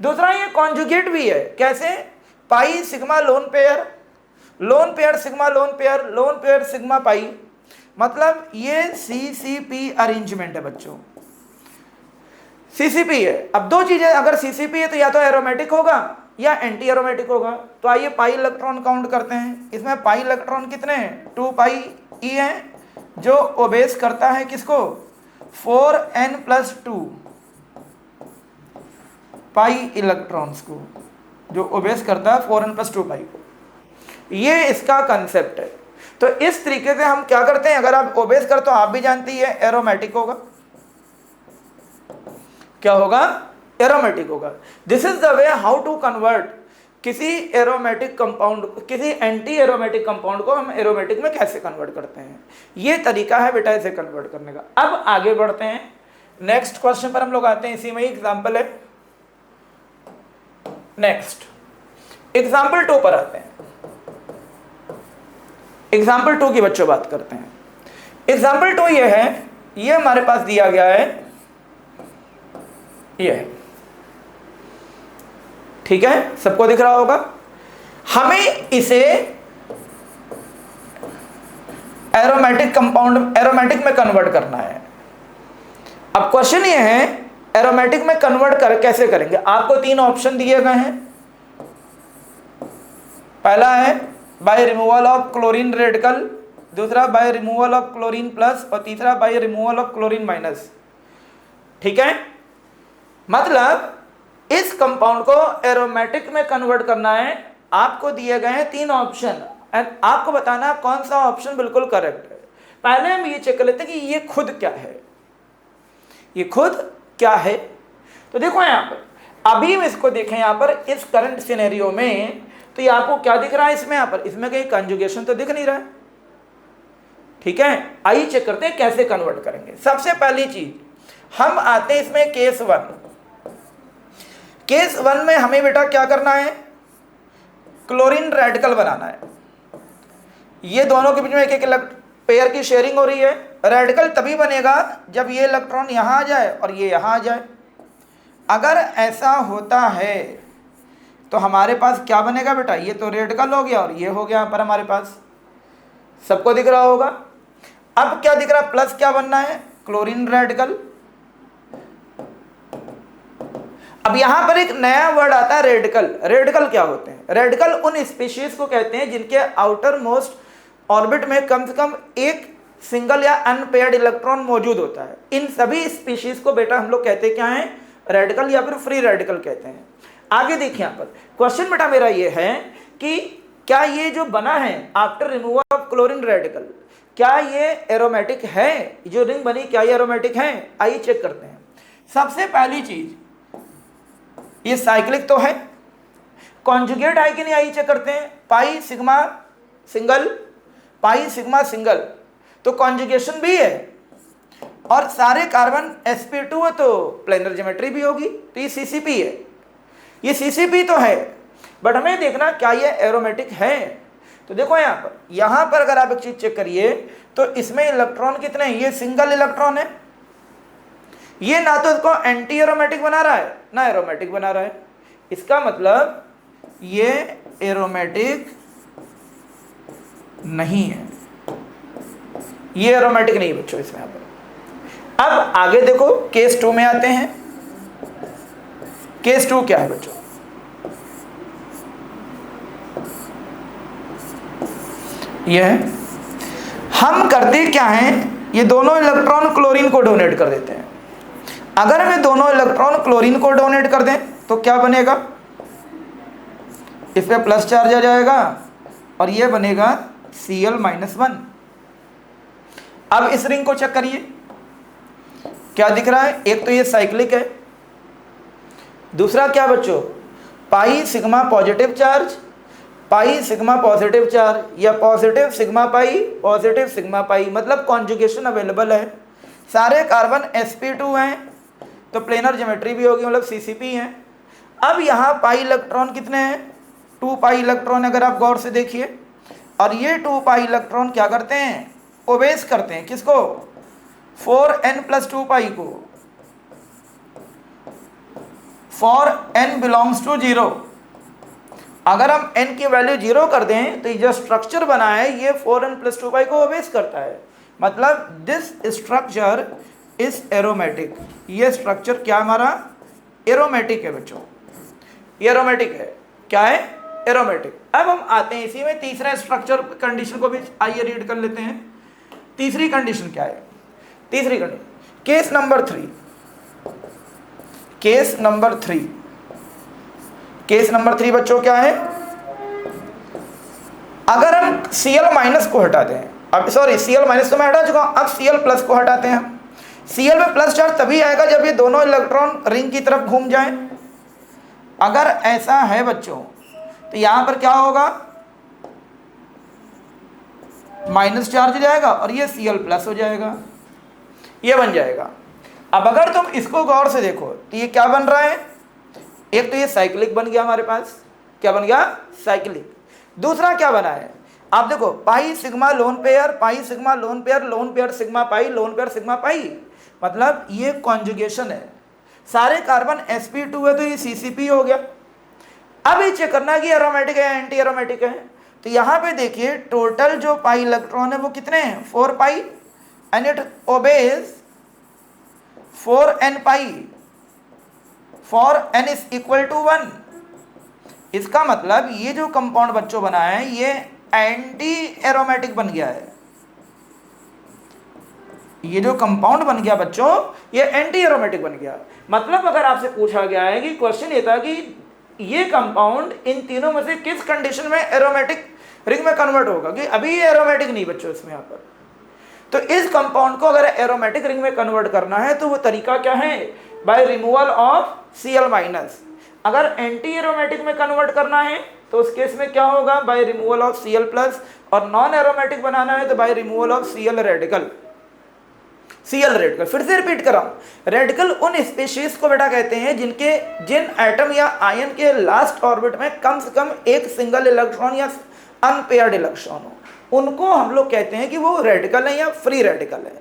दूसरा ये कॉन्जुगेट भी है। कैसे? पाई sigma lone pair, lone pair sigma lone pair, lone pair sigma pi, मतलब ये CCP अरेंजमेंट है बच्चों। CCP है। अब दो चीजें, अगर CCP है तो या तो एरोमेटिक होगा या एंटी एरोमेटिक होगा। तो आइए पाई इलेक्ट्रॉन काउंट करते हैं। इसमें पाई इलेक्ट्रॉन कितने हैं? 2 पाई E है, जो ओबेस करता है किसको? 4n+2 पाई इलेक्ट्रॉन्स को, जो ओबेस करता है 4n+2 पाई को। ये इसका कंसेप्ट है। तो इस तरीके से हम क्या करते हैं, अगर आप ओबेस कर तो आप भी जानती है एरोमेटिक होगा। क्या होगा? एरोमेटिक होगा। This is the way how to convert किसी एरोमेटिक कंपाउंड, किसी एंटी एरोमेटिक कंपाउंड को हम एरोमेटिक में कैसे कन्वर्ट करते हैं। ये तरीका है बेटा इसे कन्वर्ट करने का। अब आगे बढ़ते हैं, नेक्स्ट क्वेश्चन पर हम लोग आते हैं। इसी में ही एग्जाम्पल है। नेक्स्ट एग्जाम्पल 2 पर आते हैं। एग्जाम्पल 2 की बच्चों बात करते हैं। एग्जाम्पल 2 ये है, ये हमारे पास दिया गया है, ये है। ठीक है, सबको दिख रहा होगा। हमें इसे एरोमेटिक कंपाउंड, एरोमेटिक में कन्वर्ट करना है। अब क्वेश्चन ये है एरोमेटिक में कन्वर्ट कैसे करेंगे। आपको 3 ऑप्शन दिए गए हैं। पहला है by removal of chlorine radical, दूसरा by removal of chlorine plus और तीसरा by removal of chlorine minus. ठीक है, मतलब इस कंपाउंड को एरोमेटिक में कन्वर्ट करना है। आपको दिए गए हैं 3 ऑप्शन एंड आपको बताना है कौन सा ऑप्शन बिल्कुल करेक्ट है। पहले हम ये चेक कर लेते हैं कि ये खुद क्या है। ये खुद क्या है, तो देखो यहां पर अभी हम इसको देखें, यहां पर इस करंट सिनेरियो में, तो ये आपको क्या दिख रहा है इसमें? यहां पर इसमें कहीं कंजुगेशन तो दिख नहीं रहा है। ठीक है, आइए चेक करते हैं कैसे कन्वर्ट करेंगे। सबसे पहली चीज हम आते हैं इसमें केस 1। केस 1 में हमें बेटा क्या करना है? क्लोरीन रेडिकल बनाना है। ये दोनों के बीच में एक एक पेयर की शेयरिंग हो रही है। रेडिकल तभी बनेगा जब ये इलेक्ट्रॉन यहाँ आ जाए और ये यहाँ आ जाए। अगर ऐसा होता है तो हमारे पास क्या बनेगा बेटा? ये तो रेडिकल हो गया और ये हो गया यहाँ पर हमारे पास। सबको दिख रहा होगा। अब क्या दिख रहा है, प्लस क्या बनना है, क्लोरीन रेडिकल। अब यहां पर एक नया वर्ड आता है रेडिकल। रेडिकल क्या होते हैं, रेडिकल उन स्पीशीज को कहते हैं जिनके आउटर मोस्ट ऑर्बिट में कम से कम एक सिंगल या अनपेयर्ड इलेक्ट्रॉन मौजूद होता है। इन सभी स्पीशीज को बेटा हम लोग कहते क्या है, रेडिकल या फिर फ्री रेडिकल कहते हैं। आगे देखिए यहां पर क्वेश्चन बेटा मेरा ये है कि क्या ये जो बना है after removal of chlorine radical, क्या ये एरोमेटिक है, जो रिंग बनी क्या ये एरोमेटिक है? आइए चेक करते हैं। सबसे पहली चीज ये साइक्लिक तो है, कॉन्जुगेट है कि नहीं, आइए चेक करते हैं। Pi sigma single, pi sigma single, तो कॉन्जुगेशन भी है। और सारे कार्बन sp2 है तो प्लेनर ज्योमेट्री भी होगी, तो ये ccp है, ये ccp तो है। बट हमें देखना क्या ये एरोमेटिक है। तो देखो यहां पर अगर आप एक चीज चेक करिए तो इसमें इलेक्ट्रॉन कितने हैं, ये सिंगल इलेक्ट्रॉन है। ये ना तो इसको एंटी एरोमेटिक बना रहा है ना एरोमेटिक बना रहा है। इसका मतलब ये एरोमेटिक नहीं है, ये एरोमेटिक नहीं बच्चों इसमें। यहाँ पर अब आगे देखो केस 2 में आते हैं। केस 2 क्या है बच्चों, ये हम करते क्या हैं, ये दोनों इलेक्ट्रॉन क्लोरीन को डोनेट कर देते हैं। अगर हम ये दोनों इलेक्ट्रॉन क्लोरीन को डोनेट कर दें तो क्या बनेगा, इस पे प्लस चार्ज आ जाएगा और ये बनेगा Cl-1। अब इस रिंग को चेक करिए, क्या दिख रहा है, एक तो ये साइक्लिक है, दूसरा क्या बच्चों, पाई सिग्मा पॉजिटिव चार्ज, पाई सिग्मा पॉजिटिव चार्ज, या पॉजिटिव सिग्मा पाई, मतलब कॉन्जुगेशन अवेलेबल है। सारे कार्बन sp2 हैं तो प्लेनर ज्योमेट्री भी होगी, मतलब ccp है। अब यहाँ पाई इलेक्ट्रॉन कितने हैं, 2 पाई इलेक्ट्रॉन, अगर आप गौर से देखिए। और ये 2 पाई इलेक्ट्रॉन क्या करते हैं, ओबेस करते हैं किसको, 4n+2 पाई को, फॉर n बिलोंग्स टू 0। अगर हम n की वैल्यू 0 कर दें तो ये जो स्ट्रक्चर बना है ये 4n+2 पाई को ओबेस करता है। मतलब दिस स्ट्रक्चर इज एरोमेटिक, ये स्ट्रक्चर क्या हमारा एरोमेटिक है बच्चों, ये एरोमेटिक है। क्या है, एरोमेटिक। अब हम आते हैं इसी में तीसरा स्ट्रक्चर कंडीशन को भी आइए रीड कर लेते हैं। तीसरी कंडीशन क्या है, तीसरी condition case number 3, case number 3, case number 3 बच्चों क्या है, अगर हम Cl- को हटा दें, अब सॉरी Cl- तो मैं हटा चुका हूं, अब Cl+ को हटाते हैं हम। Cl में प्लस चार्ज तभी आएगा जब ये दोनों इलेक्ट्रॉन रिंग की तरफ घूम जाएं। अगर ऐसा है बच्चों तो यहां पर क्या होगा, माइनस चार्ज हो जाएगा और ये Cl+ हो जाएगा, ये बन जाएगा। अब अगर तुम इसको गौर से देखो तो ये क्या बन रहा है, एक तो ये साइक्लिक बन गया हमारे पास, क्या बन गया, साइक्लिक। दूसरा क्या बना है, आप देखो पाई सिग्मा लोन पेयर, पाई sigma lone pair, lone pair sigma pi, lone pair sigma pi, मतलब ये कॉन्जुगेशन है। सारे कार्बन sp2 है तो ये ccp हो गया। अब ये चेक करना कि एरोमेटिक है एंटी एरोमेटिक है। तो यहाँ पे देखिए टोटल जो पाई इलेक्ट्रॉन है वो कितने हैं, 4 pi, and it obeys 4n pi, for n is equal to 1। इसका मतलब ये जो कंपाउंड बच्चों बना है ये एंटी एरोमेटिक बन गया है। ये जो कंपाउंड बन गया बच्चों ये एंटी एरोमेटिक बन गया। मतलब अगर आपसे पूछा गया है कि क्वेश्चन ये था कि ये कंपाउंड इन तीनों में से किस कंडीशन में एरोमेटिक रिंग में कन्वर्ट होगा, कि अभी ये एरोमेटिक नहीं बच्चों इसमें यहाँ पर। तो इस कंपाउंड को अगर एरोमेटिक रिंग में कन्वर्ट करना है तो वो तरीका क्या है, बाय रिमूवल ऑफ Cl-। अगर एंटी एरोमेटिक में कन्वर्ट करना है तो उस केस में क्या होगा, बाय रिमूवल ऑफ Cl+, और नॉन एरोमेटिक बनाना है तो by removal of Cl radical. Cl radical, फिर से रिपीट कर रहा हूं, रेडिकल उन स्पीशीज को बेटा कहते हैं जिन एटम या आयन के लास्ट ऑर्बिट में कम से कम एक सिंगल इलेक्ट्रॉन या अनपेयर्ड इलेक्ट्रॉन हो, उनको हम लोग कहते हैं कि वो रेडिकल है या फ्री रेडिकल है।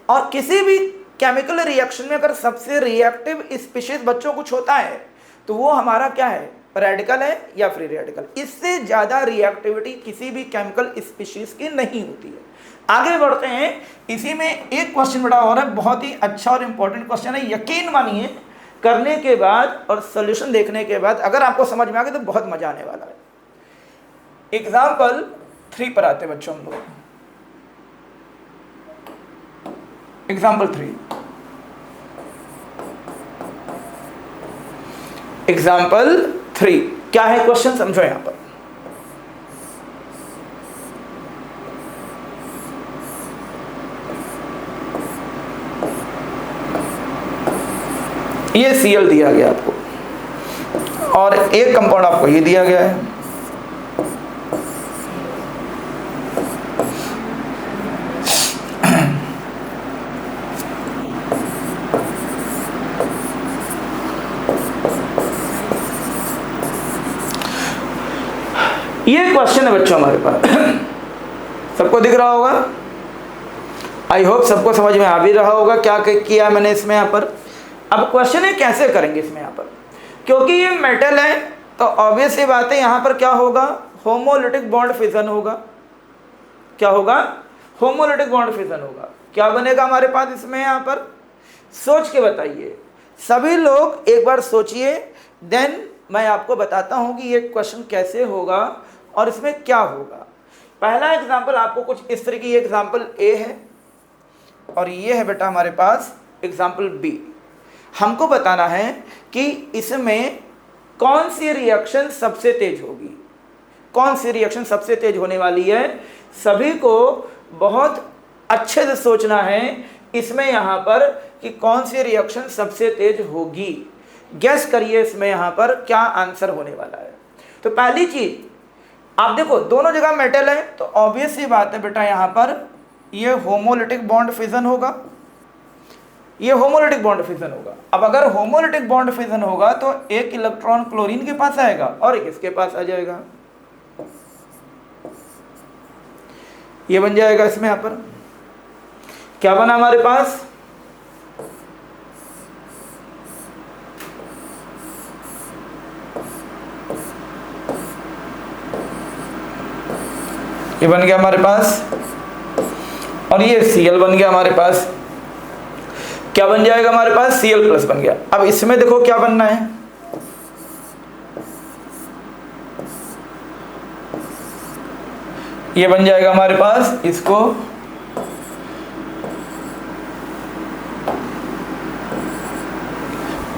और किसी भी केमिकल रिएक्शन में अगर सबसे रिएक्टिव स्पीशीज बच्चों कुछ होता है तो वो हमारा क्या है, रेडिकल है या फ्री रेडिकल। इससे ज़्यादा रिएक्टिविटी किसी भी केमिकल स्पीशीज की नहीं होती है। आगे बढ़ते हैं। इसी में एक क्वेश्चन बड़ा और है, बहुत ही अच्छा और इम्पोर्टेंट क्वेश्चन है। यकीन मानिए करने के बाद और सोल्यूशन देखने के बाद अगर आपको समझ में आ गया तो बहुत मजा आने वाला है। एग्जाम्पल 3 पर आते बच्चों हम लोग। एग्जाम्पल 3, एग्जाम्पल 3 क्या है क्वेश्चन समझो यहां पर। ये Cl दिया गया आपको और एक कंपाउंड आपको ये दिया गया है। ये क्वेश्चन है बच्चों हमारे पास। सबको दिख रहा होगा, आई होप सबको समझ में आ भी रहा होगा क्या किया मैंने इसमें यहाँ पर। अब क्वेश्चन है कैसे करेंगे इसमें यहाँ पर, क्योंकि ये मेटल है तो ऑब्वियस सी बात है यहाँ पर क्या होगा, होमोलिटिक बॉन्ड फिजन होगा। क्या होगा, होमोलिटिक बॉन्ड फिजन होगा। क्या बनेगा हमारे पास इसमें यहाँ पर, सोच के बताइए सभी लोग, एक बार सोचिए, देन मैं आपको बताता हूँ कि ये क्वेश्चन कैसे होगा और इसमें क्या होगा। पहला एग्जाम्पल आपको कुछ इस तरह की, एग्जाम्पल ए है और ये है बेटा हमारे पास एग्जाम्पल बी। हमको बताना है कि इसमें कौन सी रिएक्शन सबसे तेज होगी, कौन सी रिएक्शन सबसे तेज होने वाली है। सभी को बहुत अच्छे से सोचना है इसमें यहाँ पर कि कौन सी रिएक्शन सबसे तेज होगी। गैस करिए इसमें यहाँ पर क्या आंसर होने वाला है। तो पहली चीज आप देखो, दोनों जगह मेटल है तो ऑब्वियस सी बात है बेटा यहाँ पर ये होमोलिटिक बॉन्ड फिजन होगा, ये होमोलिटिक बॉन्ड फिजन होगा। अब अगर होमोलिटिक बॉन्ड फिजन होगा तो एक इलेक्ट्रॉन क्लोरीन के पास आएगा और एक इसके पास आ जाएगा। ये बन जाएगा इसमें यहाँ पर क्या बना हमारे पास, ये बन गया हमारे पास और ये Cl बन गया हमारे पास। क्या बन जाएगा हमारे पास, Cl प्लस बन गया। अब इसमें देखो क्या बनना है, ये बन जाएगा हमारे पास, इसको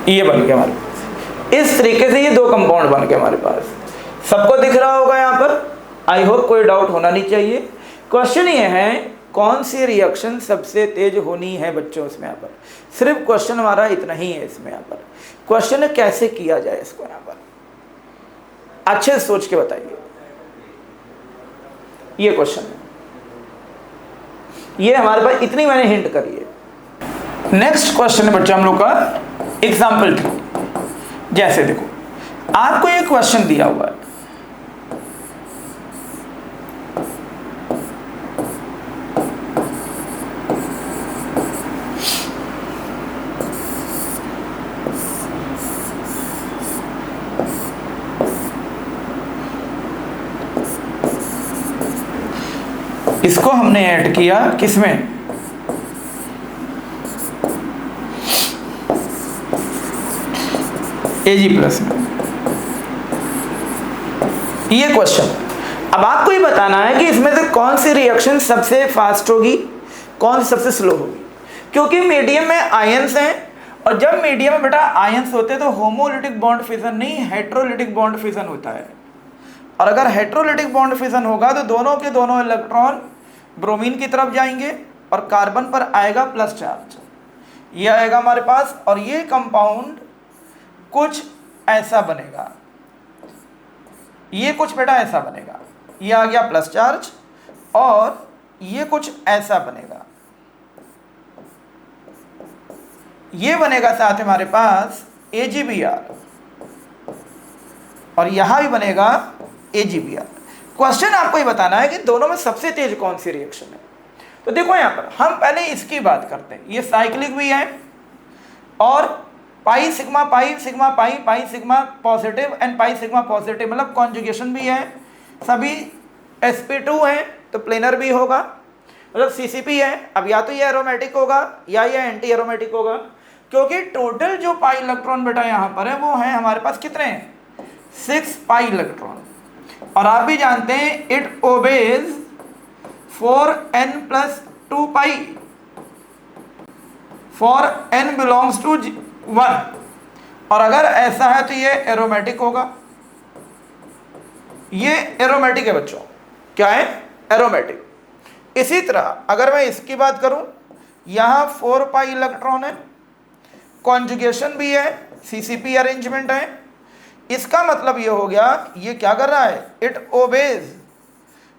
ये बन गया हमारे पास। इस तरीके से ये दो कंपाउंड बन गए हमारे पास। सबको दिख रहा होगा यहाँ पर, आई होप कोई डाउट होना नहीं चाहिए। क्वेश्चन ये है कौन सी रिएक्शन सबसे तेज होनी है बच्चों इसमें यहाँ पर। सिर्फ क्वेश्चन हमारा इतना ही है इसमें यहाँ पर। क्वेश्चन है कैसे किया जाए इसको यहाँ पर, अच्छे से सोच के बताइए। ये क्वेश्चन है, ये हमारे पास इतनी मैंने हिंट करी है। नेक्स्ट क्वेश्चन है बच्चा हम लोग का एग्जाम्पल 2। जैसे देखो आपको ये क्वेश्चन दिया हुआ है, इसको हमने ऐड किया किसमें, Ag प्लस में। ये क्वेश्चन, अब आपको ये बताना है कि इसमें से कौन सी रिएक्शन सबसे फास्ट होगी, कौन सी सबसे स्लो होगी। क्योंकि मीडियम में आयंस हैं और जब मीडियम में बेटा आयंस होते हैं तो होमोलिटिक बॉन्ड फिजन नहीं, हेट्रोलिटिक बॉन्ड फिजन होता है। और अगर हेट्रोलिटिक बॉन्ड फिजन होगा तो दोनों के दोनों इलेक्ट्रॉन ब्रोमीन की तरफ जाएंगे और कार्बन पर आएगा प्लस चार्ज, ये आएगा हमारे पास। और ये कंपाउंड कुछ ऐसा बनेगा, ये कुछ बेटा ऐसा बनेगा, ये आ गया प्लस चार्ज और ये कुछ ऐसा बनेगा, ये बनेगा साथ हमारे पास AgBr और यहां भी बनेगा AgBr। क्वेश्चन आपको ये बताना है कि दोनों में सबसे तेज कौन सी रिएक्शन है। तो देखो यहां पर हम पहले इसकी बात करते हैं, ये साइक्लिक भी है और pi sigma pi sigma pi pi sigma positive and pi sigma positive, मतलब कॉन्जुगेशन भी है, सभी sp2 है तो प्लेनर भी होगा, मतलब CCP है। अब या तो ये एरोमेटिक होगा या ये एंटी एरोमेटिक होगा, क्योंकि टोटल जो पाई इलेक्ट्रॉन बेटा यहाँ पर है वो है हमारे पास कितने हैं, 6 पाई इलेक्ट्रॉन। और आप भी जानते हैं it obeys 4n+2 pi for n belongs to 1। और अगर ऐसा है तो ये एरोमेटिक होगा, ये एरोमेटिक है बच्चों, क्या है, एरोमेटिक। इसी तरह अगर मैं इसकी बात करूं, यहां 4 पाई इलेक्ट्रॉन है, कॉन्जुगेशन भी है, CCP अरेंजमेंट है, इसका मतलब ये हो गया ये क्या कर रहा है, it obeys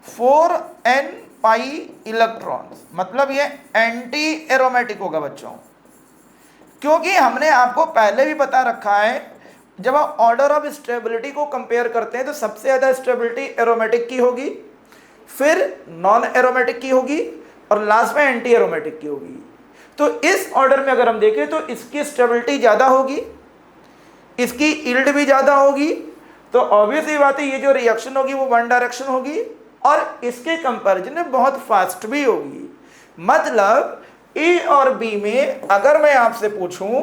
4n pi electrons, मतलब ये एंटी एरोमेटिक होगा बच्चों, क्योंकि हमने आपको पहले भी बता रखा है जब आप ऑर्डर ऑफ स्टेबिलिटी को कंपेयर करते हैं तो सबसे ज़्यादा स्टेबिलिटी एरोमेटिक की होगी, फिर नॉन एरोमेटिक की होगी और लास्ट में एंटी एरोमेटिक की होगी। तो इस ऑर्डर में अगर हम देखें तो इसकी स्टेबिलिटी ज़्यादा होगी, इसकी यील्ड भी ज़्यादा होगी, तो ऑब्वियस ही बात है ये जो रिएक्शन होगी वो वन डायरेक्शन होगी और इसके कंपैरिजन में बहुत फास्ट भी होगी। मतलब ए और बी में अगर मैं आपसे पूछूं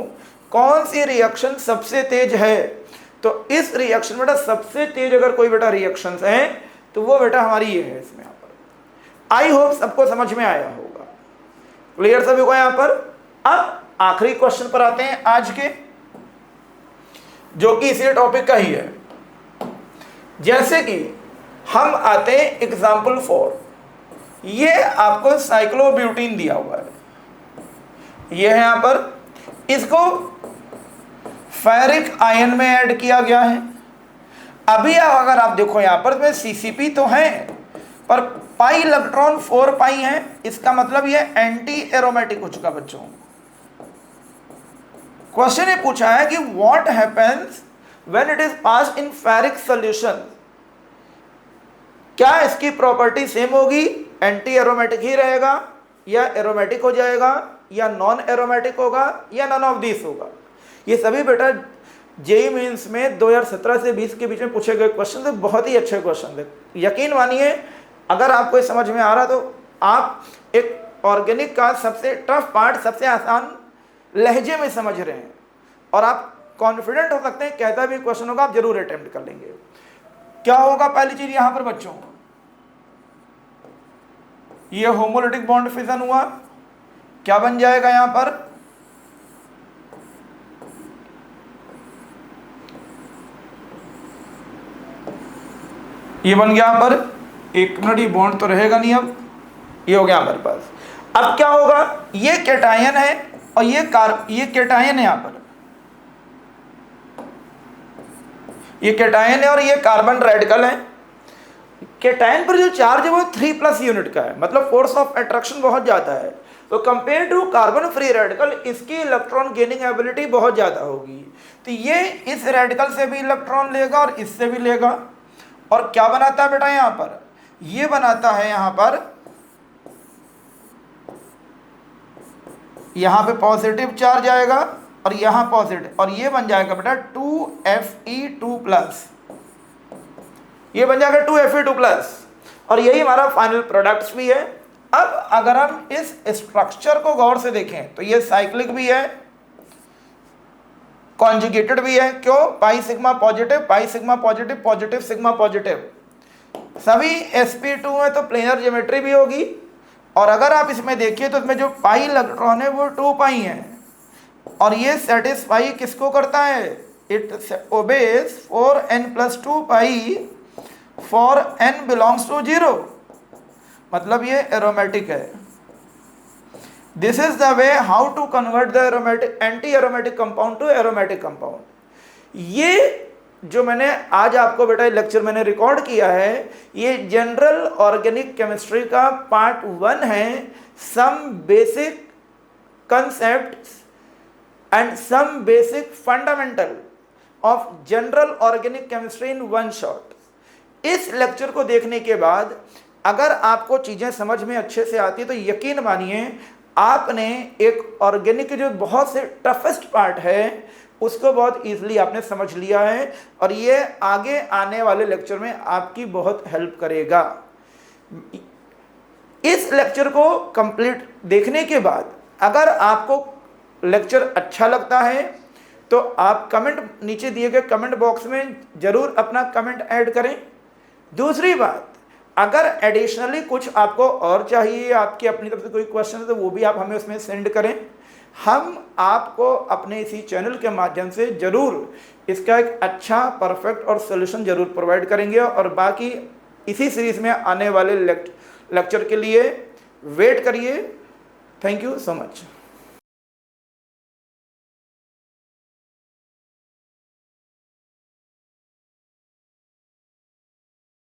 कौन सी रिएक्शन सबसे तेज है, तो इस रिएक्शन में बेटा सबसे तेज अगर कोई बेटा रिएक्शंस है तो वो बेटा हमारी ये है इसमें। यहाँ पर आई होप सबको समझ में आया होगा, क्लियर सभी को यहाँ पर। अब आखिरी क्वेश्चन पर आते हैं आज के, जो कि इसी टॉपिक का ही है। जैसे कि हम आते हैं एग्जाम्पल 4, ये आपको साइक्लोब्यूटीन दिया हुआ है, ये है यहाँ पर, इसको फेरिक आयन में ऐड किया गया है। अभी अगर आप देखो यहाँ पर में CCP तो है पर पाई इलेक्ट्रॉन 4 पाई है, इसका मतलब ये एंटी एरोमेटिक हो चुका बच्चों। क्वेश्चन ये पूछा है कि what happens when it is passed in ferric solution, क्या इसकी प्रॉपर्टी सेम होगी, एंटी एरोमेटिक ही रहेगा या एरोमेटिक हो जाएगा या नॉन एरोमेटिक होगा या नन ऑफ दिस होगा। ये सभी बेटा जेईई मेंस में 2017 से 20 के बीच में पूछे गए क्वेश्चन थे, बहुत ही अच्छे क्वेश्चन थे। यकीन मानिए अगर आपको ये समझ में आ रहा तो आप एक ऑर्गेनिक का सबसे टफ पार्ट सबसे आसान लहजे में समझ रहे हैं और आप कॉन्फिडेंट हो सकते हैं कहता भी क्वेश्चन होगा आप जरूर अटेम्प्ट कर लेंगे। क्या होगा पहली चीज यहां पर बच्चों, ये होमोलिटिक बॉन्ड फिजन हुआ, क्या बन जाएगा यहां पर, ये बन गया यहां पर, एक मिनट, ये बॉन्ड तो रहेगा नहीं, अब ये हो गया हमारे पास। अब क्या होगा, ये कैटायन है और ये कैटायन है, यहां पर ये कैटायन है और ये कार्बन रेडिकल है। कैटायन पर जो चार्ज है वो 3+ यूनिट का है, मतलब फोर्स ऑफ अट्रैक्शन बहुत ज्यादा है। तो compare to carbon free radical इसकी इलेक्ट्रॉन गेनिंग एबिलिटी बहुत ज्यादा होगी। तो ये इस रेडिकल से भी इलेक्ट्रॉन लेगा और इससे भी लेगा, और क्या बनाता है बेटा यहां पर, ये बनाता है यहां पर, यहां पे पॉजिटिव चार्ज आएगा और यहां पॉजिटिव, और ये बन जाएगा बेटा 2Fe2+, ये बन जाएगा 2Fe2+, और यही हमारा फाइनल प्रोडक्ट्स भी है। अब अगर हम इस स्ट्रक्चर को गौर से देखें तो ये साइक्लिक भी है, कॉन्जुगेटेड भी है, क्यों, पाई sigma positive pi sigma positive positive sigma positive, सभी sp2 है तो प्लेनर ज्योमेट्री भी होगी। और अगर आप इसमें देखिए तो इसमें जो पाई इलेक्ट्रॉन है वो 2 पाई है, और ये सेटिस्फाई किसको करता है, it obeys 4n+2 pi for n belongs to 0, मतलब ये एरोमेटिक है। This is the way how to convert the aromatic anti aromatic compound to aromatic compound. ये जो मैंने आज आपको बेटा लेक्चर मैंने रिकॉर्ड किया है, ये जनरल ऑर्गेनिक केमिस्ट्री का पार्ट 1 है, some basic concepts and some basic fundamental of general organic chemistry in one shot. इस लेक्चर को देखने के बाद अगर आपको चीज़ें समझ में अच्छे से आती है तो यकीन मानिए आपने एक ऑर्गेनिक जो बहुत से टफेस्ट पार्ट है उसको बहुत ईजिली आपने समझ लिया है और ये आगे आने वाले लेक्चर में आपकी बहुत हेल्प करेगा। इस लेक्चर को कंप्लीट देखने के बाद अगर आपको लेक्चर अच्छा लगता है तो आप कमेंट, नीचे दिए गए कमेंट बॉक्स में ज़रूर अपना कमेंट ऐड करें। दूसरी बात, अगर एडिशनली कुछ आपको और चाहिए, आपकी अपनी तरफ से कोई क्वेश्चन है तो वो भी आप हमें उसमें सेंड करें। हम आपको अपने इसी चैनल के माध्यम से ज़रूर इसका एक अच्छा परफेक्ट और सोल्यूशन ज़रूर प्रोवाइड करेंगे। और बाकी इसी सीरीज़ में आने वाले लेक्चर के लिए वेट करिए। Thank you so much.